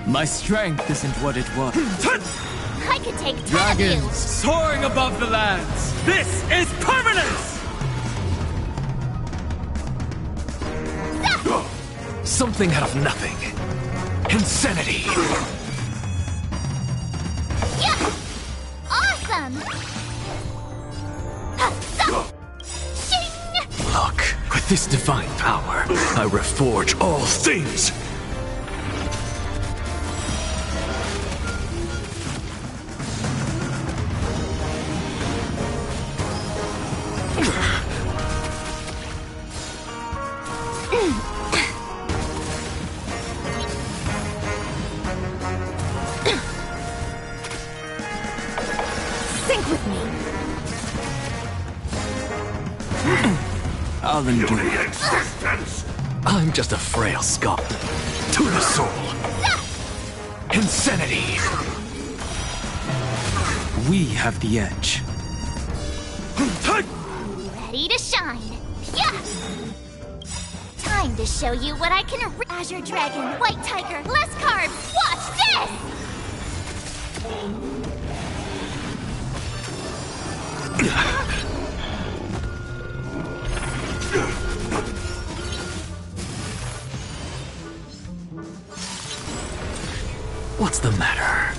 Speaker 11: My strength isn't what it was.
Speaker 5: I could take 10 of you!
Speaker 11: Dragons soaring above the lands. This is permanence!
Speaker 16: Something out of nothing. Insanity!
Speaker 5: Yeah! Awesome! Shing!
Speaker 16: Look, with this divine power, I reforge all things!
Speaker 7: Sync with me.
Speaker 11: I'll endure.
Speaker 15: Existence!
Speaker 16: I'm just a frail skull. To the soul! Insanity!
Speaker 11: We have the edge.
Speaker 5: Ready to shine! Yeah! Time to show you what I can. Azure Dragon, White Tiger, less carbs! Watch this!
Speaker 16: What's the matter?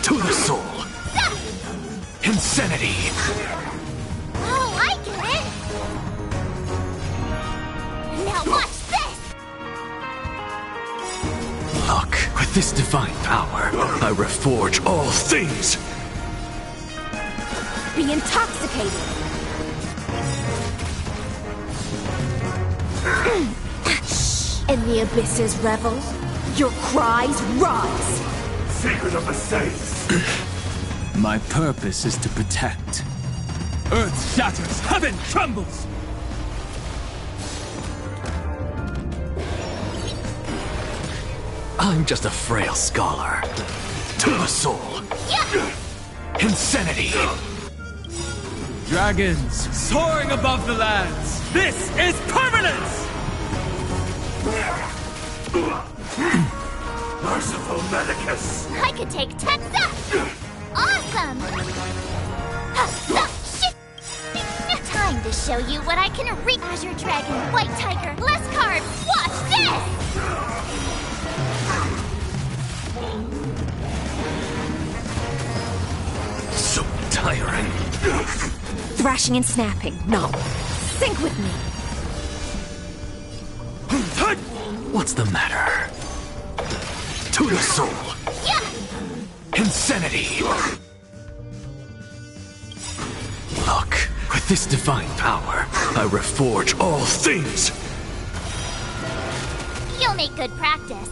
Speaker 16: To the soul! Insanity!
Speaker 5: Oh, I get it! Now watch this!
Speaker 16: Look, with this divine power, I reforge all things!
Speaker 7: Be intoxicated. In the abyss's revels, your cries rise.
Speaker 15: Secret of the saints!
Speaker 11: My purpose is to protect. Earth shatters, heaven trembles!
Speaker 16: I'm just a frail scholar. To the soul. Insanity.
Speaker 11: Dragons soaring above the lands. This is permanence!
Speaker 15: Merciful Medicus!
Speaker 5: I could take Texas! Awesome! Shit! Time to show you what I can reap. Azure Dragon, White Tiger, less cards! Watch this!
Speaker 16: So tiring.
Speaker 12: Thrashing and snapping. No. Sync with me.
Speaker 16: What's the matter? To the soul. Insanity. Look, with this divine power, I reforge all things.
Speaker 5: You'll make good practice.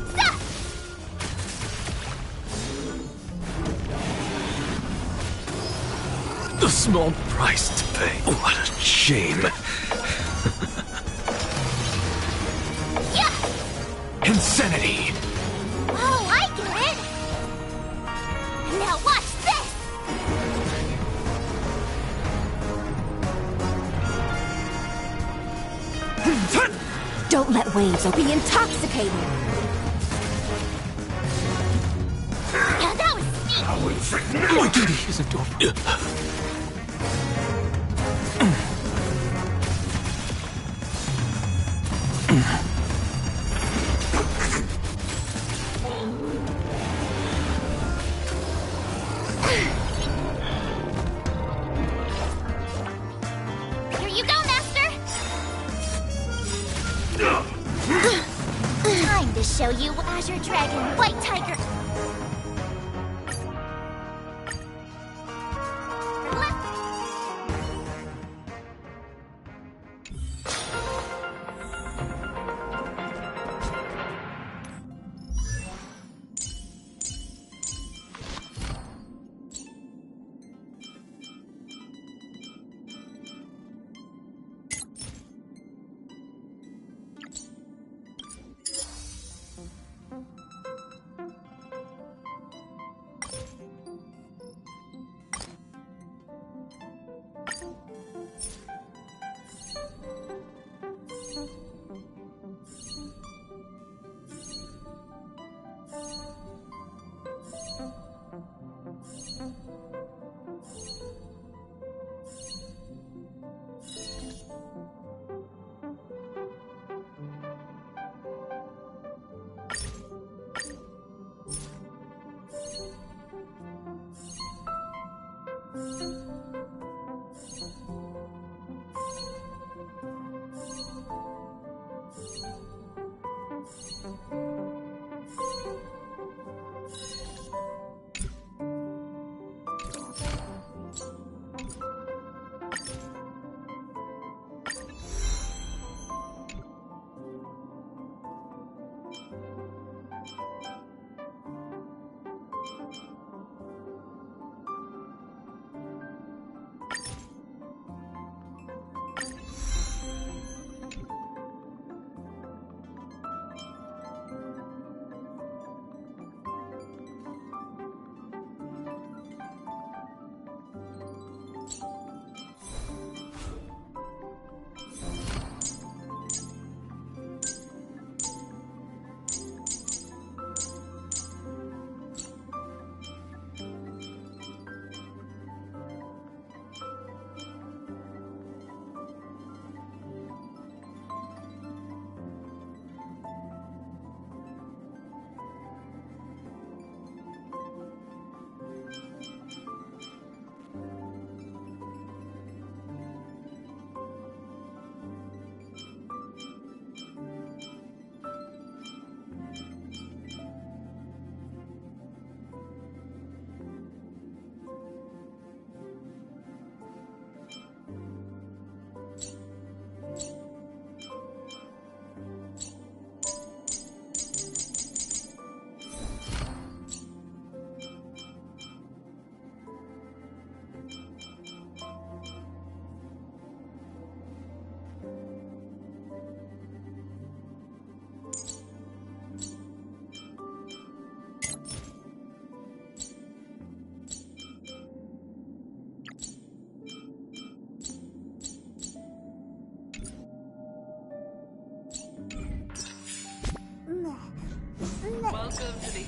Speaker 16: A small price to pay. What a shame. Insanity.
Speaker 5: Oh, I get it! Now watch this!
Speaker 12: Don't let waves or be intoxicated.
Speaker 5: Yeah, that was sneaky!
Speaker 16: My duty isn't over.
Speaker 5: Here you go, Master! Time to show you Azure Dragon, White Tiger.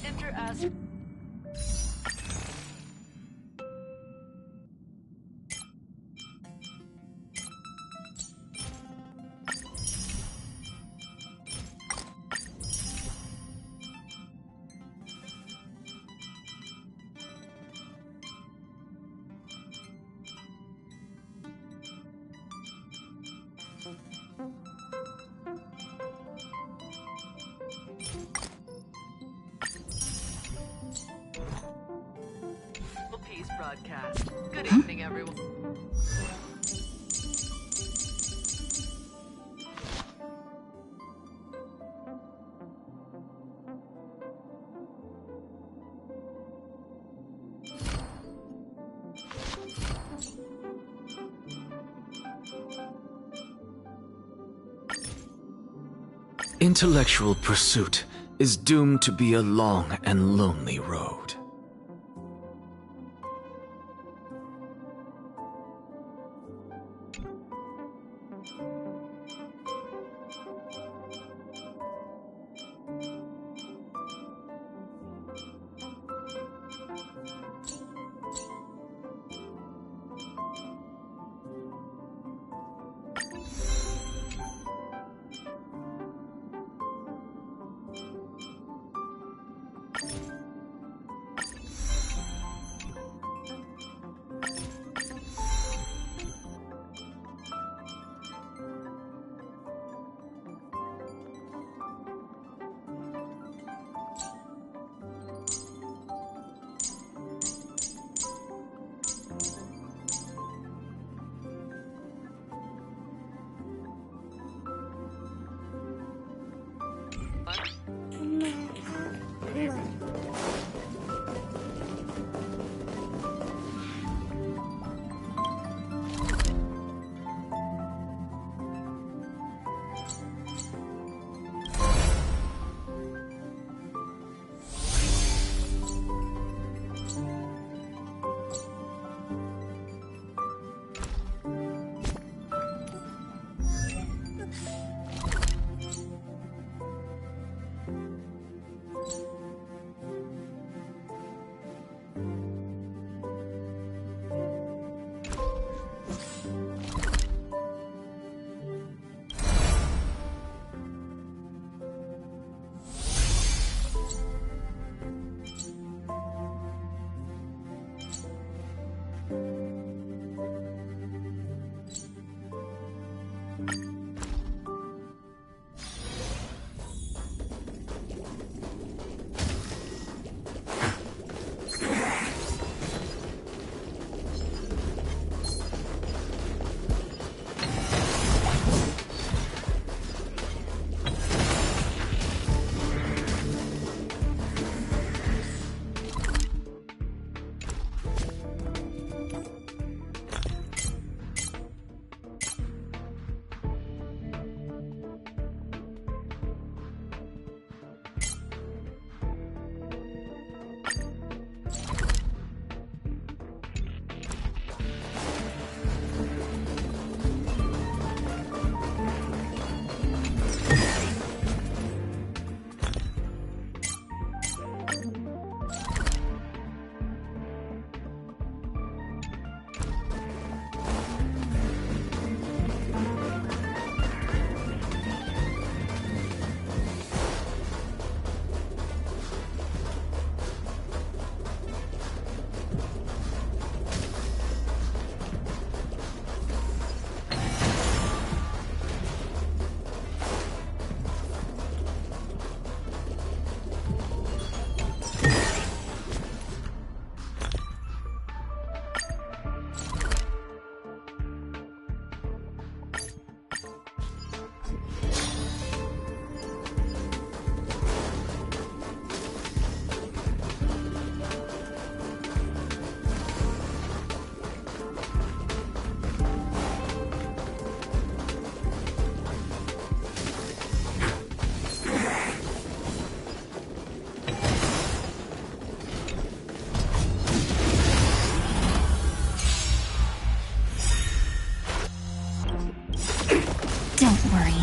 Speaker 6: enter as... Peace broadcast. Good evening, everyone.
Speaker 16: Intellectual pursuit is doomed to be a long and lonely road.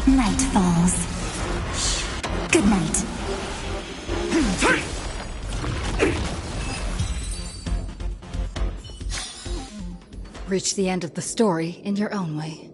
Speaker 12: Night falls. Good night.
Speaker 17: reach the end of the story in your own way.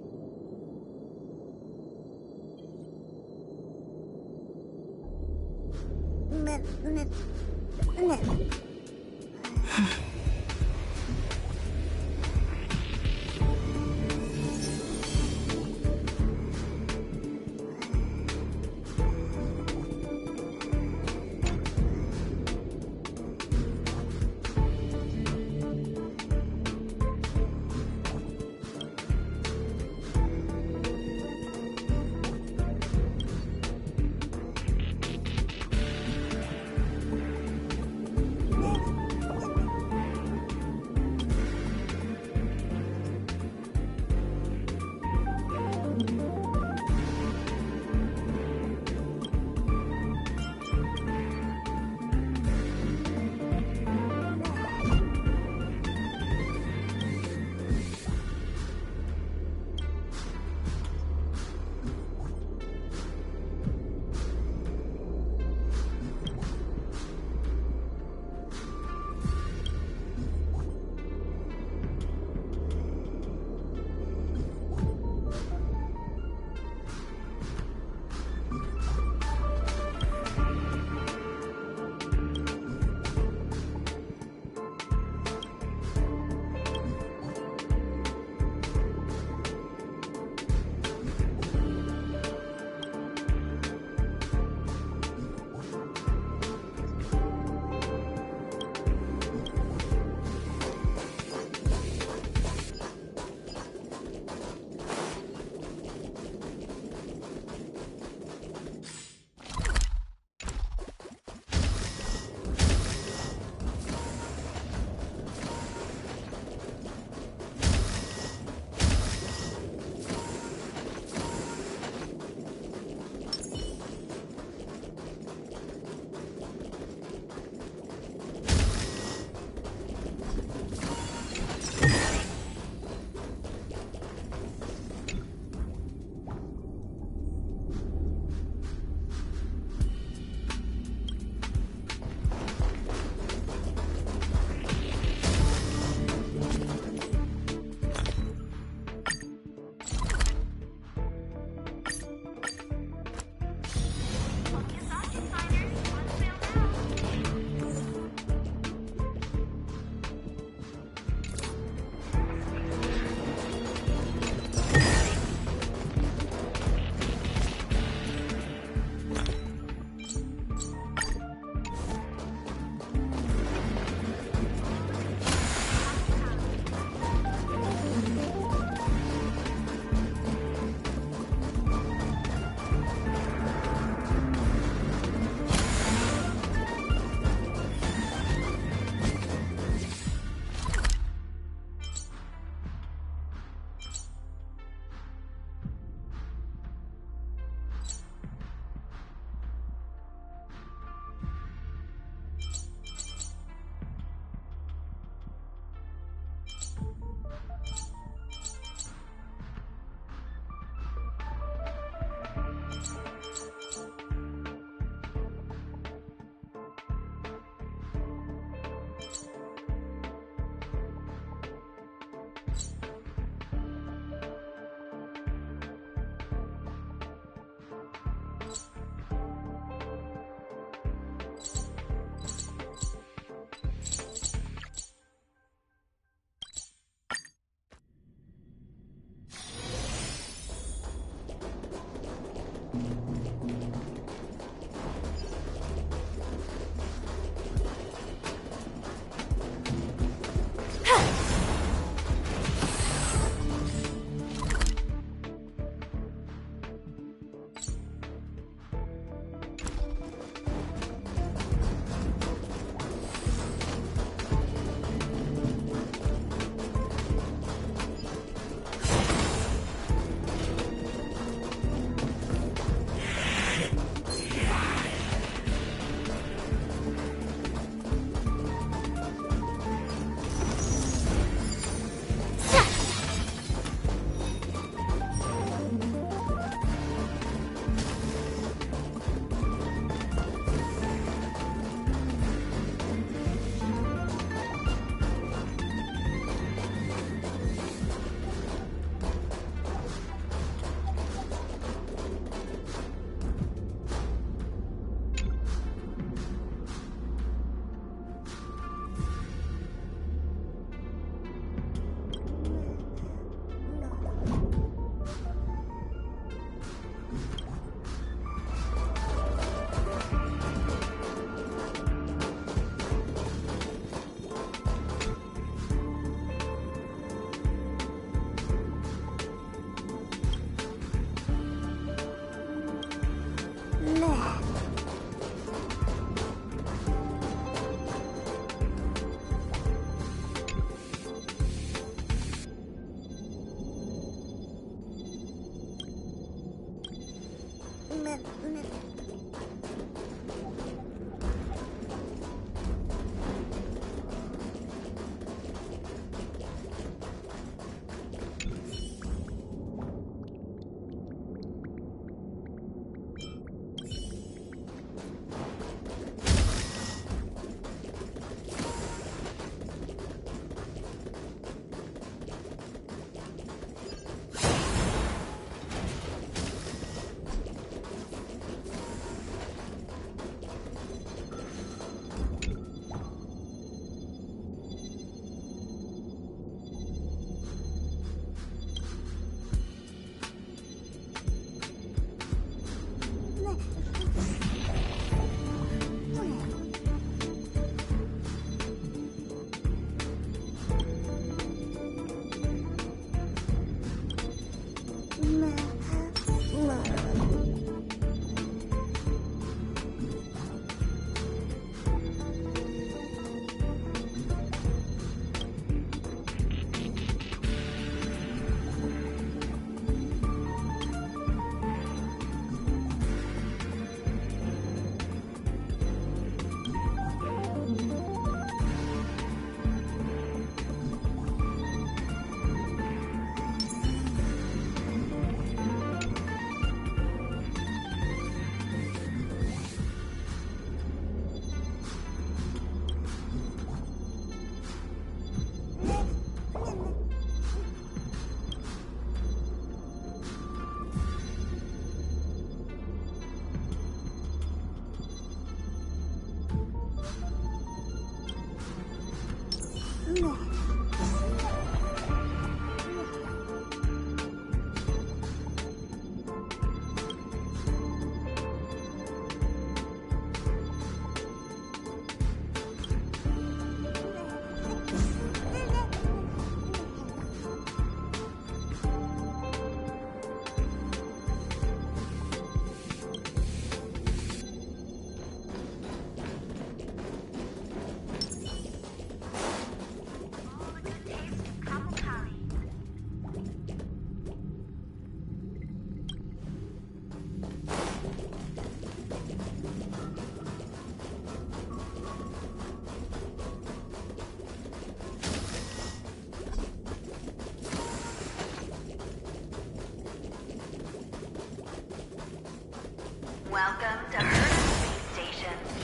Speaker 6: Welcome to Earth Space Station.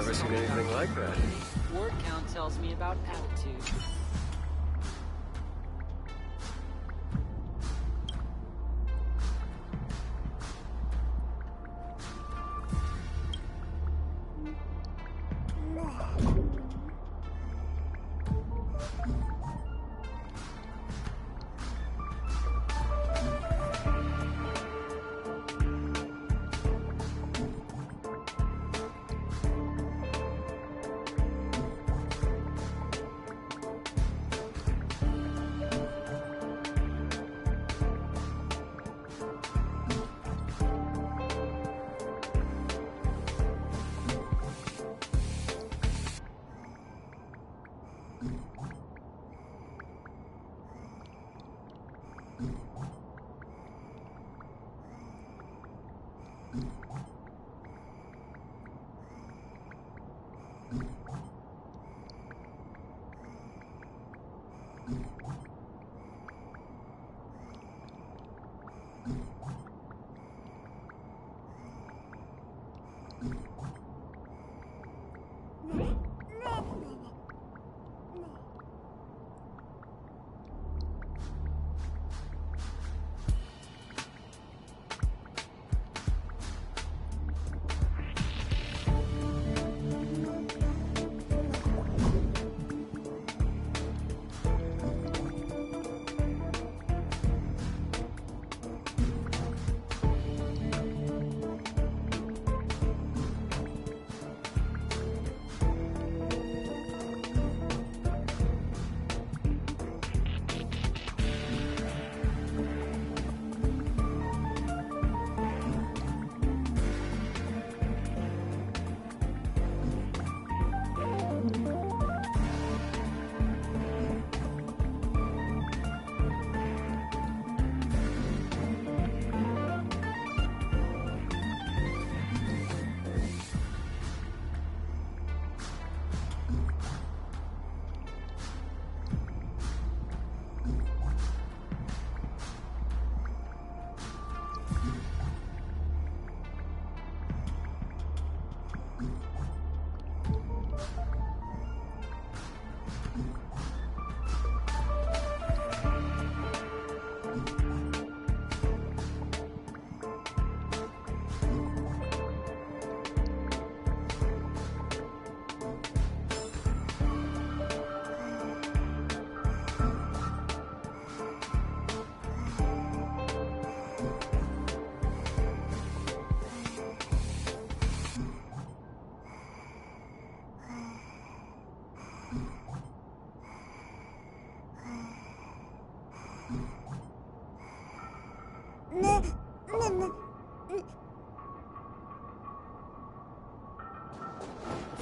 Speaker 18: Never seen anything like that.
Speaker 19: Word count tells me about attitude.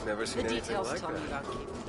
Speaker 18: Never seen
Speaker 19: The
Speaker 18: anything
Speaker 19: details
Speaker 18: like
Speaker 19: tell me
Speaker 18: that.
Speaker 19: about keeping.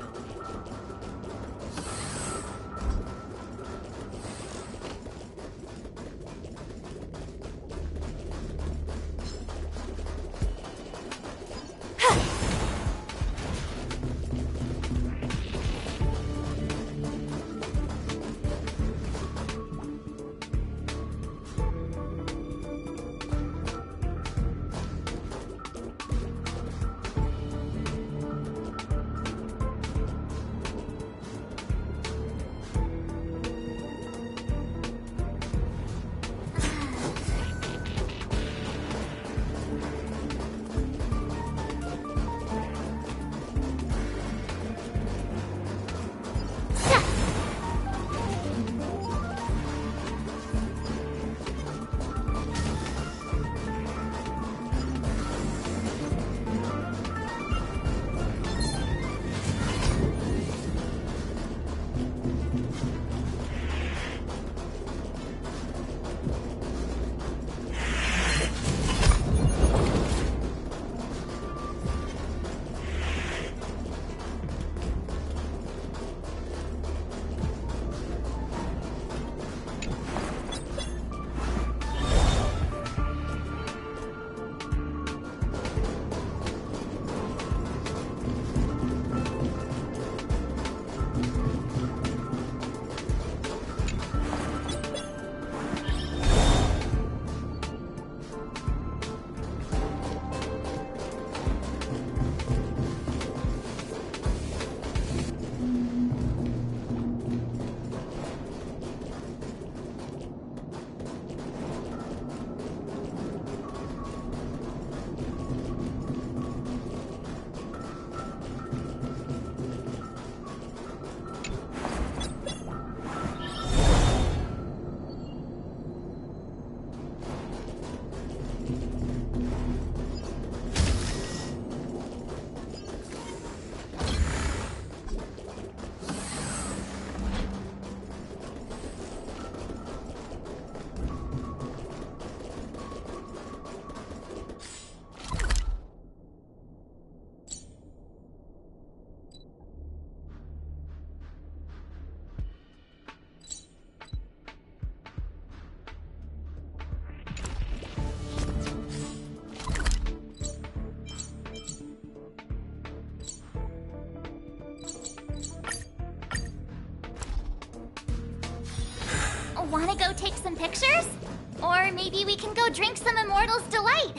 Speaker 5: Wanna go take some pictures? Or maybe we can go drink some Immortal's Delight.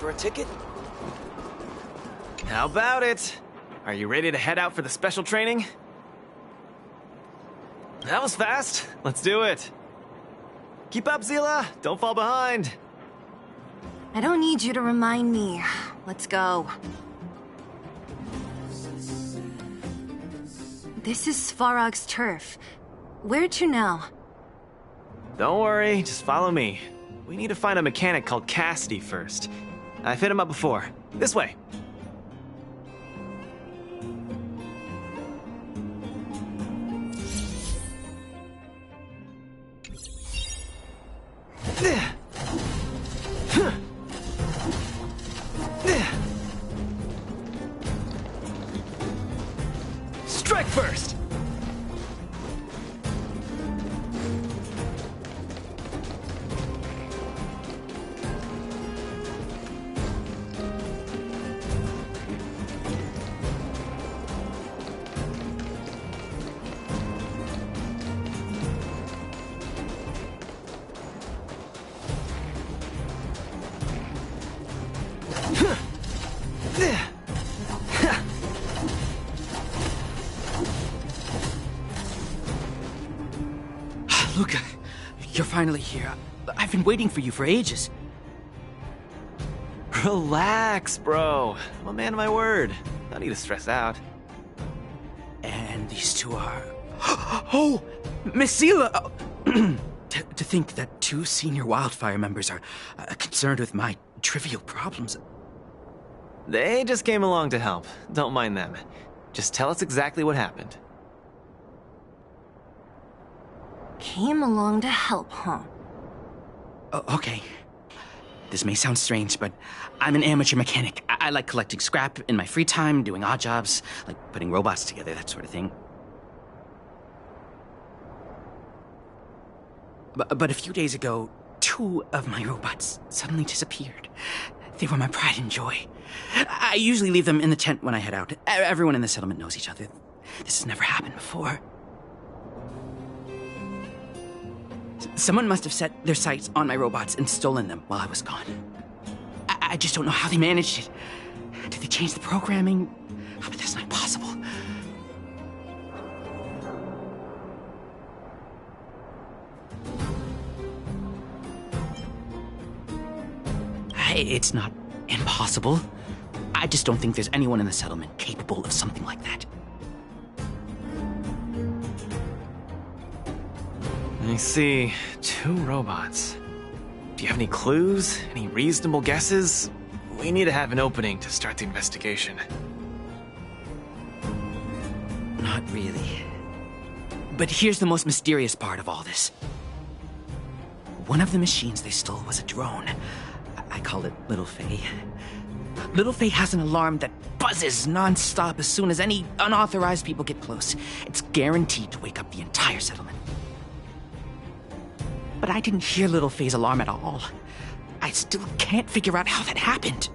Speaker 18: for a ticket?
Speaker 20: How about it? Are you ready to head out for the special training? That was fast. Let's do it. Keep up, Zila. Don't fall behind.
Speaker 7: I don't need you to remind me. Let's go. This is Svarog's turf. Where to now?
Speaker 20: Don't worry, just follow me. We need to find a mechanic called Cassidy first. I've hit him up before. This way. Strike first!
Speaker 21: Luca, you're finally here. I've been waiting for you for ages.
Speaker 20: Relax, bro. I'm a man of my word. No need to stress out.
Speaker 21: And these two are... Oh! Miss Zila! To think that two senior wildfire members are concerned with my trivial problems.
Speaker 20: They just came along to help. Don't mind them. Just tell us exactly what happened.
Speaker 7: Came along to help, huh?
Speaker 21: Okay. This may sound strange, but I'm an amateur mechanic. I like collecting scrap in my free time, doing odd jobs, like putting robots together, that sort of thing. But a few days ago, two of my robots suddenly disappeared. They were my pride and joy. I usually leave them in the tent when I head out. Everyone in the settlement knows each other. This has never happened before. Someone must have set their sights on my robots and stolen them while I was gone. I just don't know how they managed it. Did they change the programming? Oh, but that's not possible. It's not impossible. I just don't think there's anyone in the settlement capable of something like that.
Speaker 20: I see. Two robots. Do you have any clues? Any reasonable guesses? We need to have an opening to start the investigation.
Speaker 21: Not really. But here's the most mysterious part of all this. One of the machines they stole was a drone. I call it Little Faye. Little Faye has an alarm that buzzes non-stop as soon as any unauthorized people get close. It's guaranteed to wake up the entire settlement. But I didn't hear Little Faye's alarm at all. I still can't figure out how that happened.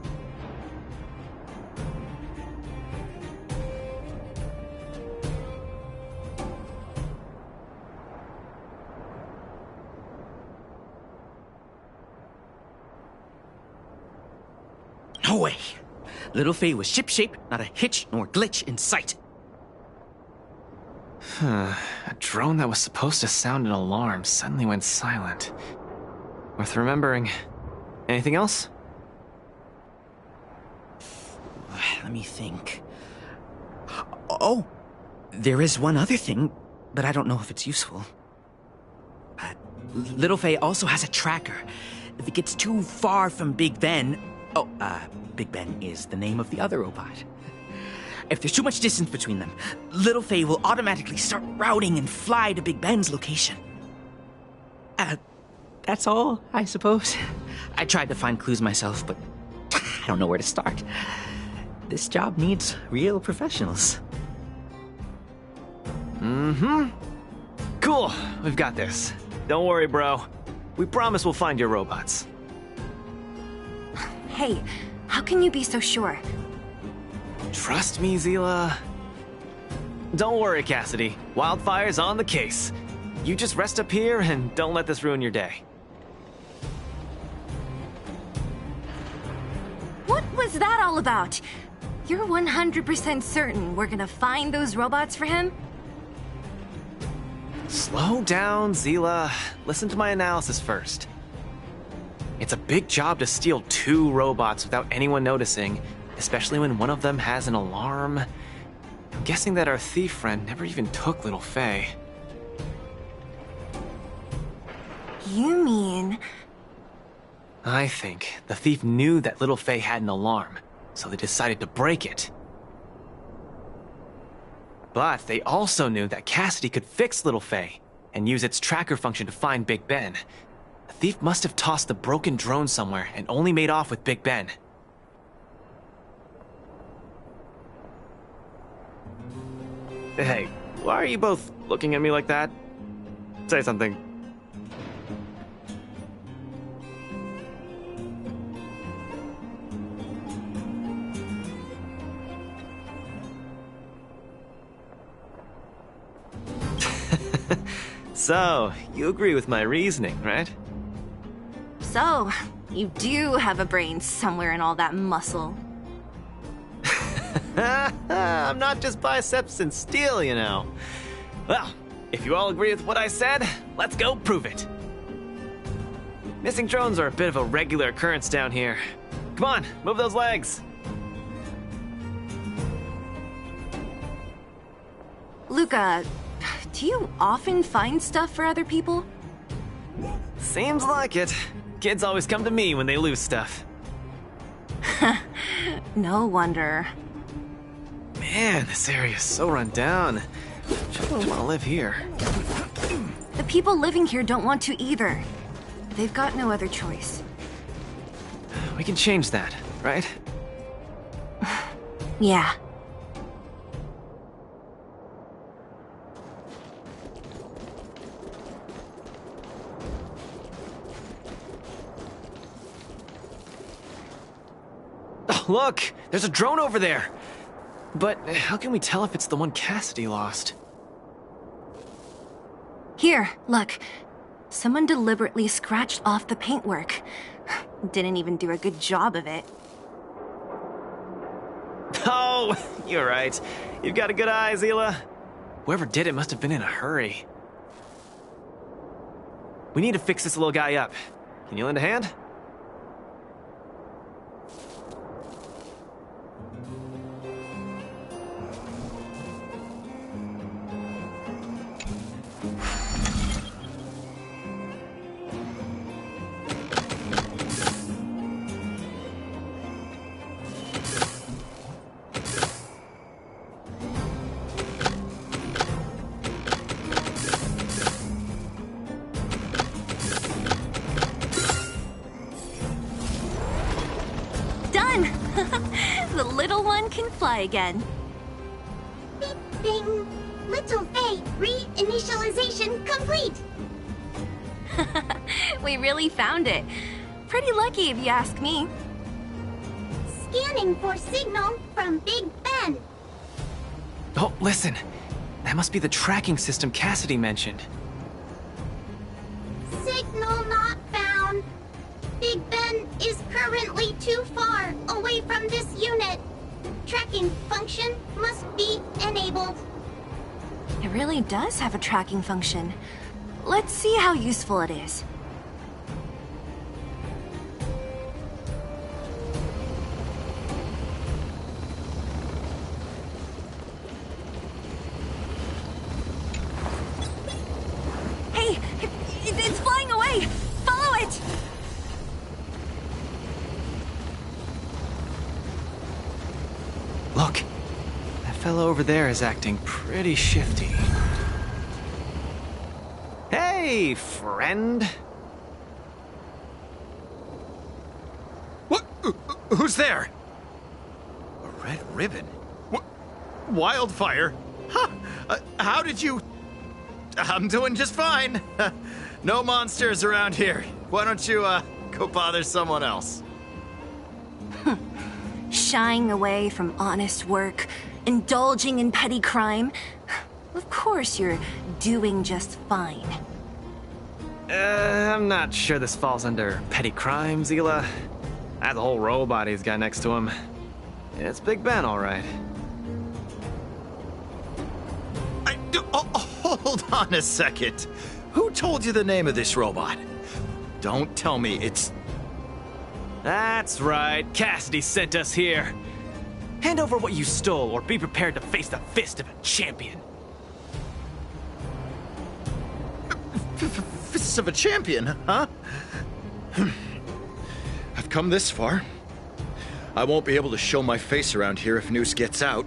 Speaker 21: No way. Little Faye was shipshape, not a hitch nor glitch in sight.
Speaker 20: A drone that was supposed to sound an alarm suddenly went silent. Worth remembering. Anything else?
Speaker 21: Let me think. Oh, there is one other thing, but I don't know if it's useful. Little Faye also has a tracker. If it gets too far from Big Ben... Big Ben is the name of the other robot. If there's too much distance between them, Little Faye will automatically start routing and fly to Big Ben's location. That's all, I suppose. I tried to find clues myself, but I don't know where to start. This job needs real professionals.
Speaker 20: Mm-hmm. Cool, we've got this. Don't worry, bro. We promise we'll find your robots.
Speaker 7: Hey, how can you be so sure?
Speaker 20: Trust me, Zila. Don't worry, Cassidy. Wildfire's on the case. You just rest up here and don't let this ruin your day.
Speaker 13: was that all about? You're 100% certain we're gonna find those robots for him?
Speaker 20: Slow down, Zila. Listen to my analysis first. It's a big job to steal 2 robots without anyone noticing, especially when one of them has an alarm. I'm guessing that our thief friend never even took little Faye.
Speaker 13: You mean...
Speaker 20: I think the thief knew that little Faye had an alarm, so they decided to break it. But they also knew that Cassidy could fix little Faye and use its tracker function to find Big Ben. The thief must have tossed the broken drone somewhere and only made off with Big Ben. Hey, why are you both looking at me like that? Say something. So, you agree with my reasoning, right?
Speaker 13: So, you do have a brain somewhere in all that muscle.
Speaker 20: I'm not just biceps and steel, you know. Well, if you all agree with what I said, let's go prove it. Missing drones are a bit of a regular occurrence down here. Come on, move those legs.
Speaker 13: Luca, do you often find stuff for other people?
Speaker 20: Seems like it. Kids always come to me when they lose stuff.
Speaker 13: No wonder.
Speaker 20: Man, this area is so run down. I don't want to live here.
Speaker 13: The people living here don't want to either. They've got no other choice.
Speaker 20: We can change that, right?
Speaker 13: Yeah.
Speaker 20: Oh, look! There's a drone over there! But how can we tell if it's the one Cassidy lost?
Speaker 13: Here, look. Someone deliberately scratched off the paintwork. Didn't even do a good job of it.
Speaker 20: Oh, you're right. You've got a good eye, Zila. Whoever did it must have been in a hurry. We need to fix this little guy up. Can you lend a hand?
Speaker 13: The little one can fly again.
Speaker 10: Beep, bing. Little Faye, reinitialization complete.
Speaker 13: We really found it. Pretty lucky if you ask me.
Speaker 10: Scanning for signal from Big Ben.
Speaker 20: Oh, listen. That must be the tracking system Cassidy mentioned.
Speaker 10: Signal not found. Big Ben is currently too far away from this unit. Tracking function must be enabled.
Speaker 13: It really does have a tracking function. Let's see how useful it is. Hey, it's flying away! Follow it!
Speaker 20: Look, that fellow over there is acting pretty shifty. Hey, friend.
Speaker 9: What? Who's there? A red ribbon? What? Wildfire? Huh? How did you... I'm doing just fine. No monsters around here. Why don't you, go bother someone else?
Speaker 13: Shying away from honest work, indulging in petty crime. Of course you're doing just fine.
Speaker 20: I'm not sure this falls under petty crime, Zila. That whole robot he's got next to him. It's Big Ben, all right.
Speaker 9: Hold on a second. Who told you the name of this robot? Don't tell me it's...
Speaker 20: That's right. Cassidy sent us here. Hand over what you stole, or be prepared to face the fist of a champion.
Speaker 9: Fists of a champion, huh? I've come this far. I won't be able to show my face around here if news gets out.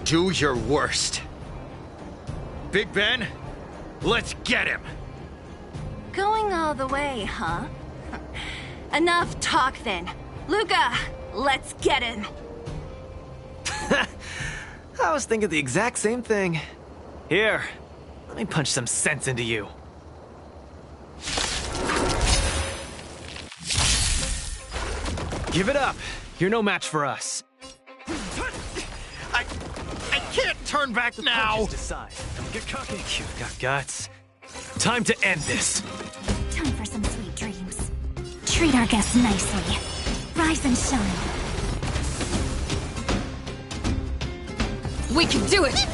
Speaker 9: Do your worst. Big Ben, let's get him!
Speaker 7: Going all the way, huh? Enough talk then. Luca, let's get him!
Speaker 20: I was thinking the exact same thing. Here, let me punch some sense into you. Give it up. You're no match for us.
Speaker 9: I can't turn back now!
Speaker 20: Decide. Don't get cocky. You've got guts. Time to end this.
Speaker 12: Time for some sweet dreams. Treat our guests nicely. Rise and shine.
Speaker 17: We can do it!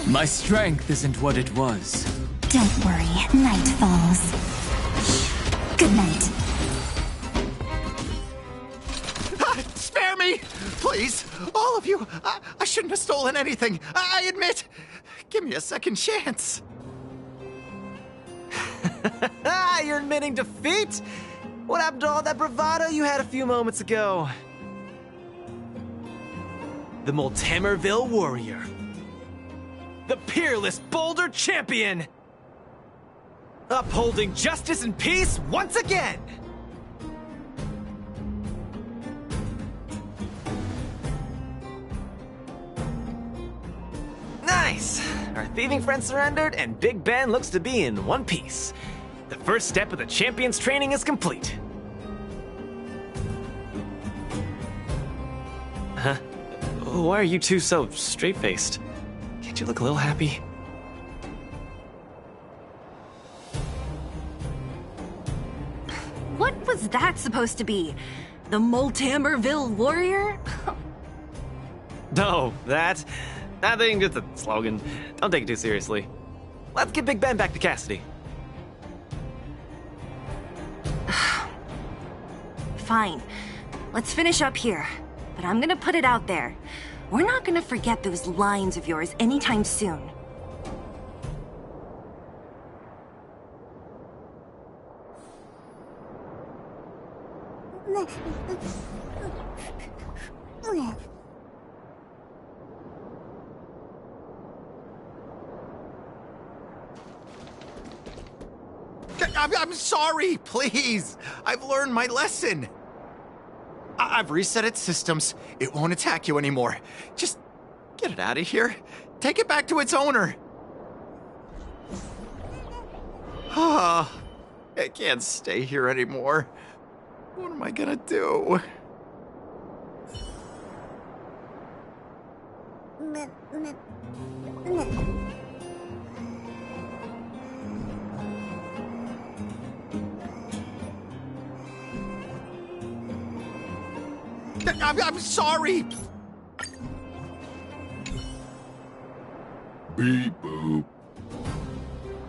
Speaker 11: My strength isn't what it was.
Speaker 12: Don't worry, night falls. Good night.
Speaker 9: Spare me! Please, all of you. I shouldn't have stolen anything. I admit. Give me a second chance.
Speaker 20: You're admitting defeat? What happened to all that bravado you had a few moments ago? The Multamerville Warrior. The peerless Boulder Champion. Upholding justice and peace once again. Nice! Our thieving friend surrendered, and Big Ben looks to be in one piece. The first step of the champion's training is complete. Huh? Why are you two so straight-faced? Can't you look a little happy?
Speaker 7: What was that supposed to be? The Multamerville Warrior?
Speaker 20: No, that... I think it's a slogan. Don't take it too seriously. Let's get Big Ben back to Cassidy.
Speaker 7: Fine. Let's finish up here. But I'm gonna put it out there. We're not gonna forget those lines of yours anytime soon.
Speaker 9: I'm sorry, please. I've learned my lesson. I've reset its systems. It won't attack you anymore. Just get it out of here. Take it back to its owner. I can't stay here anymore. What am I gonna do? I'm sorry.
Speaker 8: Beep boop.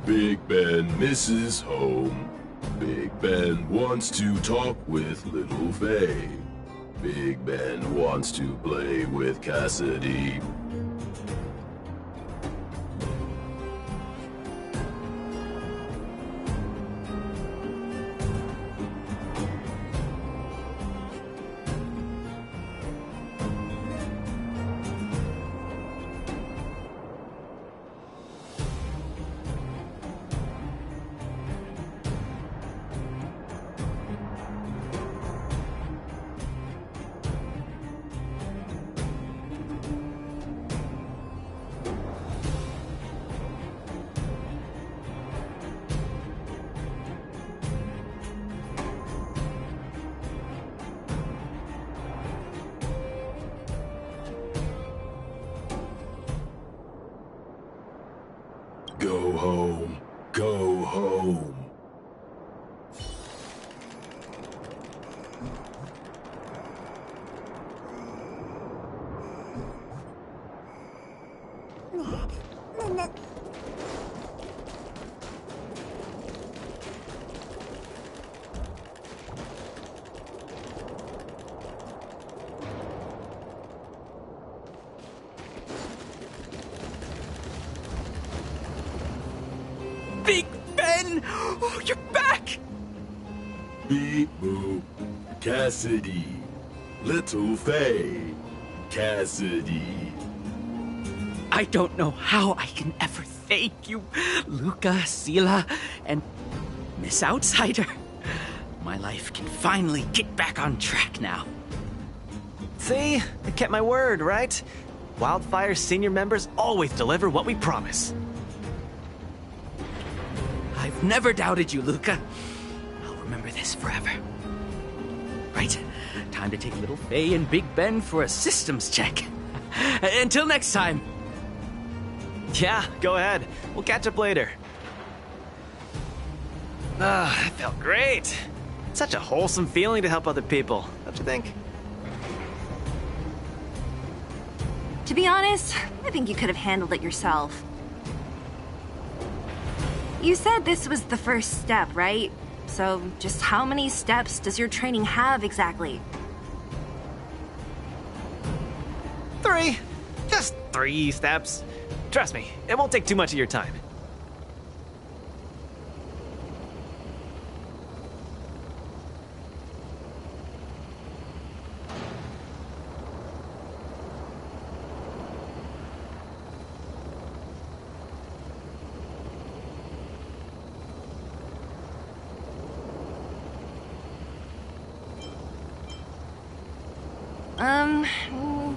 Speaker 8: Big Ben misses home. Big Ben wants to talk with Little Faye. Big Ben wants to play with Cassidy. Go home. Go home.
Speaker 21: Big Ben! Oh, you're back!
Speaker 8: Beep boop. Cassidy. Little Faye. Cassidy.
Speaker 21: I don't know how I can ever thank you, Luca, Sila, and Miss Outsider. My life can finally get back on track now.
Speaker 20: See? I kept my word, right? Wildfire's senior members always deliver what we promise.
Speaker 21: I've never doubted you, Luca. I'll remember this forever. Right, time to take little Faye and Big Ben for a systems check. Until next time.
Speaker 20: Yeah, go ahead. We'll catch up later. That felt great. Such a wholesome feeling to help other people, don't you think?
Speaker 7: To be honest, I think you could have handled it yourself. You said this was the first step, right? So, just how many steps does your training have exactly?
Speaker 20: 3. Just 3 steps. Trust me, it won't take too much of your time.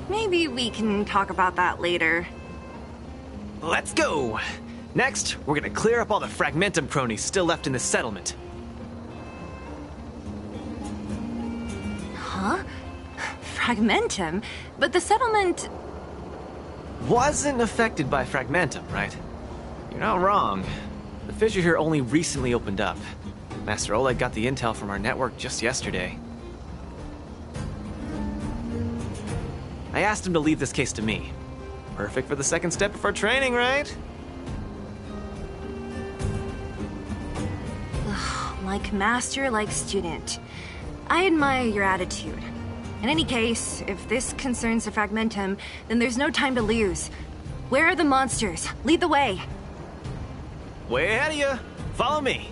Speaker 7: Maybe we can talk about that later.
Speaker 20: Let's go! Next, we're gonna clear up all the Fragmentum cronies still left in the settlement.
Speaker 7: Huh? Fragmentum? But the settlement...
Speaker 20: Wasn't affected by Fragmentum, right? You're not wrong. The fissure here only recently opened up. Master Oleg got the intel from our network just yesterday. I asked him to leave this case to me. Perfect for the second step of our training, right?
Speaker 7: Like master, like student. I admire your attitude. In any case, if this concerns the Fragmentum, then there's no time to lose. Where are the monsters? Lead the way.
Speaker 20: Way ahead of you. Follow me.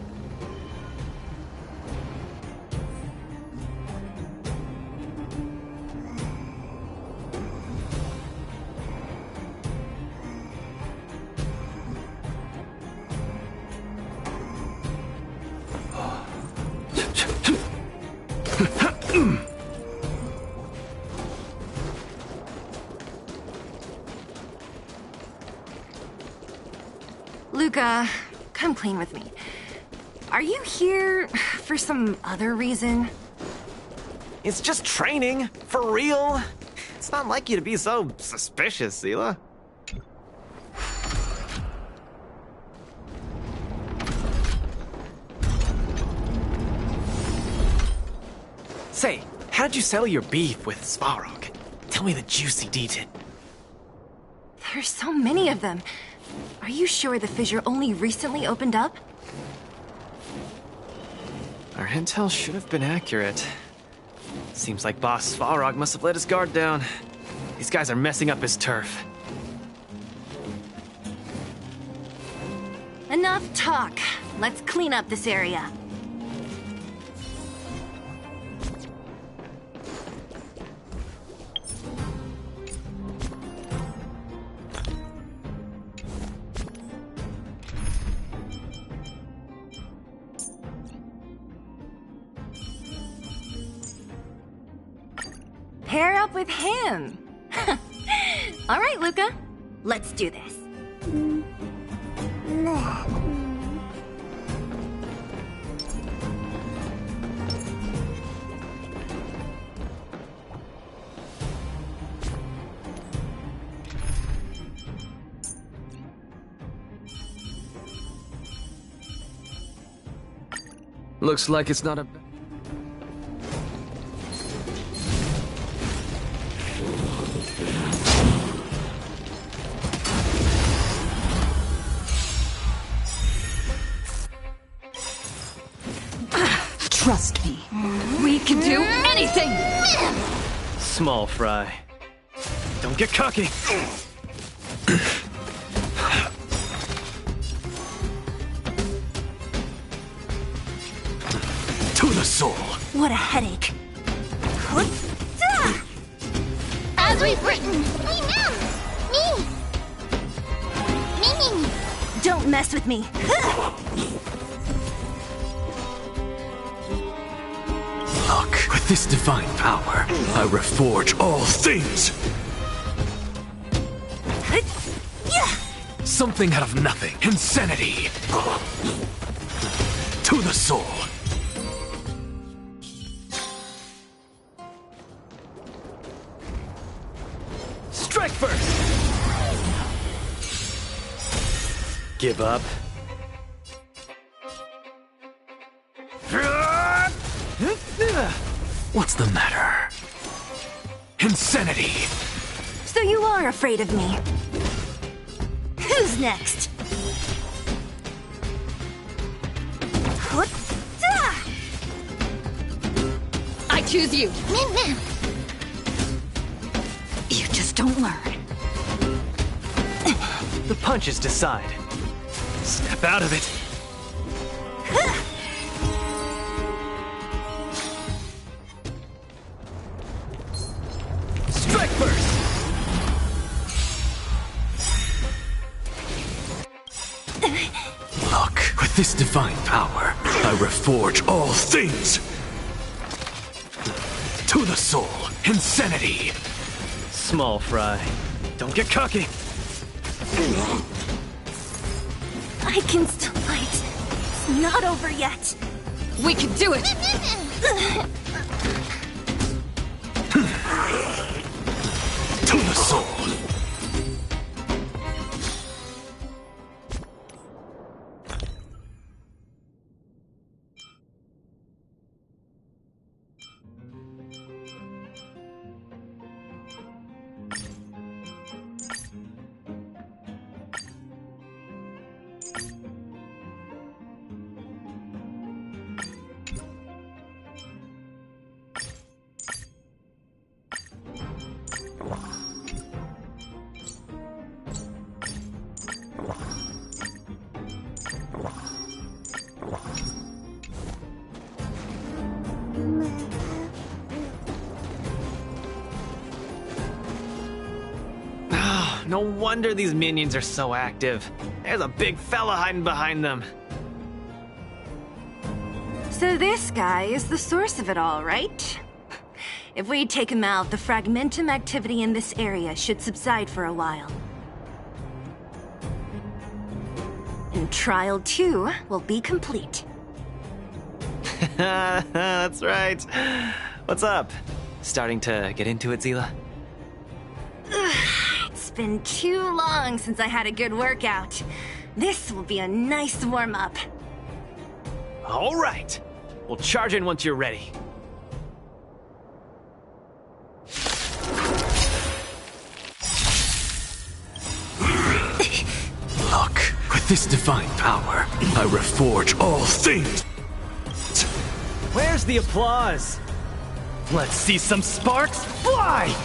Speaker 7: Luca, come clean with me. Are you here for some other reason?
Speaker 20: It's just training, for real. It's not like you to be so suspicious, Sila. Say, how did you settle your beef with Svarog? Tell me the juicy detail.
Speaker 7: There's so many of them. Are you sure the fissure only recently opened up?
Speaker 20: Our intel should have been accurate. Seems like Boss Svarog must have let his guard down. These guys are messing up his turf.
Speaker 7: Enough talk. Let's clean up this area. Pair up with him. All right, Luca. Let's do this.
Speaker 3: Looks like it's not a...
Speaker 17: Trust me. We can do anything!
Speaker 20: Small fry. Don't get cocky.
Speaker 16: the soul.
Speaker 12: What a headache.
Speaker 5: As we've written. Me.
Speaker 12: Don't mess with me.
Speaker 16: Look, with this divine power, I reforge all things. Something out of nothing. Insanity. To the soul.
Speaker 20: Strike first! Give up.
Speaker 16: What's the matter? Insanity!
Speaker 12: So you are afraid of me. Who's next?
Speaker 17: I choose you. You just don't learn.
Speaker 20: The punches decide. Step out of it. Strike first!
Speaker 16: Look, with this divine power, I reforge all things. To the soul. Insanity.
Speaker 20: Small fry. Don't get cocky.
Speaker 12: I can still fight. It's not over yet.
Speaker 17: We can do it.
Speaker 16: To the soul.
Speaker 20: No wonder these minions are so active. There's a big fella hiding behind them.
Speaker 12: So this guy is the source of it all, right? If we take him out, the fragmentum activity in this area should subside for a while. And Trial 2 will be complete.
Speaker 20: That's right. What's up? Starting to get into it, Zila?
Speaker 12: It's been too long since I had a good workout. This will be a nice warm-up.
Speaker 20: All right. We'll charge in once you're ready.
Speaker 16: Look, with this divine power, I reforge all things.
Speaker 20: Where's the applause? Let's see some sparks fly!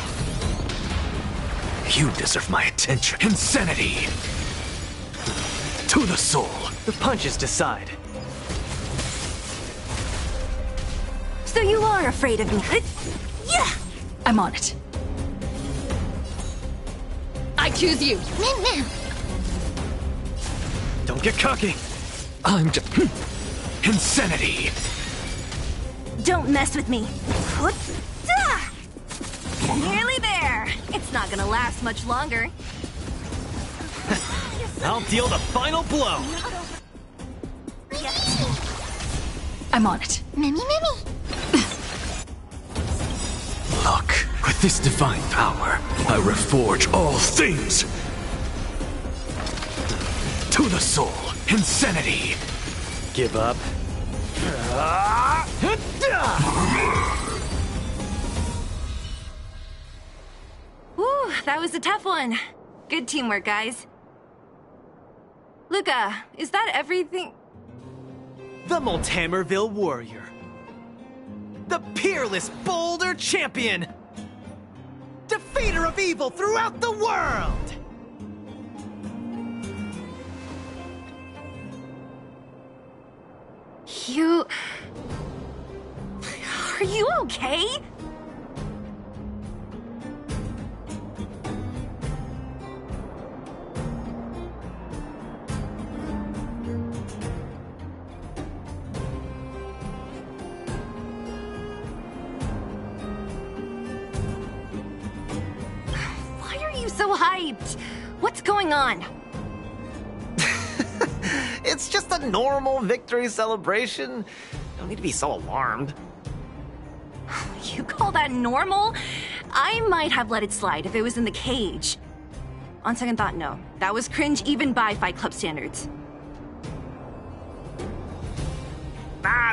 Speaker 16: You deserve my attention. Insanity! To the soul.
Speaker 20: The punches decide.
Speaker 12: So you are afraid of me. Yeah!
Speaker 17: I'm on it. I choose you.
Speaker 20: Don't get cocky.
Speaker 16: I'm just... Insanity!
Speaker 12: Don't mess with me. Nearly there. It's not gonna last much longer.
Speaker 20: I'll deal the final blow.
Speaker 17: I'm on it.
Speaker 5: Mimi.
Speaker 16: Look, with this divine power, I reforge all things. To the soul. Insanity.
Speaker 20: Give up.
Speaker 12: Whew, that was a tough one. Good teamwork, guys. Luca, is that everything?
Speaker 20: The Multamerville Warrior. The peerless Boulder Champion. Defeater of evil throughout the world.
Speaker 7: Are you okay? Why are you so hyped? What's going on?
Speaker 20: It's just a normal victory celebration. Don't need to be so alarmed.
Speaker 7: You call that normal? I might have let it slide if it was in the cage. On second thought, no. That was cringe even by Fight Club standards.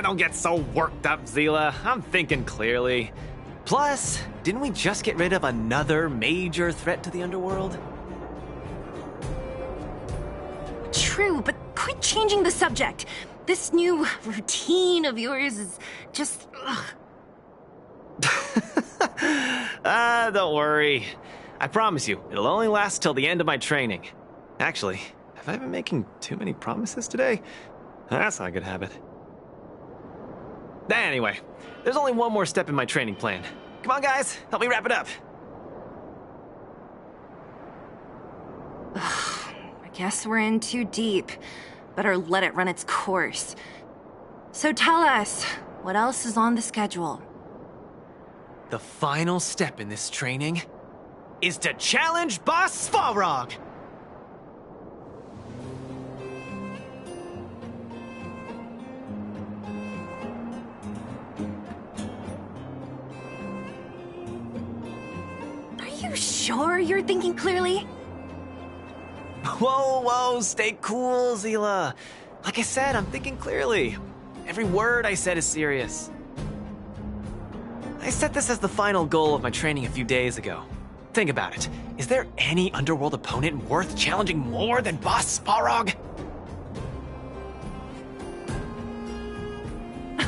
Speaker 20: Don't get so worked up, Zila. I'm thinking clearly. Plus, didn't we just get rid of another major threat to the underworld?
Speaker 7: True, but quit changing the subject. This new routine of yours is just... ugh.
Speaker 20: Don't worry. I promise you, it'll only last till the end of my training. Actually, have I been making too many promises today? That's not a good habit. Anyway, there's only one more step in my training plan. Come on, guys, help me wrap it up.
Speaker 7: I guess we're in too deep. Better let it run its course. So tell us, what else is on the schedule?
Speaker 20: The final step in this training is to challenge Boss Svarog!
Speaker 7: Are you sure you're thinking clearly?
Speaker 20: Whoa, stay cool, Zila. Like I said, I'm thinking clearly. Every word I said is serious. I set this as the final goal of my training a few days ago. Think about it. Is there any underworld opponent worth challenging more than Boss Svarog?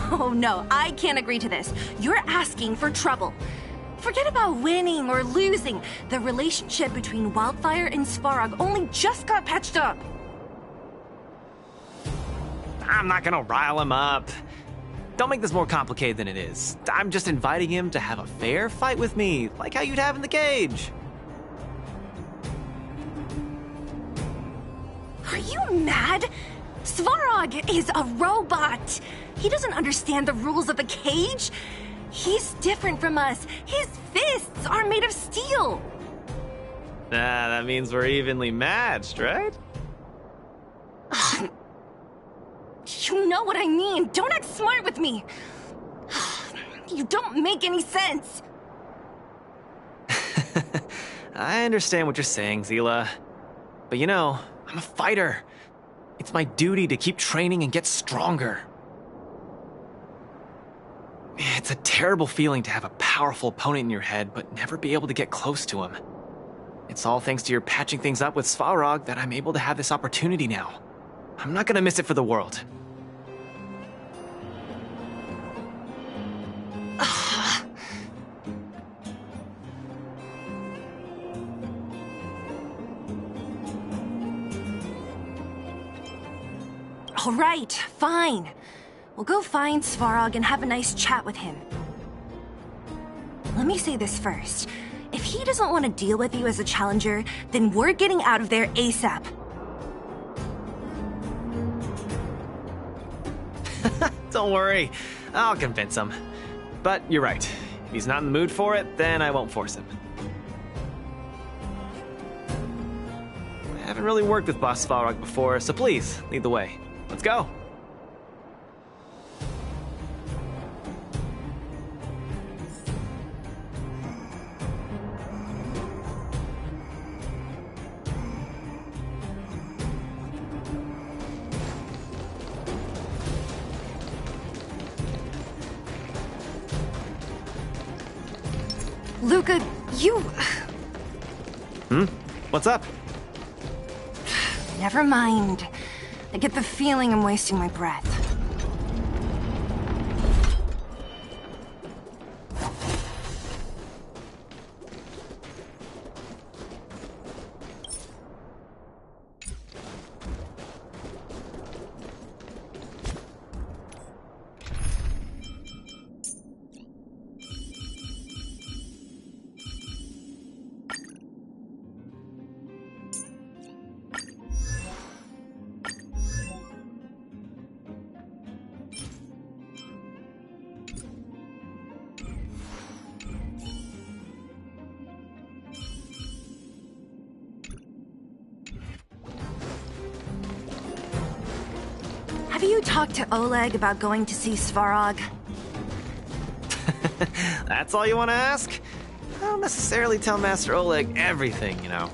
Speaker 7: Oh no, I can't agree to this. You're asking for trouble. Forget about winning or losing. The relationship between Wildfire and Svarog only just got patched up.
Speaker 20: I'm not gonna rile him up. Don't make this more complicated than it is. I'm just inviting him to have a fair fight with me, like how you'd have in the cage.
Speaker 7: Are you mad? Svarog is a robot. He doesn't understand the rules of the cage. He's different from us. His fists are made of steel.
Speaker 20: That means we're evenly matched, right?
Speaker 7: You know what I mean. Don't act smart with me. You don't make any sense.
Speaker 20: I understand what you're saying, Zila. But you know, I'm a fighter. It's my duty to keep training and get stronger. It's a terrible feeling to have a powerful opponent in your head, but never be able to get close to him. It's all thanks to your patching things up with Svarog that I'm able to have this opportunity now. I'm not gonna miss it for the world.
Speaker 7: All right, fine. We'll go find Svarog and have a nice chat with him. Let me say this first. If he doesn't want to deal with you as a challenger, then we're getting out of there ASAP.
Speaker 20: Don't worry, I'll convince him. But you're right. If he's not in the mood for it, then I won't force him. I haven't really worked with Boss Svarog before, so please, lead the way. Let's go.
Speaker 7: Luca, you...
Speaker 20: What's up?
Speaker 7: Never mind. I get the feeling I'm wasting my breath.
Speaker 1: you talk to Oleg about going to see Svarog?
Speaker 20: That's all you want to ask? I don't necessarily tell Master Oleg everything, you know.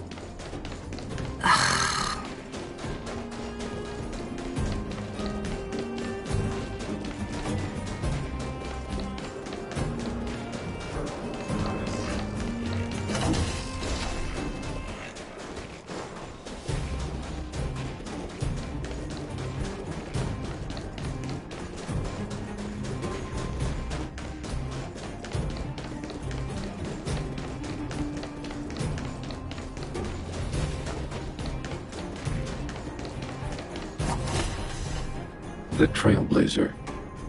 Speaker 22: The Trailblazer,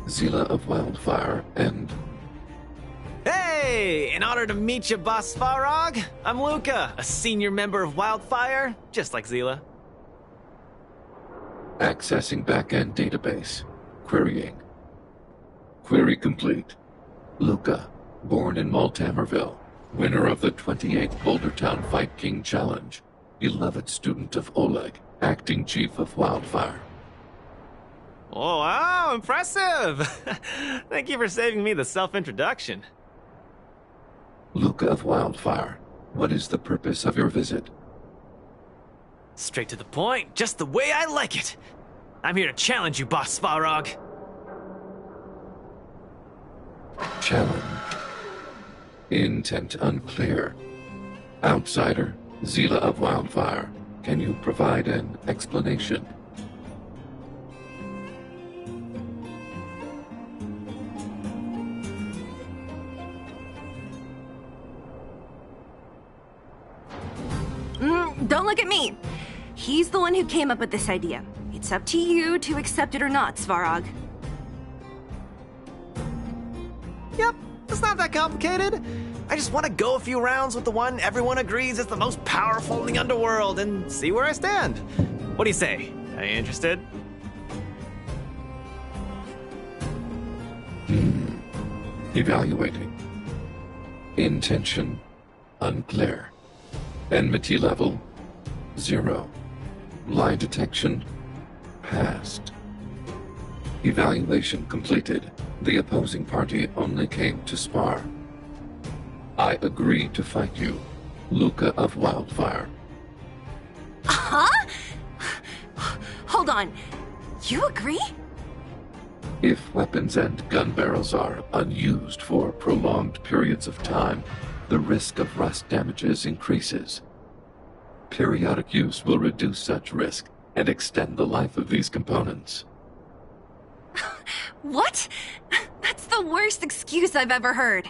Speaker 22: Zila of Wildfire, and...
Speaker 20: Hey! In honor to meet you, Boss Svarog, I'm Luca, a senior member of Wildfire, just like Zila.
Speaker 22: Accessing backend database. Querying. Query complete. Luca, born in Maltamerville, winner of the 28th Bouldertown Fight King Challenge, beloved student of Oleg, acting chief of Wildfire.
Speaker 20: Oh, wow, impressive! Thank you for saving me the self-introduction.
Speaker 22: Luca of Wildfire, what is the purpose of your visit?
Speaker 20: Straight to the point, just the way I like it. I'm here to challenge you, Boss Svarog.
Speaker 22: Challenge. Intent unclear. Outsider, Zila of Wildfire, can you provide an explanation?
Speaker 1: Don't look at me. He's the one who came up with this idea. It's up to you to accept it or not, Svarog.
Speaker 20: Yep, it's not that complicated. I just want to go a few rounds with the one everyone agrees is the most powerful in the underworld and see where I stand. What do you say? Are you interested?
Speaker 22: Evaluating. Intention unclear. Enmity level 0. Lie detection passed. Evaluation completed. The opposing party only came to spar. I agree to fight you, Luca of Wildfire.
Speaker 1: Huh? Hold on. You agree?
Speaker 22: If weapons and gun barrels are unused for prolonged periods of time, the risk of rust damages increases. Periodic use will reduce such risk and extend the life of these components.
Speaker 1: What? That's the worst excuse I've ever heard.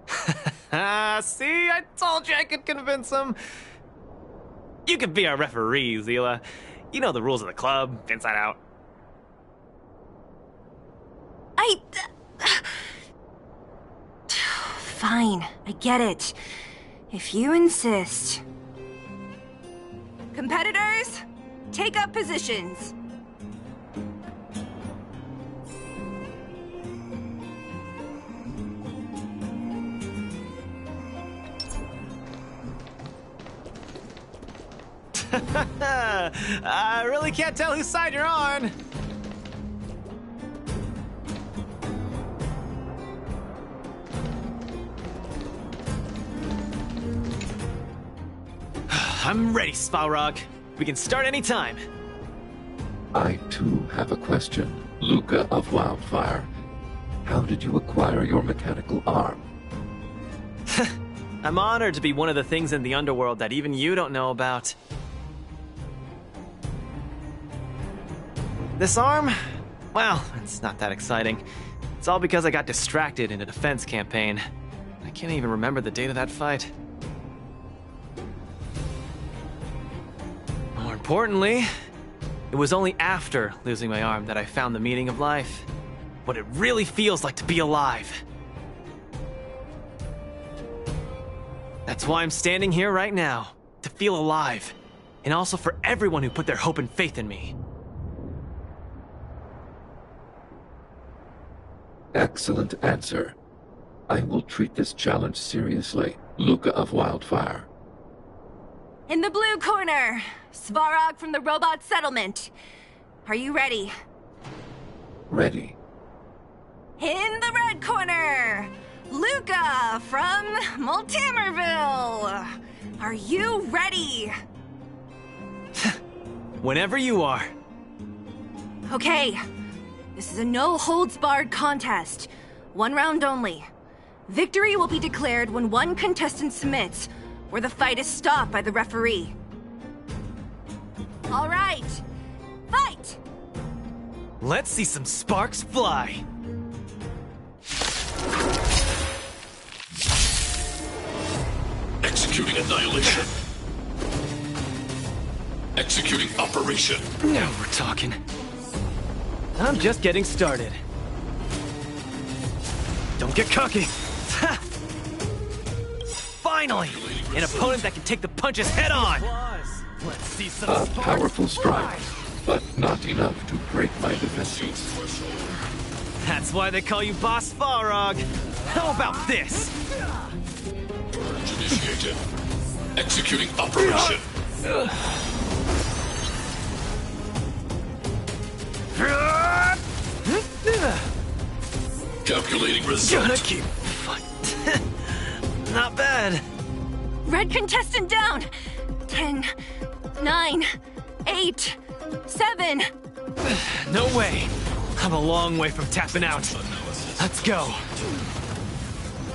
Speaker 20: See, I told you I could convince him. You could be our referee, Zila. You know the rules of the club, inside out.
Speaker 1: Fine, I get it. If you insist. Competitors, take up positions.
Speaker 20: I really can't tell whose side you're on. I'm ready, Svarog. We can start any time.
Speaker 22: I too have a question, Luca of Wildfire. How did you acquire your mechanical arm?
Speaker 20: I'm honored to be one of the things in the underworld that even you don't know about. This arm? Well, it's not that exciting. It's all because I got distracted in a defense campaign. I can't even remember the date of that fight. More importantly, it was only after losing my arm that I found the meaning of life. What it really feels like to be alive. That's why I'm standing here right now, to feel alive. And also for everyone who put their hope and faith in me.
Speaker 22: Excellent answer. I will treat this challenge seriously, Luca of Wildfire.
Speaker 1: In the blue corner, Svarog from the Robot Settlement. Are you ready?
Speaker 22: Ready.
Speaker 1: In the red corner, Luca from Multimerville. Are you ready?
Speaker 20: Whenever you are.
Speaker 1: Okay. This is a no-holds-barred contest. 1 round only. Victory will be declared when one contestant submits, or the fight is stopped by the referee. All right. Fight!
Speaker 20: Let's see some sparks fly.
Speaker 16: Executing annihilation. Executing operation.
Speaker 20: Now we're talking. I'm just getting started. Don't get cocky. Finally! An opponent that can take the punches head on! Let's see some
Speaker 22: A
Speaker 20: sparks
Speaker 22: powerful
Speaker 20: fly.
Speaker 22: strike, but not enough to break my defenses.
Speaker 20: That's why they call you Boss Farog. How about this?
Speaker 16: Purge initiated. Executing operation. Calculating result.
Speaker 20: Gonna keep fighting. Not bad.
Speaker 1: Red contestant down. 10, 9, 8, 7.
Speaker 20: No way. I'm a long way from tapping out. Let's go.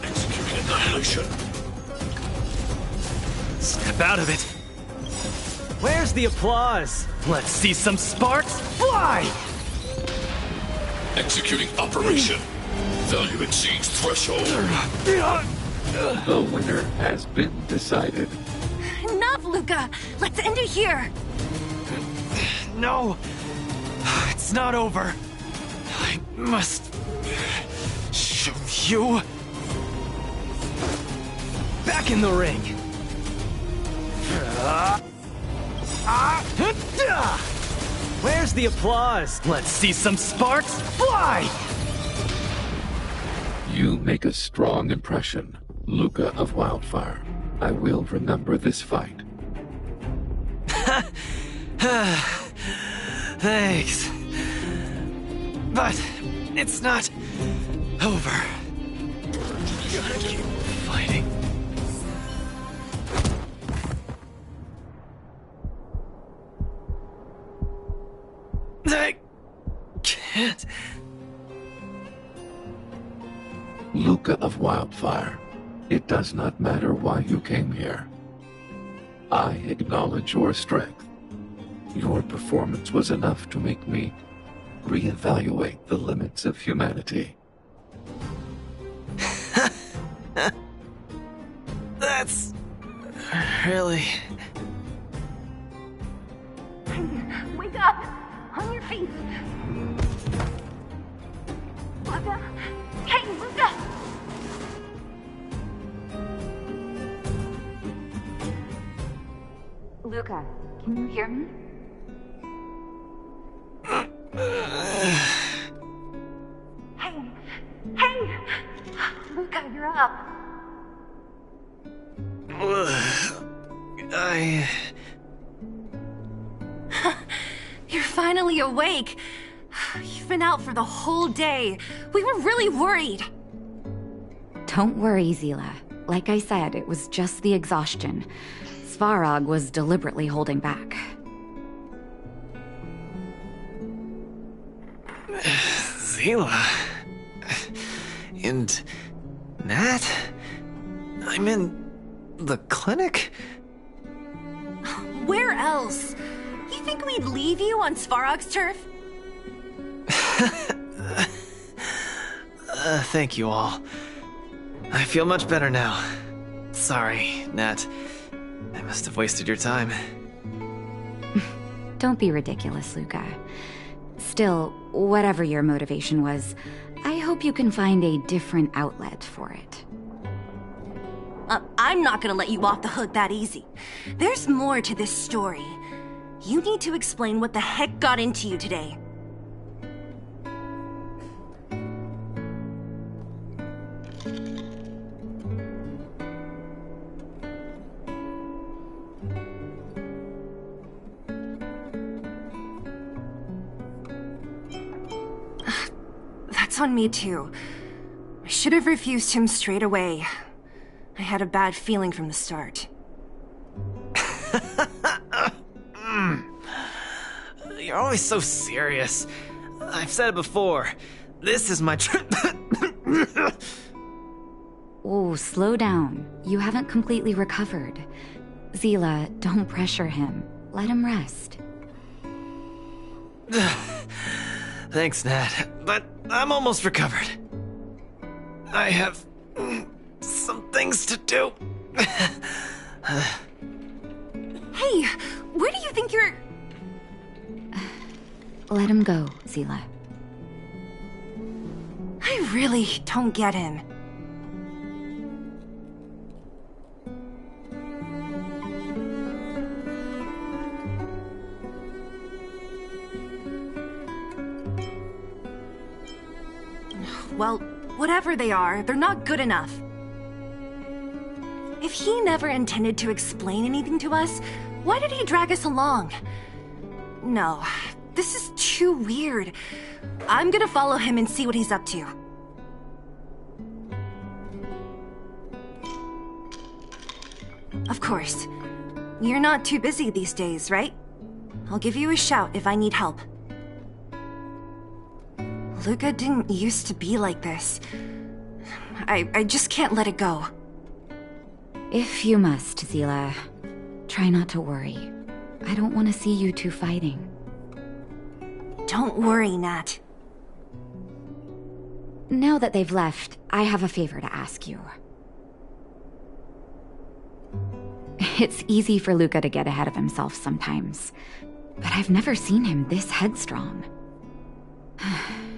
Speaker 16: Executing annihilation.
Speaker 20: Step out of it. Where's the applause? Let's see some sparks fly!
Speaker 16: Executing operation. Value exceeds threshold.
Speaker 22: The winner has been decided.
Speaker 1: Enough, Luca. Let's end it here.
Speaker 20: No. It's not over. I must show you. Back in the ring. Where's the applause? Let's see some sparks fly!
Speaker 22: You make a strong impression, Luca of Wildfire. I will remember this fight.
Speaker 20: Thanks. But it's not over. Gotta keep fighting. I can't.
Speaker 22: Luca of Wildfire, it does not matter why you came here. I acknowledge your strength. Your performance was enough to make me reevaluate the limits of humanity.
Speaker 20: That's really...
Speaker 1: Wake up! On your feet! Luca? Hey, Luca! Luca, can you hear me? Hey! Luca, you're up! You're finally awake! You've been out for the whole day. We were really worried.
Speaker 17: Don't worry, Zila. Like I said, it was just the exhaustion. Svarog was deliberately holding back.
Speaker 20: Zila... And... Nat? I'm in... the clinic?
Speaker 1: Where else? You think we'd leave you on Svarog's turf?
Speaker 20: Thank you all. I feel much better now. Sorry, Nat. I must have wasted your time.
Speaker 17: Don't be ridiculous, Luca. Still, whatever your motivation was, I hope you can find a different outlet for it.
Speaker 1: I'm not gonna let you off the hook that easy. There's more to this story. You need to explain what the heck got into you today. That's on me too. I should have refused him straight away. I had a bad feeling from the start.
Speaker 20: You're always so serious. I've said it before. This is my trip.
Speaker 17: Oh, slow down. You haven't completely recovered. Zila, don't pressure him. Let him rest.
Speaker 20: Thanks, Nat, but I'm almost recovered. I have some things to do.
Speaker 1: Hey, where do you think you're...
Speaker 17: Let him go, Zila.
Speaker 1: I really don't get him. Well, whatever they are, they're not good enough. If he never intended to explain anything to us, why did he drag us along? No, this is too weird. I'm gonna follow him and see what he's up to. Of course. You're not too busy these days, right? I'll give you a shout if I need help. Luca didn't used to be like this. I just can't let it go.
Speaker 17: If you must, Zila, try not to worry. I don't want to see you two fighting.
Speaker 1: Don't worry, Nat.
Speaker 17: Now that they've left, I have a favor to ask you. It's easy for Luca to get ahead of himself sometimes, but I've never seen him this headstrong.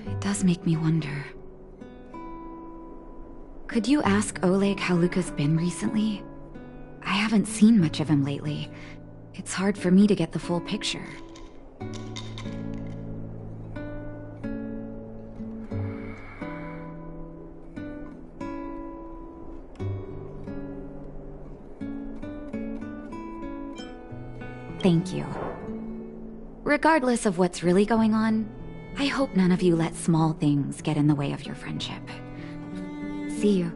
Speaker 17: It does make me wonder. Could you ask Oleg how Luca's been recently? I haven't seen much of him lately. It's hard for me to get the full picture. Thank you. Regardless of what's really going on, I hope none of you let small things get in the way of your friendship. See you.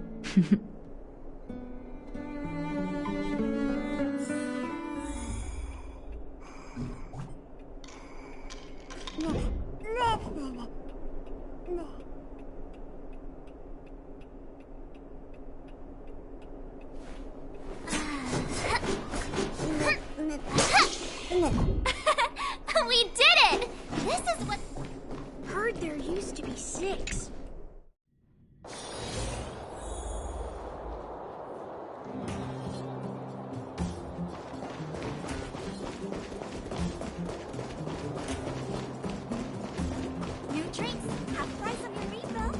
Speaker 5: We did it! This is what... Heard there used to be 6. New drinks, half price on your refill.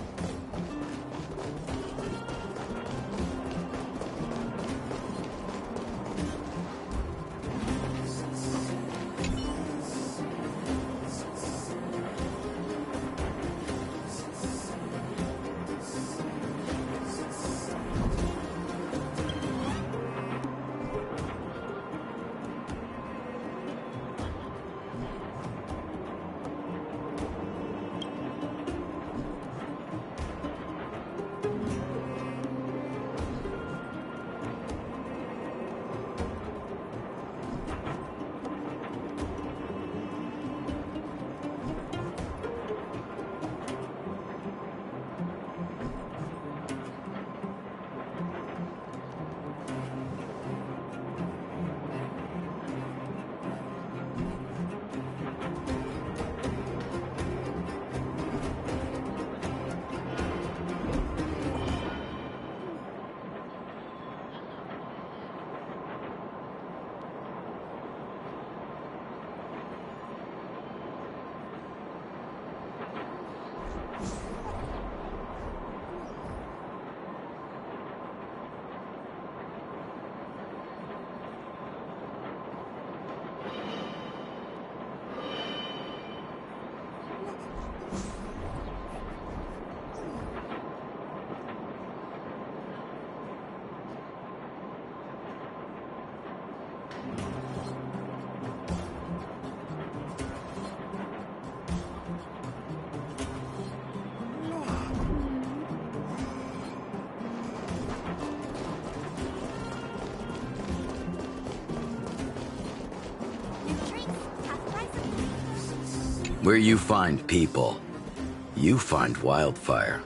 Speaker 2: Where you find people, you find wildfire.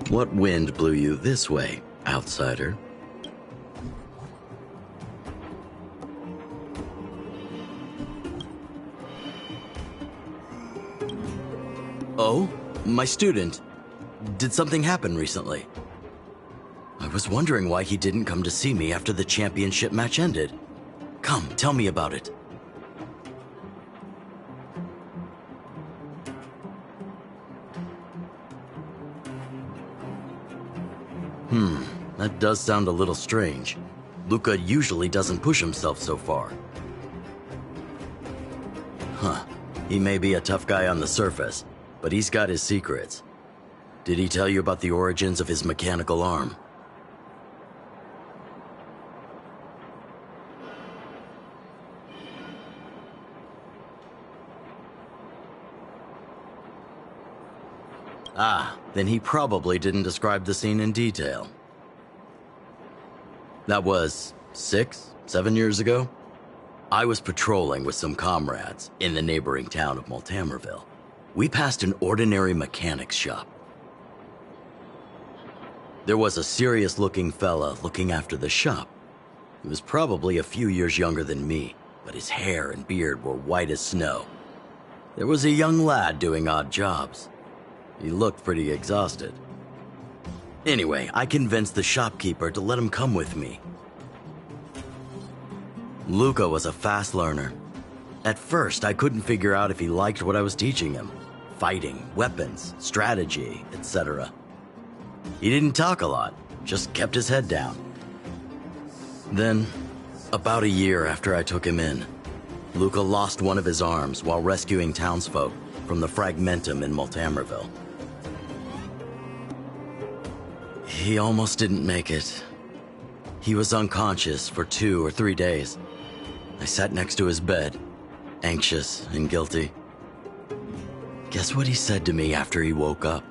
Speaker 2: What wind blew you this way, outsider? Oh, my student. Did something happen recently? I was wondering why he didn't come to see me after the championship match ended. Come, tell me about it. That does sound a little strange. Luca usually doesn't push himself so far. Huh. He may be a tough guy on the surface, but he's got his secrets. Did he tell you about the origins of his mechanical arm? Ah, then he probably didn't describe the scene in detail. That was 6, 7 years ago. I was patrolling with some comrades in the neighboring town of Multamerville. We passed an ordinary mechanic's shop. There was a serious-looking fella looking after the shop. He was probably a few years younger than me, but his hair and beard were white as snow. There was a young lad doing odd jobs. He looked pretty exhausted. Anyway, I convinced the shopkeeper to let him come with me. Luca was a fast learner. At first, I couldn't figure out if he liked what I was teaching him. Fighting, weapons, strategy, etc. He didn't talk a lot, just kept his head down. Then, about a year after I took him in, Luca lost one of his arms while rescuing townsfolk from the Fragmentum in Multamerville. He almost didn't make it. He was unconscious for 2 or 3 days. I sat next to his bed, anxious and guilty. Guess what he said to me after he woke up?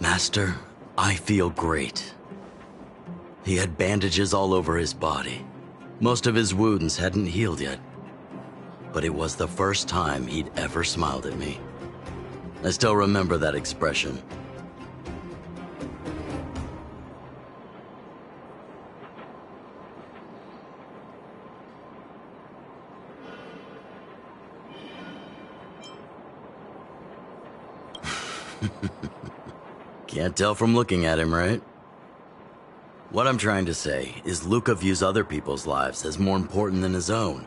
Speaker 2: Master, I feel great. He had bandages all over his body. Most of his wounds hadn't healed yet, but it was the first time he'd ever smiled at me. I still remember that expression. Can't tell from looking at him, right? What I'm trying to say is Luca views other people's lives as more important than his own.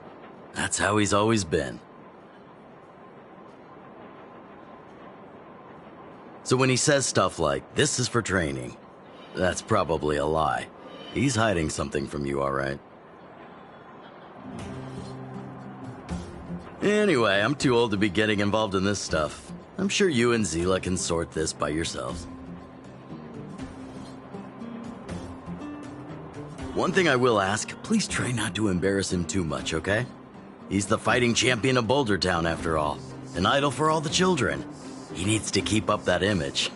Speaker 2: That's how he's always been. So when he says stuff like, "This is for training," That's probably a lie. He's hiding something from you, alright? Anyway, I'm too old to be getting involved in this stuff. I'm sure you and Zila can sort this by yourselves. One thing I will ask, please try not to embarrass him too much, okay? He's the fighting champion of Boulder Town, after all. An idol for all the children. He needs to keep up that image.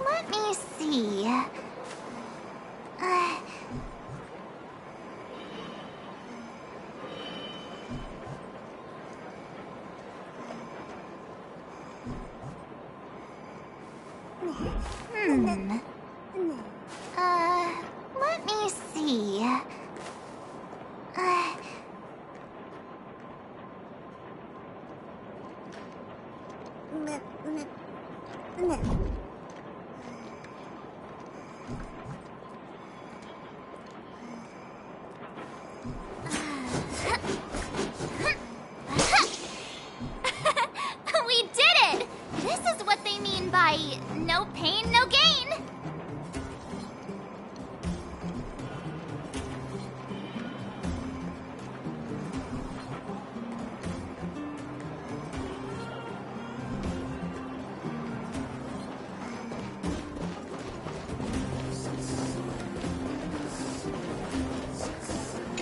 Speaker 5: Let me see. Let me see. We did it! This is what they mean by no pain, no gain.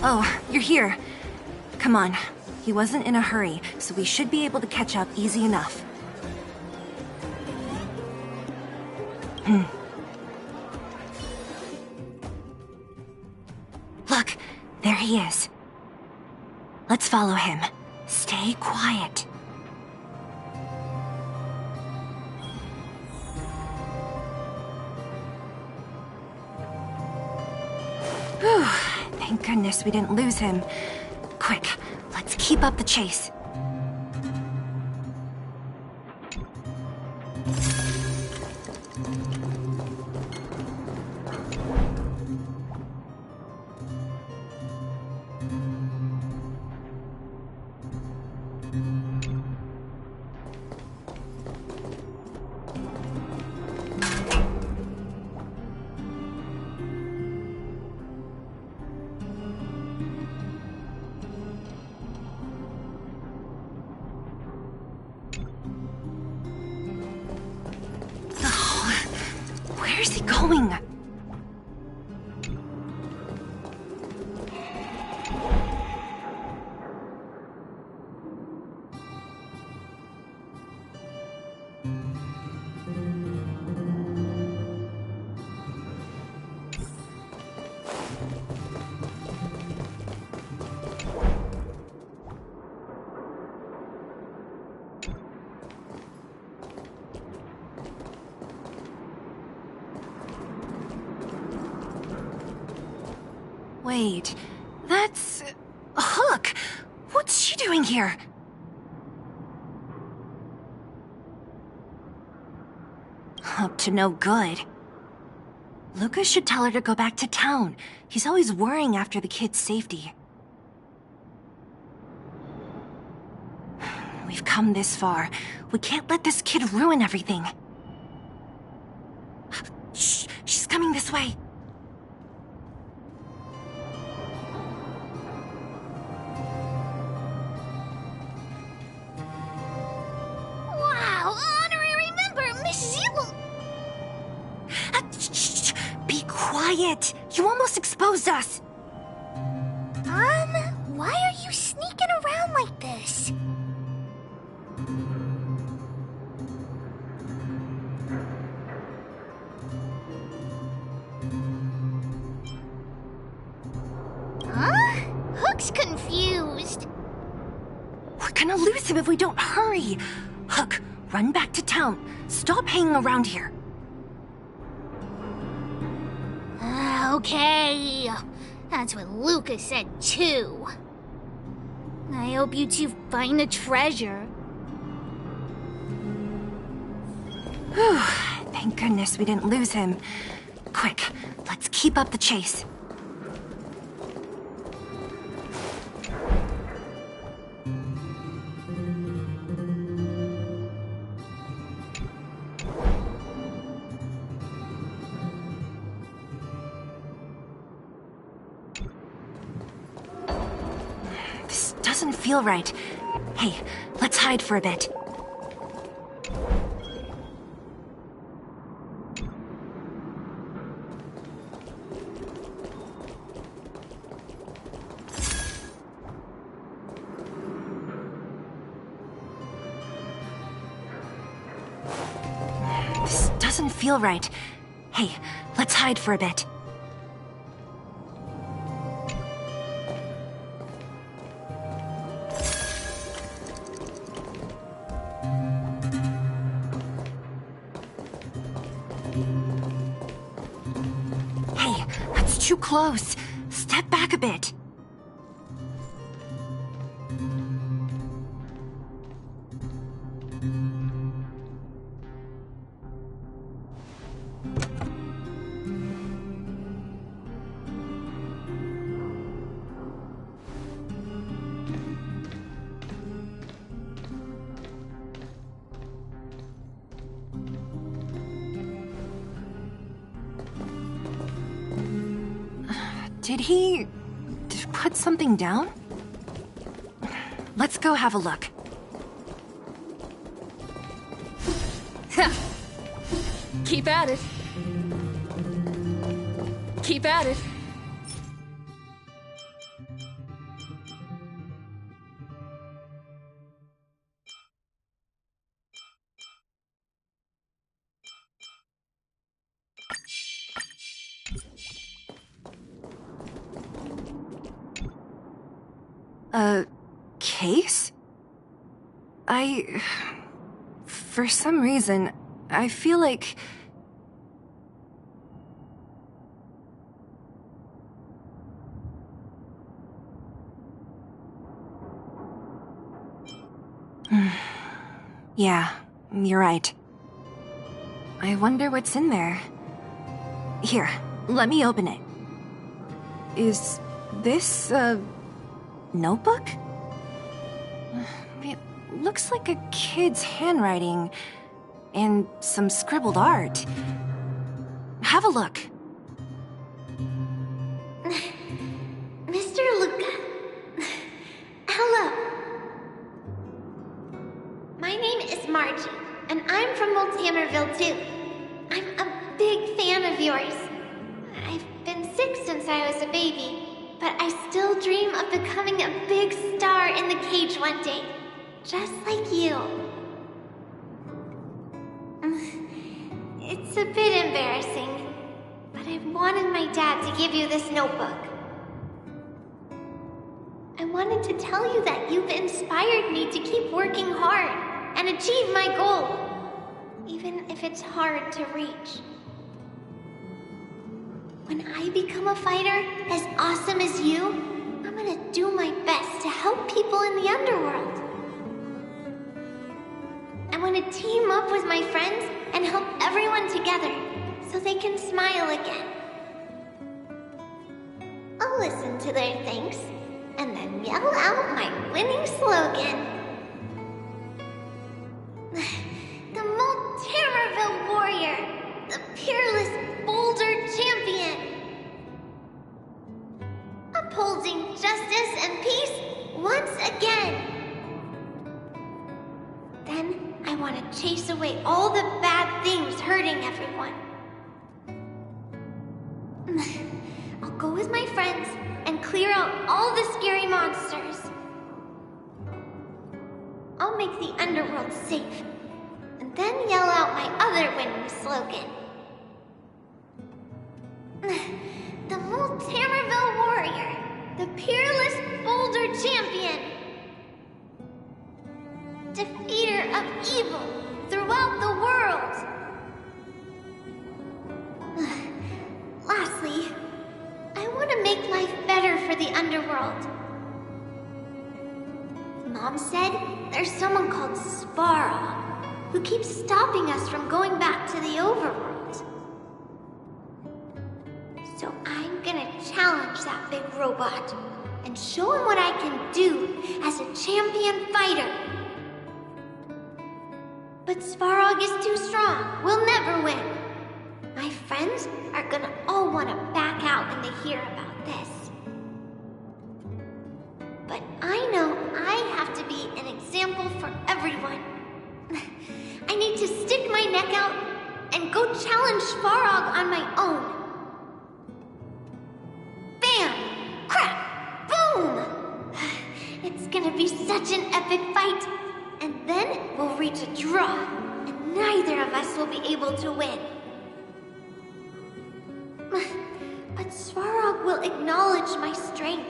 Speaker 1: Oh, you're here. Come on. He wasn't in a hurry, so we should be able to catch up easy enough. Look, there he is. Let's follow him. Stay quiet. Whew. Thank goodness we didn't lose him. Quick, let's keep up the chase. going? Wait, that's... Hook! What's she doing here? Up to no good. Lucas should tell her to go back to town. He's always worrying after the kid's safety. We've come this far. We can't let this kid ruin everything. Shh! She's coming this way.
Speaker 5: Wow, honorary member, Miss Zilla.
Speaker 1: Shh! Be quiet! You almost exposed us!
Speaker 5: Why are you sneaking around like this? Huh? Hook's confused.
Speaker 1: We're gonna lose him if we don't hurry. Hook, run back to town. Stop hanging around here.
Speaker 5: Okay. That's what Lucas said too. I hope you two find the treasure.
Speaker 1: Whew, thank goodness we didn't lose him. Quick, let's keep up the chase. This doesn't feel right. Hey, let's hide for a bit. This doesn't feel right. Hey, let's hide for a bit. Hey, that's too close. Step back a bit. Did he put something down? Let's go have a look.
Speaker 4: Keep at it. Keep at it.
Speaker 1: A case? For some reason, I feel like... Yeah, you're right. I wonder what's in there. Here, let me open it. Is this a notebook? It looks like a kid's handwriting and some scribbled art. Have a look.
Speaker 5: Mr. Luca. Hello. My name is Margie, and I'm from Old Tamerville too. I'm a big fan of
Speaker 14: of yours. I've been sick since I was a baby, but I still dream of becoming a big star in the cage one day, just like you. It's a bit embarrassing, but I wanted my dad to give you this notebook. I wanted to tell you that you've inspired me to keep working hard and achieve my goal, even if it's hard to reach. When I become a fighter as awesome as you, I'm gonna do my best to help people in the underworld. I want to team up with my friends and help everyone together so they can smile again. I'll listen to their thanks and then yell out my winning slogan. The Molterreville Warrior, the peerless Boulder Champion. Upholding justice and peace once again. Then I want to chase away all the bad things hurting everyone. I'll go with my friends and clear out all the scary monsters. I'll make the underworld safe, and then yell out my other winning slogan. The Molterreville Warrior, the peerless Boulder Champion. Defeater of evil throughout the world. Lastly, I want to make life better for the underworld. Mom said there's someone called Svarog who keeps stopping us from going back to the overworld. So I'm gonna challenge that big robot and show him what I can do as a champion fighter. But Svarog is too strong. We'll never win. My friends are gonna all want to back out when they hear about this. But I know I have to be an example for everyone. I need to stick my neck out and go challenge Svarog on my own. Bam! Crap! Boom! It's gonna be such an epic fight. And then we'll reach a draw, and neither of us will be able to win. But Svarog will acknowledge my strength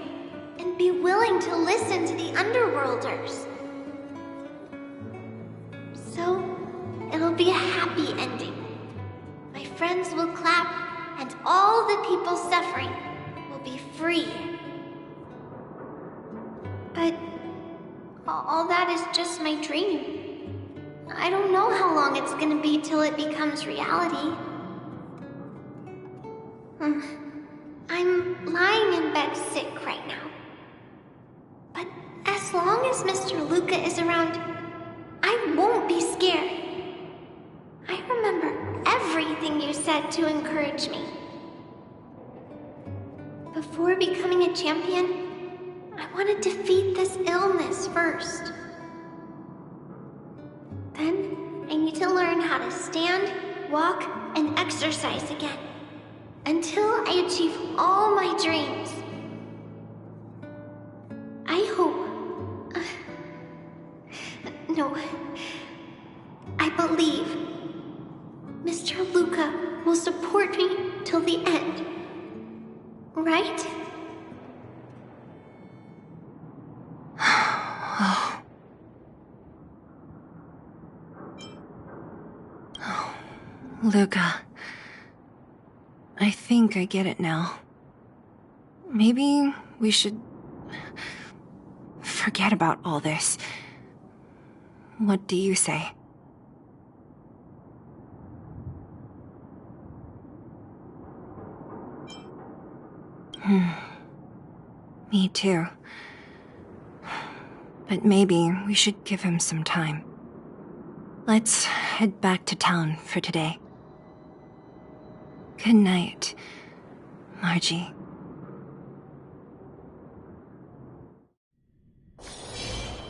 Speaker 14: and be willing to listen to the Underworlders. So, it'll be a happy ending. My friends will clap, and all the people suffering will be free. But all that is just my dream. I don't know how long it's gonna be till it becomes reality. I'm lying in bed sick right now. But as long as Mr. Luca is around, I won't be scared. I remember everything you said to encourage me. Before becoming a champion, I want to defeat this illness first. Then, I need to learn how to stand, walk, and exercise again. Until I achieve all my dreams. I hope... no. I believe Mr. Luca will support me till the end. Right?
Speaker 1: Luca. I think I get it now. Maybe we should forget about all this. What do you say? Me too. But maybe we should give him some time. Let's head back to town for today. Good night, Margie.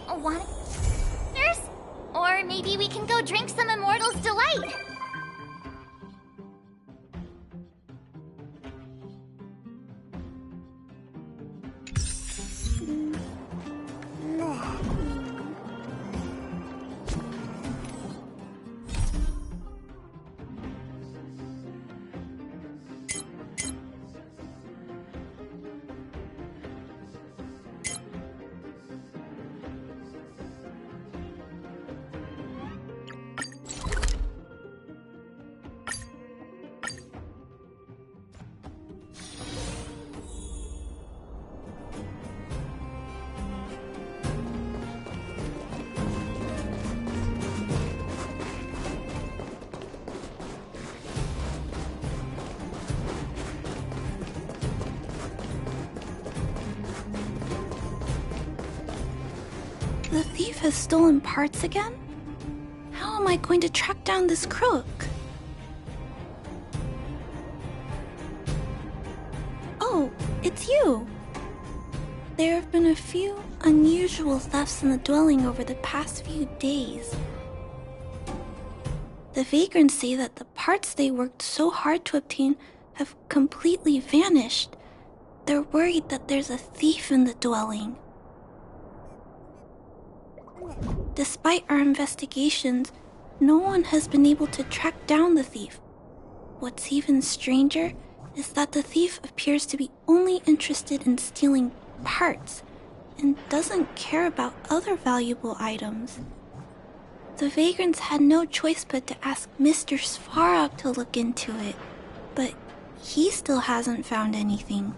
Speaker 5: Want nurse? Or maybe we can go drink some Immortal's Delight.
Speaker 6: The thief has stolen parts again? How am I going to track down this crook? Oh, it's you. There have been a few unusual thefts in the dwelling over the past few days. The vagrants say that the parts they worked so hard to obtain have completely vanished. They're worried that there's a thief in the dwelling. Despite our investigations, no one has been able to track down the thief. What's even stranger is that the thief appears to be only interested in stealing parts and doesn't care about other valuable items. The vagrants had no choice but to ask Mr. Svarog to look into it, but he still hasn't found anything.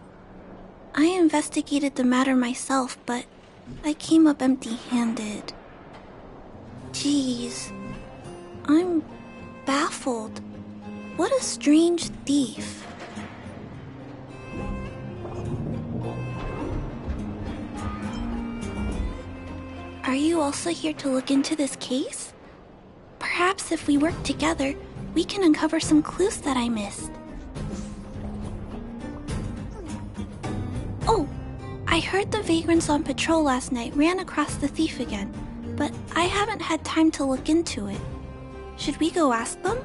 Speaker 6: I investigated the matter myself, but I came up empty-handed. Geez, I'm baffled. What a strange thief. Are you also here to look into this case? Perhaps if we work together, we can uncover some clues that I missed. Oh, I heard the vagrants on patrol last night ran across the thief again, but I haven't had time to look into it. Should we go ask them?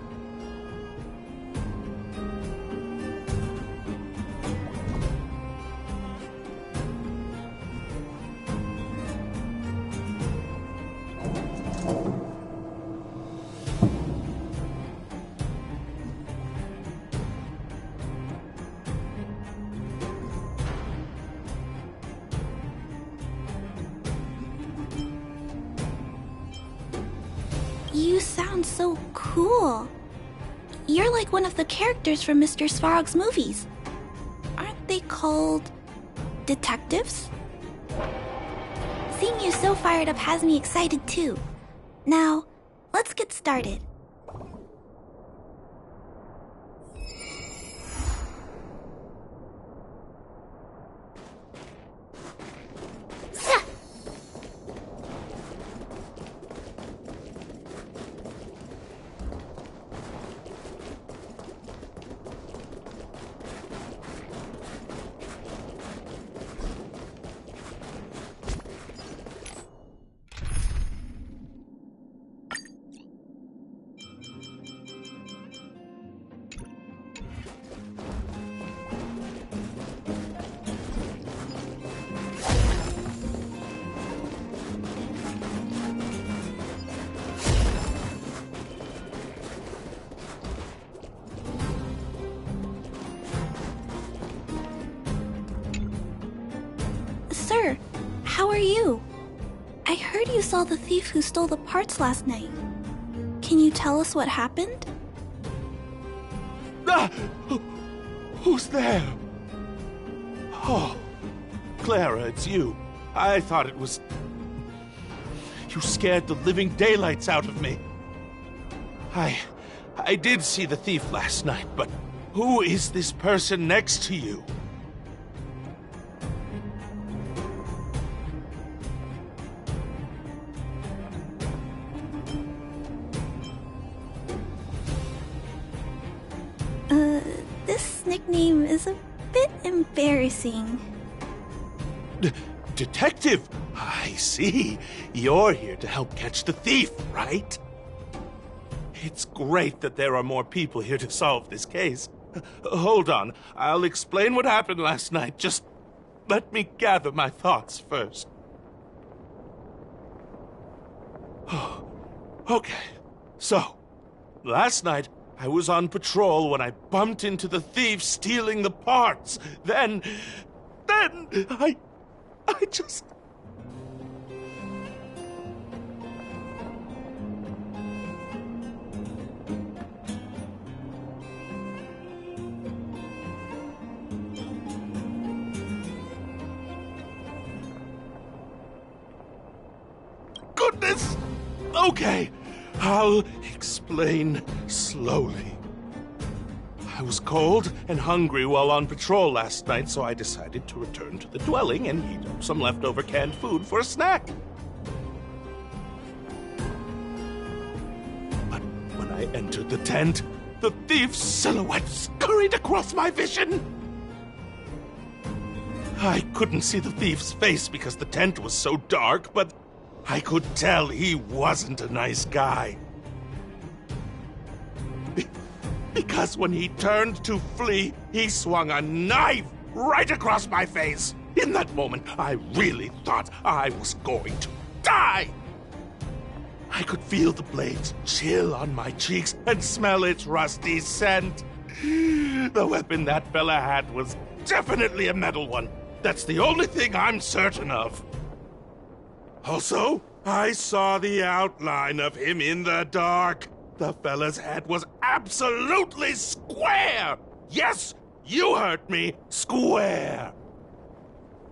Speaker 6: You sound so cool. You're like one of the characters from Mr. Svarog's movies. Aren't they called detectives? Seeing you so fired up has me excited too. Now, let's get started. Sir, how are you? I heard you saw the thief who stole the parts last night. Can you tell us what happened?
Speaker 15: Ah! Who's there? Oh, Clara, it's you. I thought it was... You scared the living daylights out of me. I did see the thief last night, but who is this person next to you?
Speaker 6: This nickname is a bit embarrassing.
Speaker 15: Detective? I see. You're here to help catch the thief, right? It's great that there are more people here to solve this case. Hold on, I'll explain what happened last night. Just let me gather my thoughts first. Okay, so, last night I was on patrol when I bumped into the thief stealing the parts. Then I just... Goodness! Okay, I'll explain slowly. I was cold and hungry while on patrol last night, so I decided to return to the dwelling and heat up some leftover canned food for a snack. entered the tent, the thief's silhouette scurried across my vision. I couldn't see the thief's face because the tent was so dark, but I could tell he wasn't a nice guy. Because when he turned to flee, he swung a knife right across my face. In that moment, I really thought I was going to die. I could feel the blades chill on my cheeks and smell its rusty scent. The weapon that fella had was definitely a metal one. That's the only thing I'm certain of. Also, I saw the outline of him in the dark. The fella's head was absolutely square! Yes, you heard me, square!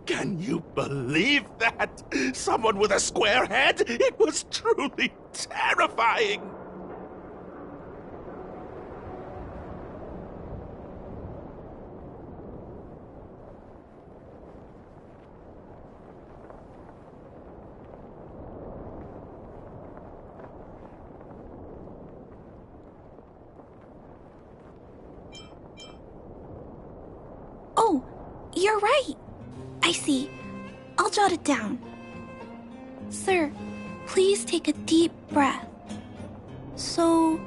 Speaker 15: Can you believe that? Someone with a square head? It was truly terrifying!
Speaker 6: Oh, you're right. I see. I'll jot it down. Sir, please take a deep breath. So,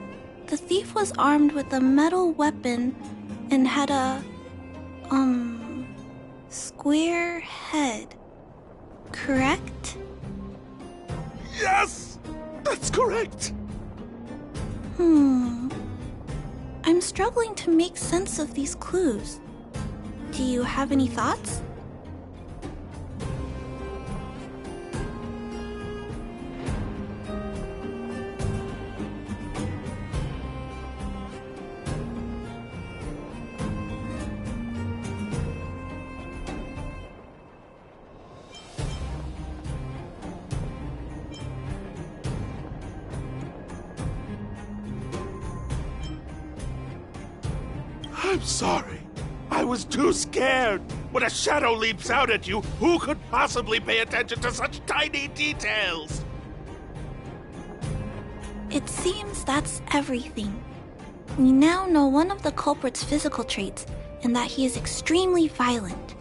Speaker 6: the thief was armed with a metal weapon and had a, square head. Correct?
Speaker 15: Yes! That's correct!
Speaker 6: I'm struggling to make sense of these clues. Do you have any thoughts?
Speaker 15: I'm sorry. I was too scared. When a shadow leaps out at you, who could possibly pay attention to such tiny details?
Speaker 6: It seems that's everything. We now know one of the culprit's physical traits and that he is extremely violent.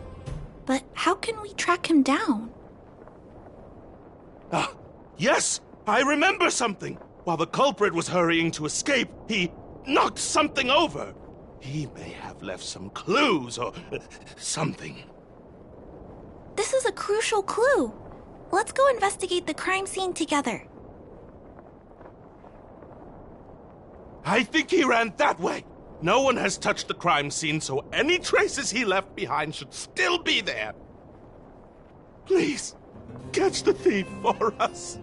Speaker 6: But how can we track him down?
Speaker 15: Ah, yes! I remember something! While the culprit was hurrying to escape, he knocked something over. He may have left some clues or something.
Speaker 6: This is a crucial clue. Let's go investigate the crime scene together.
Speaker 15: I think he ran that way. No one has touched the crime scene, so any traces he left behind should still be there. Please, catch the thief for us.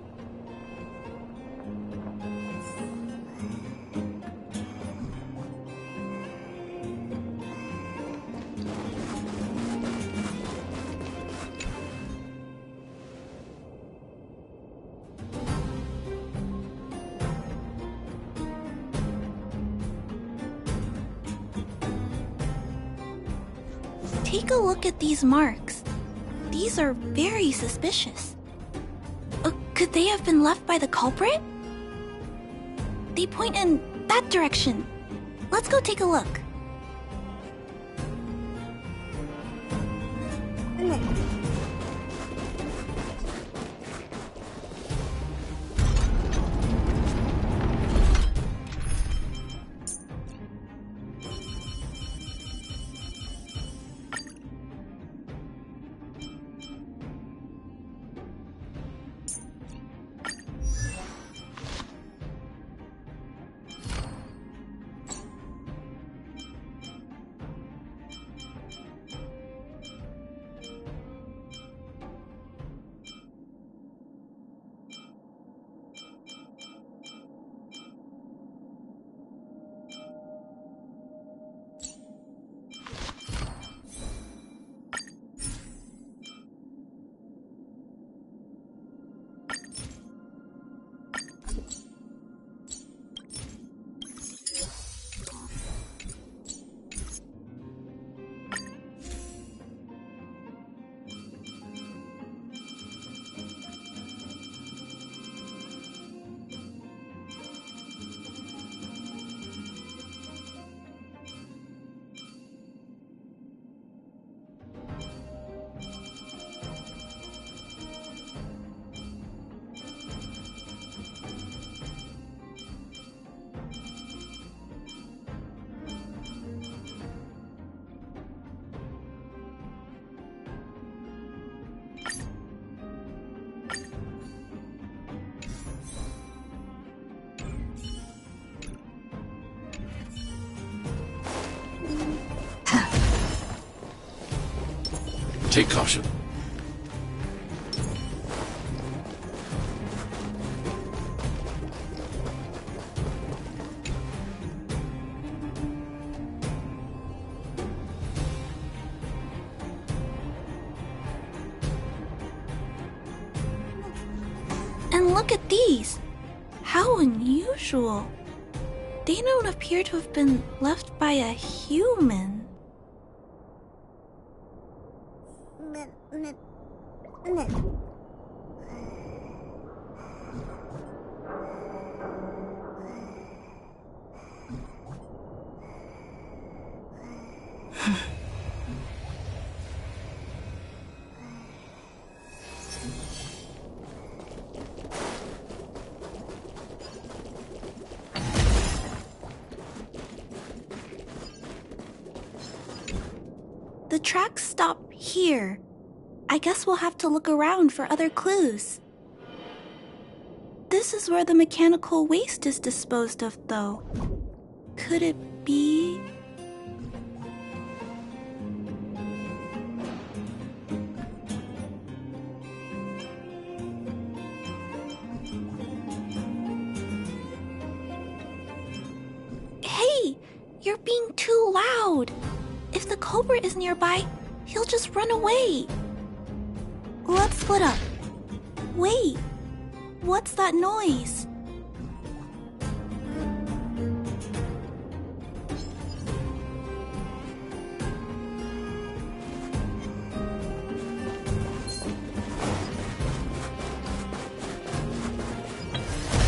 Speaker 6: Take a look at these marks. These are very suspicious. Could they have been left by the culprit? They point in that direction. Let's go take a look.
Speaker 22: Take caution.
Speaker 6: And look at these! How unusual! They don't appear to have been left by a human. The tracks stop here. I guess we'll have to look around for other clues. This is where the mechanical waste is disposed of, though. Could it be... Hey! You're being too loud! If the Cobra is nearby, he'll just run away. Let's split up. Wait, what's that noise?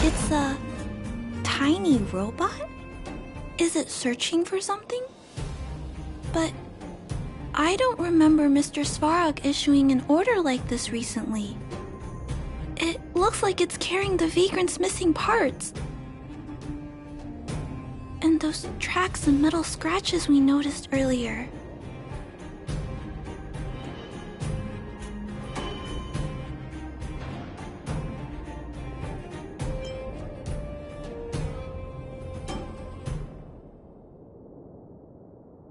Speaker 6: It's a tiny robot? Is it searching for something? But I don't remember Mr. Svarog issuing an order like this recently. It looks like it's carrying the Vagrant's missing parts. And those tracks and metal scratches we noticed earlier.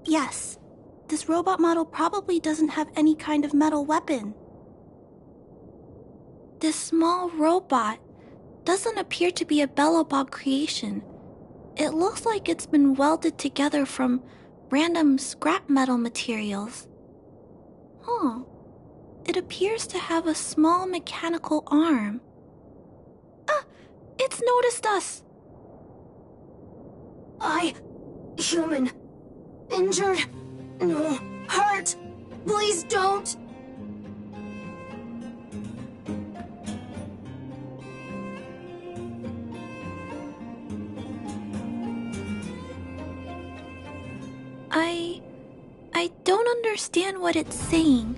Speaker 6: Yes, this robot model probably doesn't have any kind of metal weapon. This small robot doesn't appear to be a Belobog creation. It looks like it's been welded together from random scrap metal materials. Huh. It appears to have a small mechanical arm. Ah! It's noticed us!
Speaker 1: Human. Injured. No. Hurt. Please don't.
Speaker 6: I don't understand what it's saying,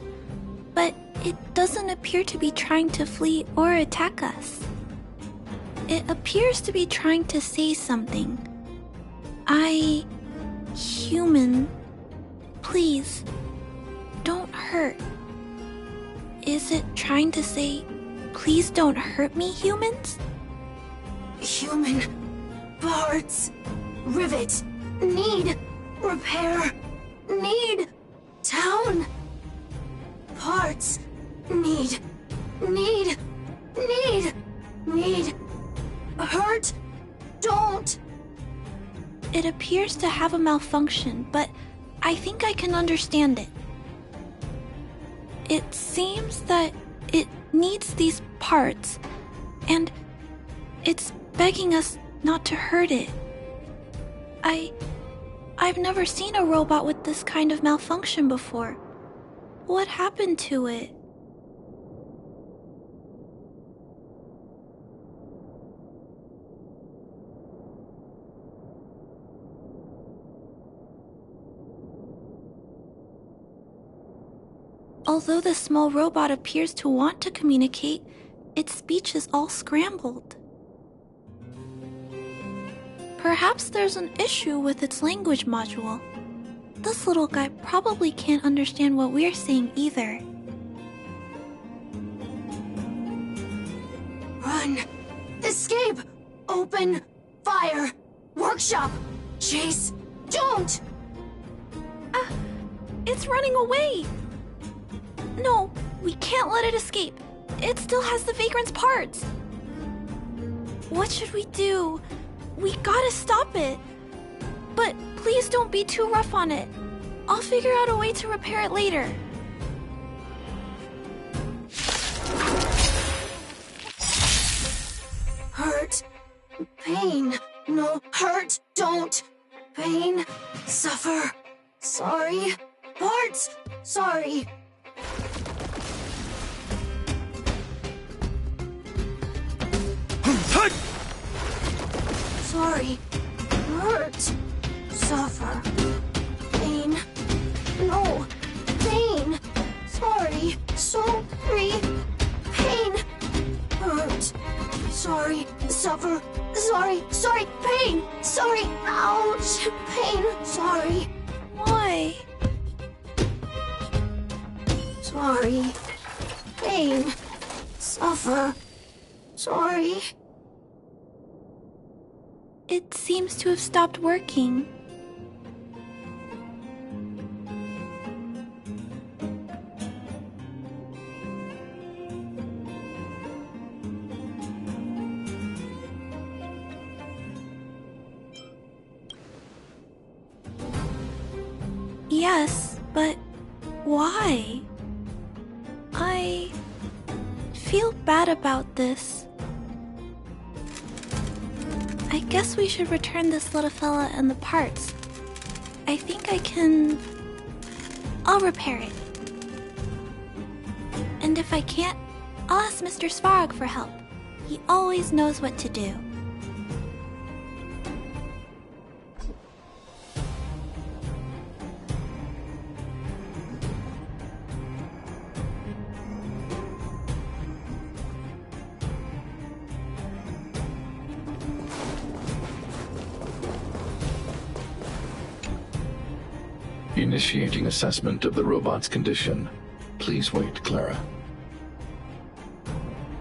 Speaker 6: but it doesn't appear to be trying to flee or attack us. It appears to be trying to say something. Human, please, don't hurt. Is it trying to say, please don't hurt me, humans?
Speaker 1: Human. Parts. Rivet. Need. Repair. Need. Town. Parts. Need. Hurt. Don't.
Speaker 6: It appears to have a malfunction, but I think I can understand it. It seems that it needs these parts, and it's begging us not to hurt it. I've never seen a robot with this kind of malfunction before. What happened to it? Although the small robot appears to want to communicate, its speech is all scrambled. Perhaps there's an issue with its language module. This little guy probably can't understand what we're saying either.
Speaker 1: Run. Escape. Open. Fire. Workshop. Chase. Don't.
Speaker 6: It's running away. We can't let it escape. It still has the Vagrant's parts. What should we do? We gotta stop it. But please don't be too rough on it. I'll figure out a way to repair it later.
Speaker 1: Hurt. Pain. No, hurt. Don't. Pain. Suffer. Sorry. Parts. Sorry. Sorry. Hurt. Suffer. Pain. No. Pain. Sorry. Sorry. Pain. Hurt. Sorry. Suffer. Sorry. Sorry. Pain. Sorry. Ouch. Pain. Sorry.
Speaker 6: Why?
Speaker 1: Sorry. Pain. Suffer. Sorry.
Speaker 6: It seems to have stopped working. Yes, but why? I feel bad about this. I guess we should return this little fella and the parts. I think I can... I'll repair it. And if I can't, I'll ask Mr. Svarog for help. He always knows what to do.
Speaker 22: Initiating assessment of the robot's condition. Please wait, Clara.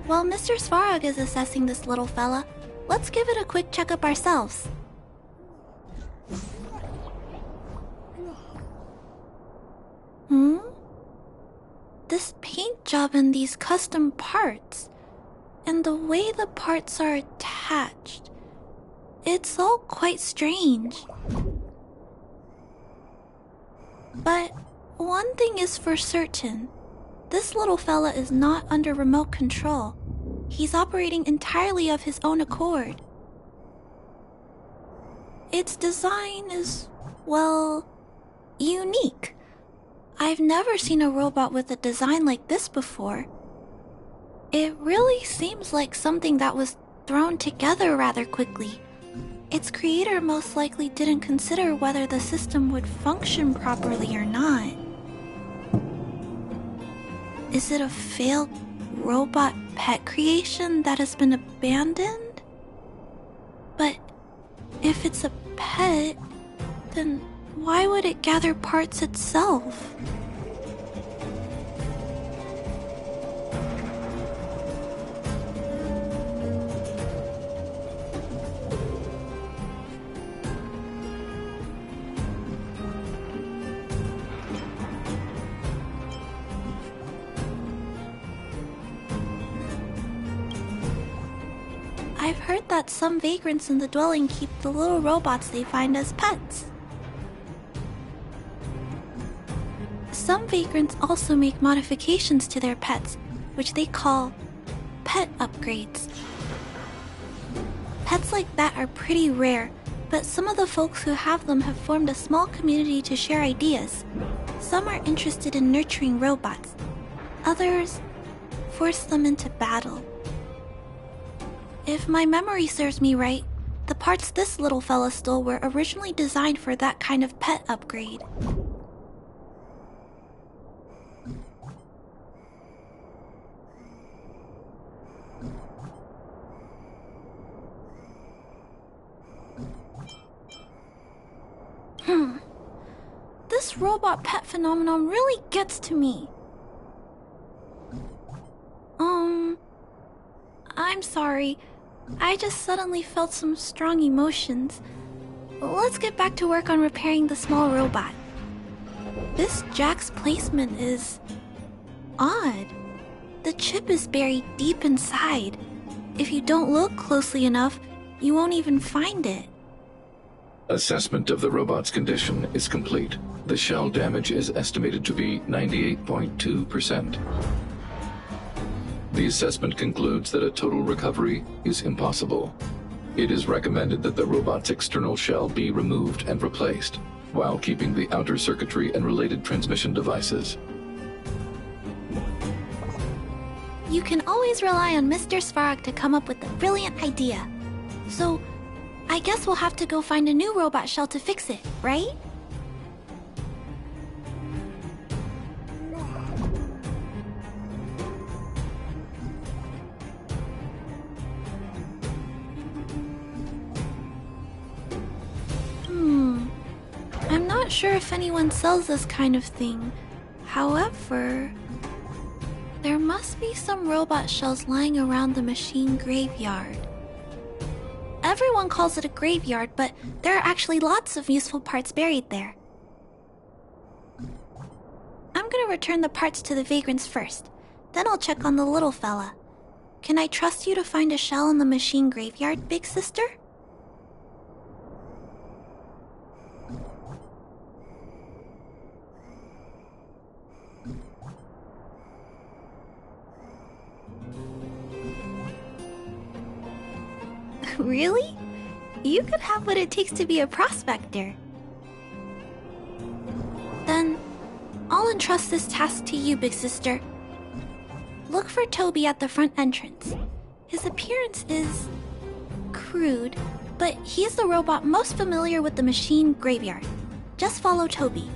Speaker 6: While Mr. Svarog is assessing this little fella, let's give it a quick checkup ourselves. This paint job and these custom parts, and the way the parts are attached, it's all quite strange. But one thing is for certain. This little fella is not under remote control. He's operating entirely of his own accord. Its design is, well, unique. I've never seen a robot with a design like this before. It really seems like something that was thrown together rather quickly. Its creator most likely didn't consider whether the system would function properly or not. Is it a failed robot pet creation that has been abandoned? But if it's a pet, then why would it gather parts itself? I've heard that some vagrants in the dwelling keep the little robots they find as pets. Some vagrants also make modifications to their pets, which they call pet upgrades. Pets like that are pretty rare, but some of the folks who have them have formed a small community to share ideas. Some are interested in nurturing robots. Others force them into battle. If my memory serves me right, the parts this little fella stole were originally designed for that kind of pet upgrade. This robot pet phenomenon really gets to me. I'm sorry. I just suddenly felt some strong emotions. Let's get back to work on repairing the small robot. This jack's placement is odd. The chip is buried deep inside. If you don't look closely enough, you won't even find it.
Speaker 22: Assessment of the robot's condition is complete. The shell damage is estimated to be 98.2%. The assessment concludes that a total recovery is impossible. It is recommended that the robot's external shell be removed and replaced, while keeping the outer circuitry and related transmission devices.
Speaker 6: You can always rely on Mr. Svarog to come up with a brilliant idea. So, I guess we'll have to go find a new robot shell to fix it, right? I'm not sure if anyone sells this kind of thing. However, there must be some robot shells lying around the machine graveyard. Everyone calls it a graveyard, but there are actually lots of useful parts buried there. I'm gonna return the parts to the vagrants first. Then I'll check on the little fella. Can I trust you to find a shell in the machine graveyard, big sister? Really? You could have what it takes to be a prospector. Then, I'll entrust this task to you, big sister. Look for Toby at the front entrance. His appearance is crude, but he's the robot most familiar with the machine graveyard. Just follow Toby.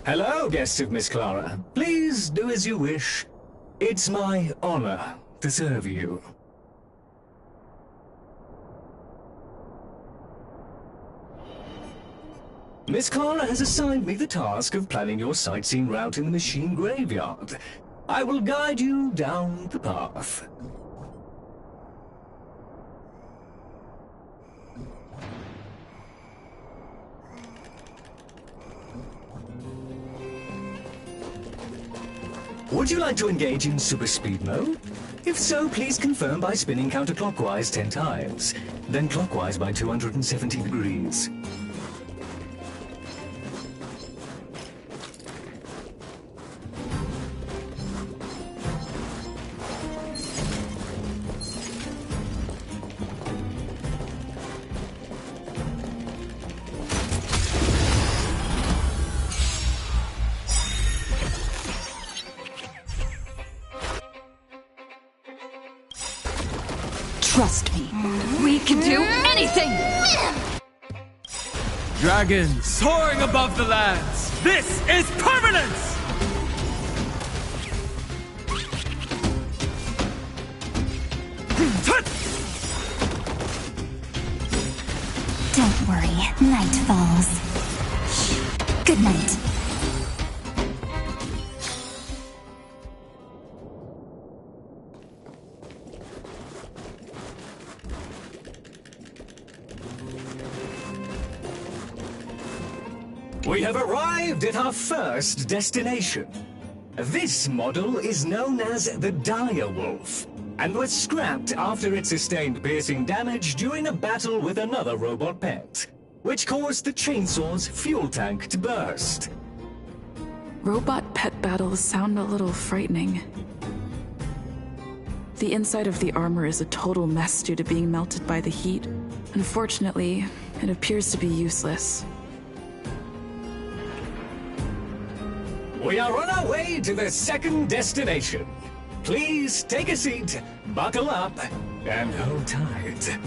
Speaker 11: Hello, guests of Miss Clara. Please do as you wish. It's my honor to serve you. Miss Clara has assigned me the task of planning your sightseeing route in the machine graveyard. I will guide you down the path. Would you like to engage in super speed mode? If so, please confirm by spinning counterclockwise 10 times, then clockwise by 270 degrees.
Speaker 12: Trust me, we can do anything!
Speaker 11: Dragons soaring above the lands! This is permanence!
Speaker 12: Don't worry, night falls. Good night.
Speaker 11: We have arrived at our first destination. This model is known as the Dire Wolf, and was scrapped after it sustained piercing damage during a battle with another robot pet, which caused the chainsaw's fuel tank to burst.
Speaker 18: Robot pet battles sound a little frightening. The inside of the armor is a total mess due to being melted by the heat. Unfortunately, it appears to be useless.
Speaker 11: We are on our way to the second destination. Please take a seat, buckle up, and hold tight.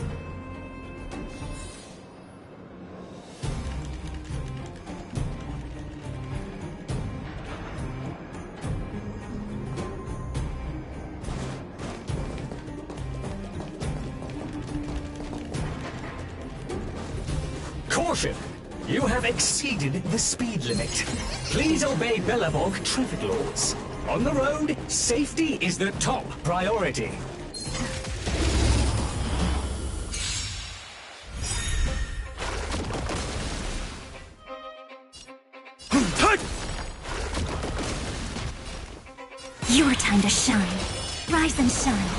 Speaker 11: Caution! You have exceeded the speed limit. Please obey Bellevog traffic laws. On the road, safety is the top priority.
Speaker 12: Your time to shine. Rise and shine.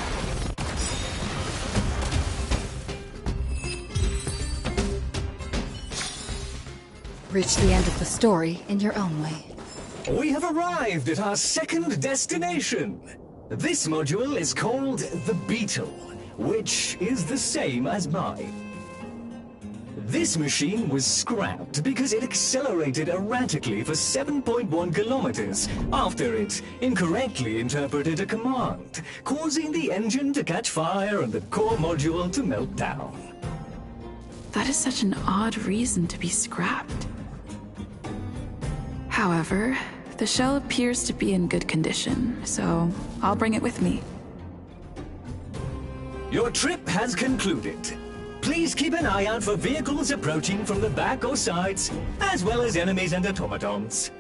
Speaker 19: Reach the end of the story in your own way.
Speaker 11: We have arrived at our second destination. This module is called the Beetle, which is the same as mine. This machine was scrapped because it accelerated erratically for 7.1 kilometers after it incorrectly interpreted a command, causing the engine to catch fire and the core module to melt down.
Speaker 18: That is such an odd reason to be scrapped. However, the shell appears to be in good condition, so I'll bring it with me.
Speaker 11: Your trip has concluded. Please keep an eye out for vehicles approaching from the back or sides, as well as enemies and automatons.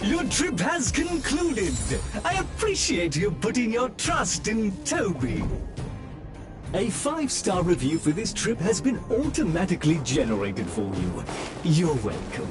Speaker 11: Your trip has concluded. I appreciate you putting your trust in Toby. A 5-star review for this trip has been automatically generated for you. You're welcome.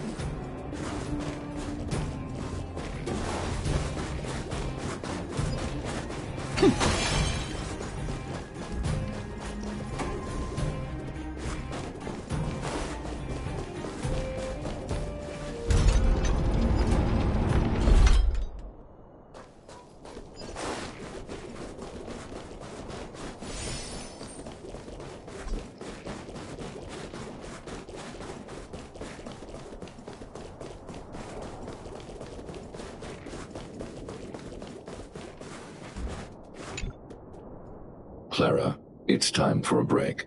Speaker 22: Clara, it's time for a break.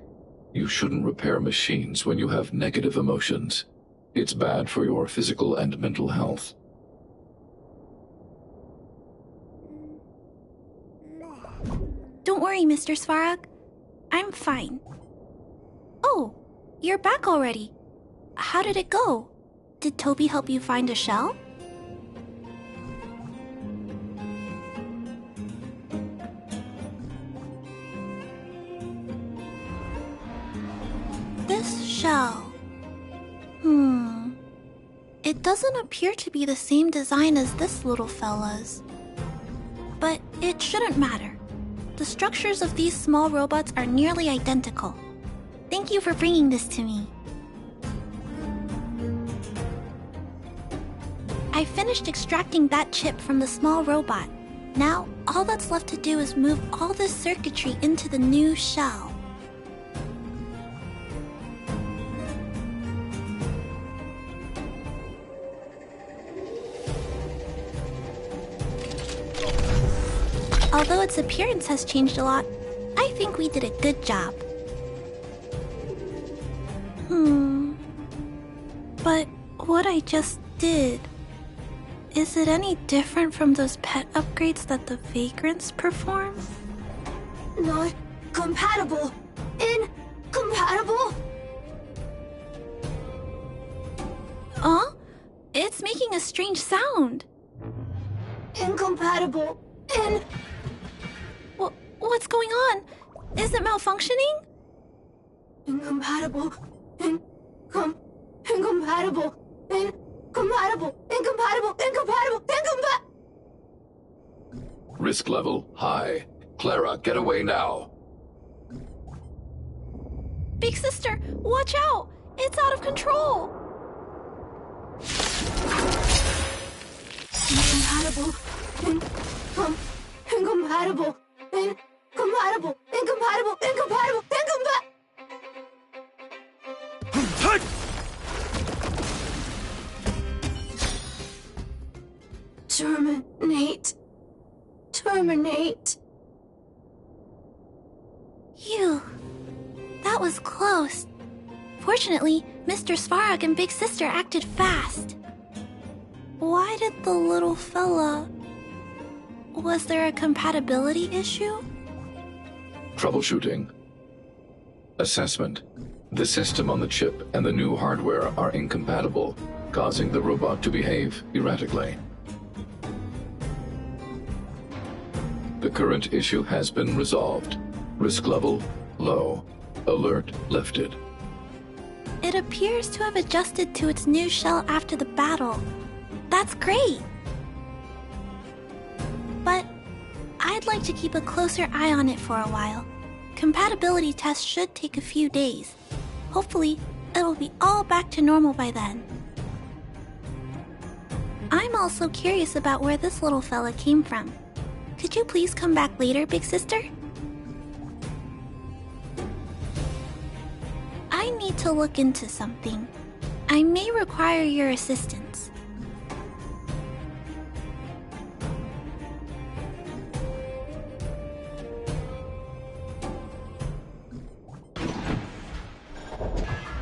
Speaker 22: You shouldn't repair machines when you have negative emotions. It's bad for your physical and mental health.
Speaker 6: Don't worry, Mr. Svarog. I'm fine. Oh, you're back already. How did it go? Did Toby help you find a shell? This shell... It doesn't appear to be the same design as this little fella's. But it shouldn't matter. The structures of these small robots are nearly identical. Thank you for bringing this to me. I finished extracting that chip from the small robot. Now, all that's left to do is move all this circuitry into the new shell. Although its appearance has changed a lot, I think we did a good job. But what I just did... Is it any different from those pet upgrades that the Vagrants perform?
Speaker 10: Not compatible. Incompatible?
Speaker 6: Huh? It's making a strange sound.
Speaker 10: Incompatible.
Speaker 6: What's going on? Is it malfunctioning?
Speaker 10: Incompatible. Incompatible.
Speaker 22: Risk level high. Clara, get away now.
Speaker 6: Big sister, watch out! It's out of control!
Speaker 9: Incompatible. Incompatible. Incompatible. Incompatible. Incompatible. Terminate. Terminate.
Speaker 6: Phew. That was close. Fortunately, Mr. Svarog and Big Sister acted fast. Why did the little fella... Was there a compatibility issue?
Speaker 22: Troubleshooting. Assessment. The system on the chip and the new hardware are incompatible, causing the robot to behave erratically. The current issue has been resolved. Risk level low. Alert lifted.
Speaker 6: It appears to have adjusted to its new shell after the battle. That's great! But I'd like to keep a closer eye on it for a while. Compatibility tests should take a few days. Hopefully, it'll be all back to normal by then. I'm also curious about where this little fella came from. Could you please come back later, Big Sister? I need to look into something. I may require your assistance.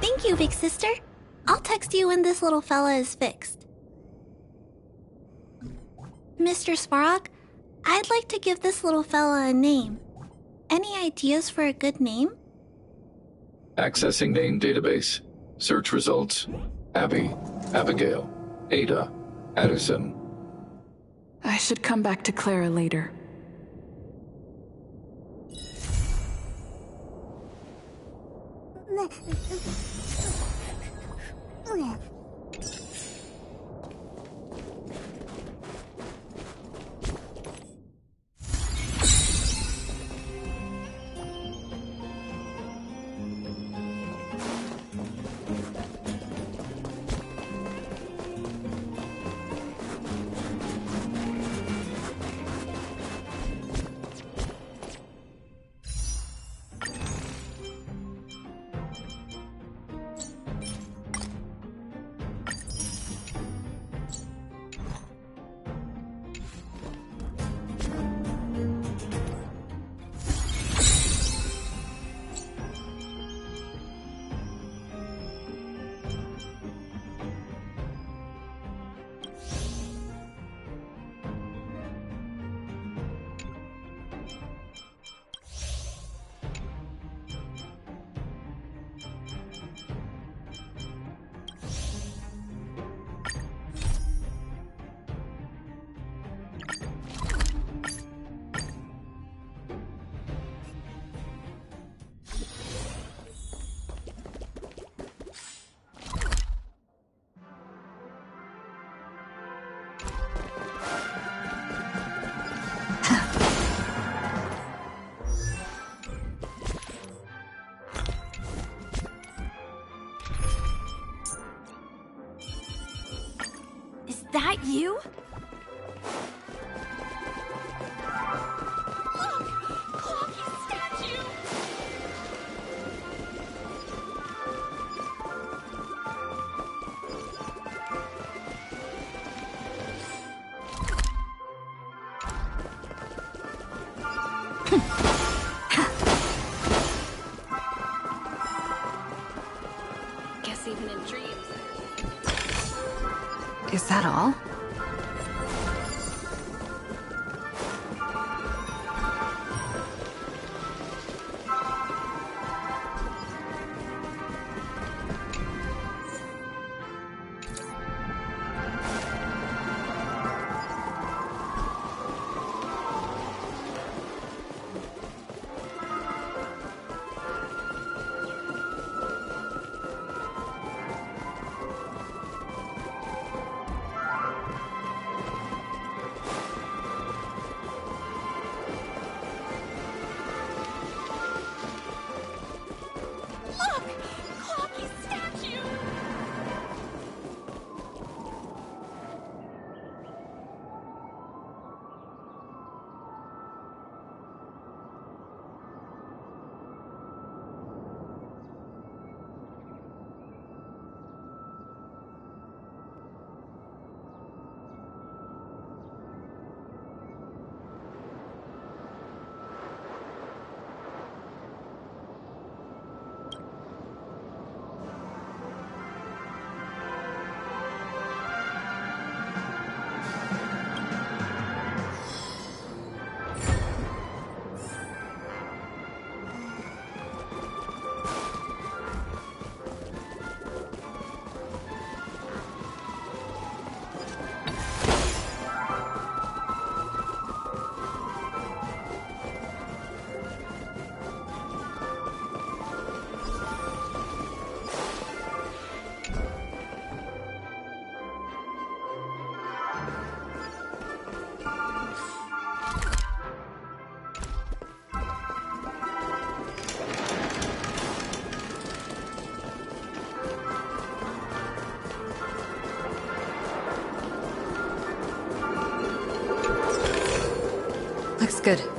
Speaker 6: Thank you, Big Sister. I'll text you when this little fella is fixed. Mr. Svarog, I'd like to give this little fella a name. Any ideas for a good name?
Speaker 22: Accessing name database. Search results. Abby, Abigail, Ada, Addison.
Speaker 18: I should come back to Clara later.
Speaker 1: That you?
Speaker 4: Guess even in dreams.
Speaker 17: Is that all?
Speaker 19: good.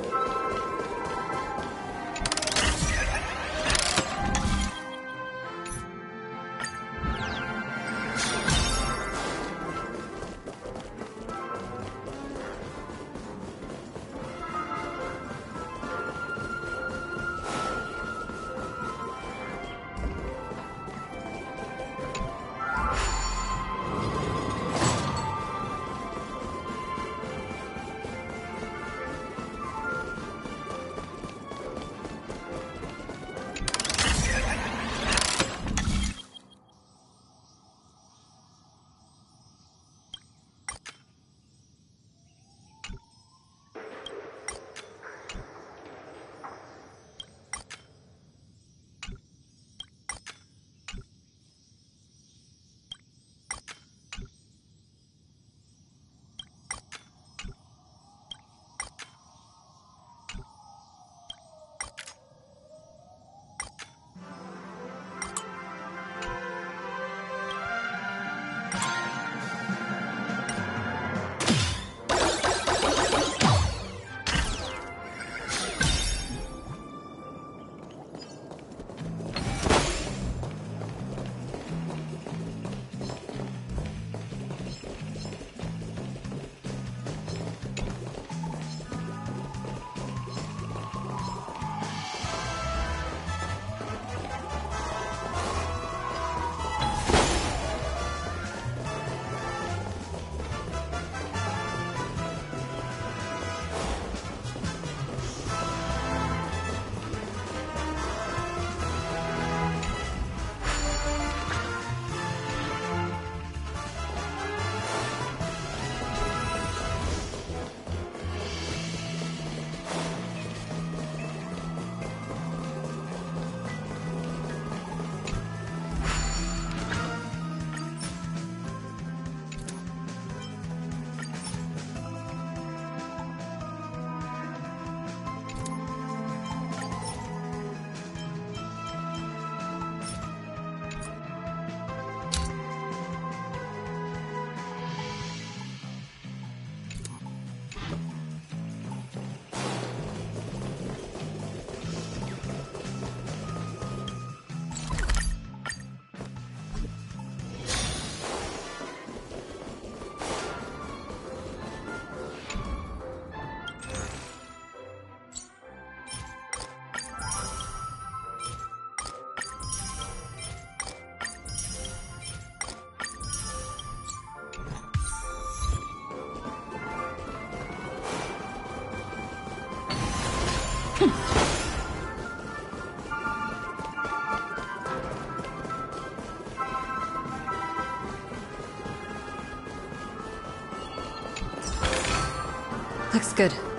Speaker 19: Looks good.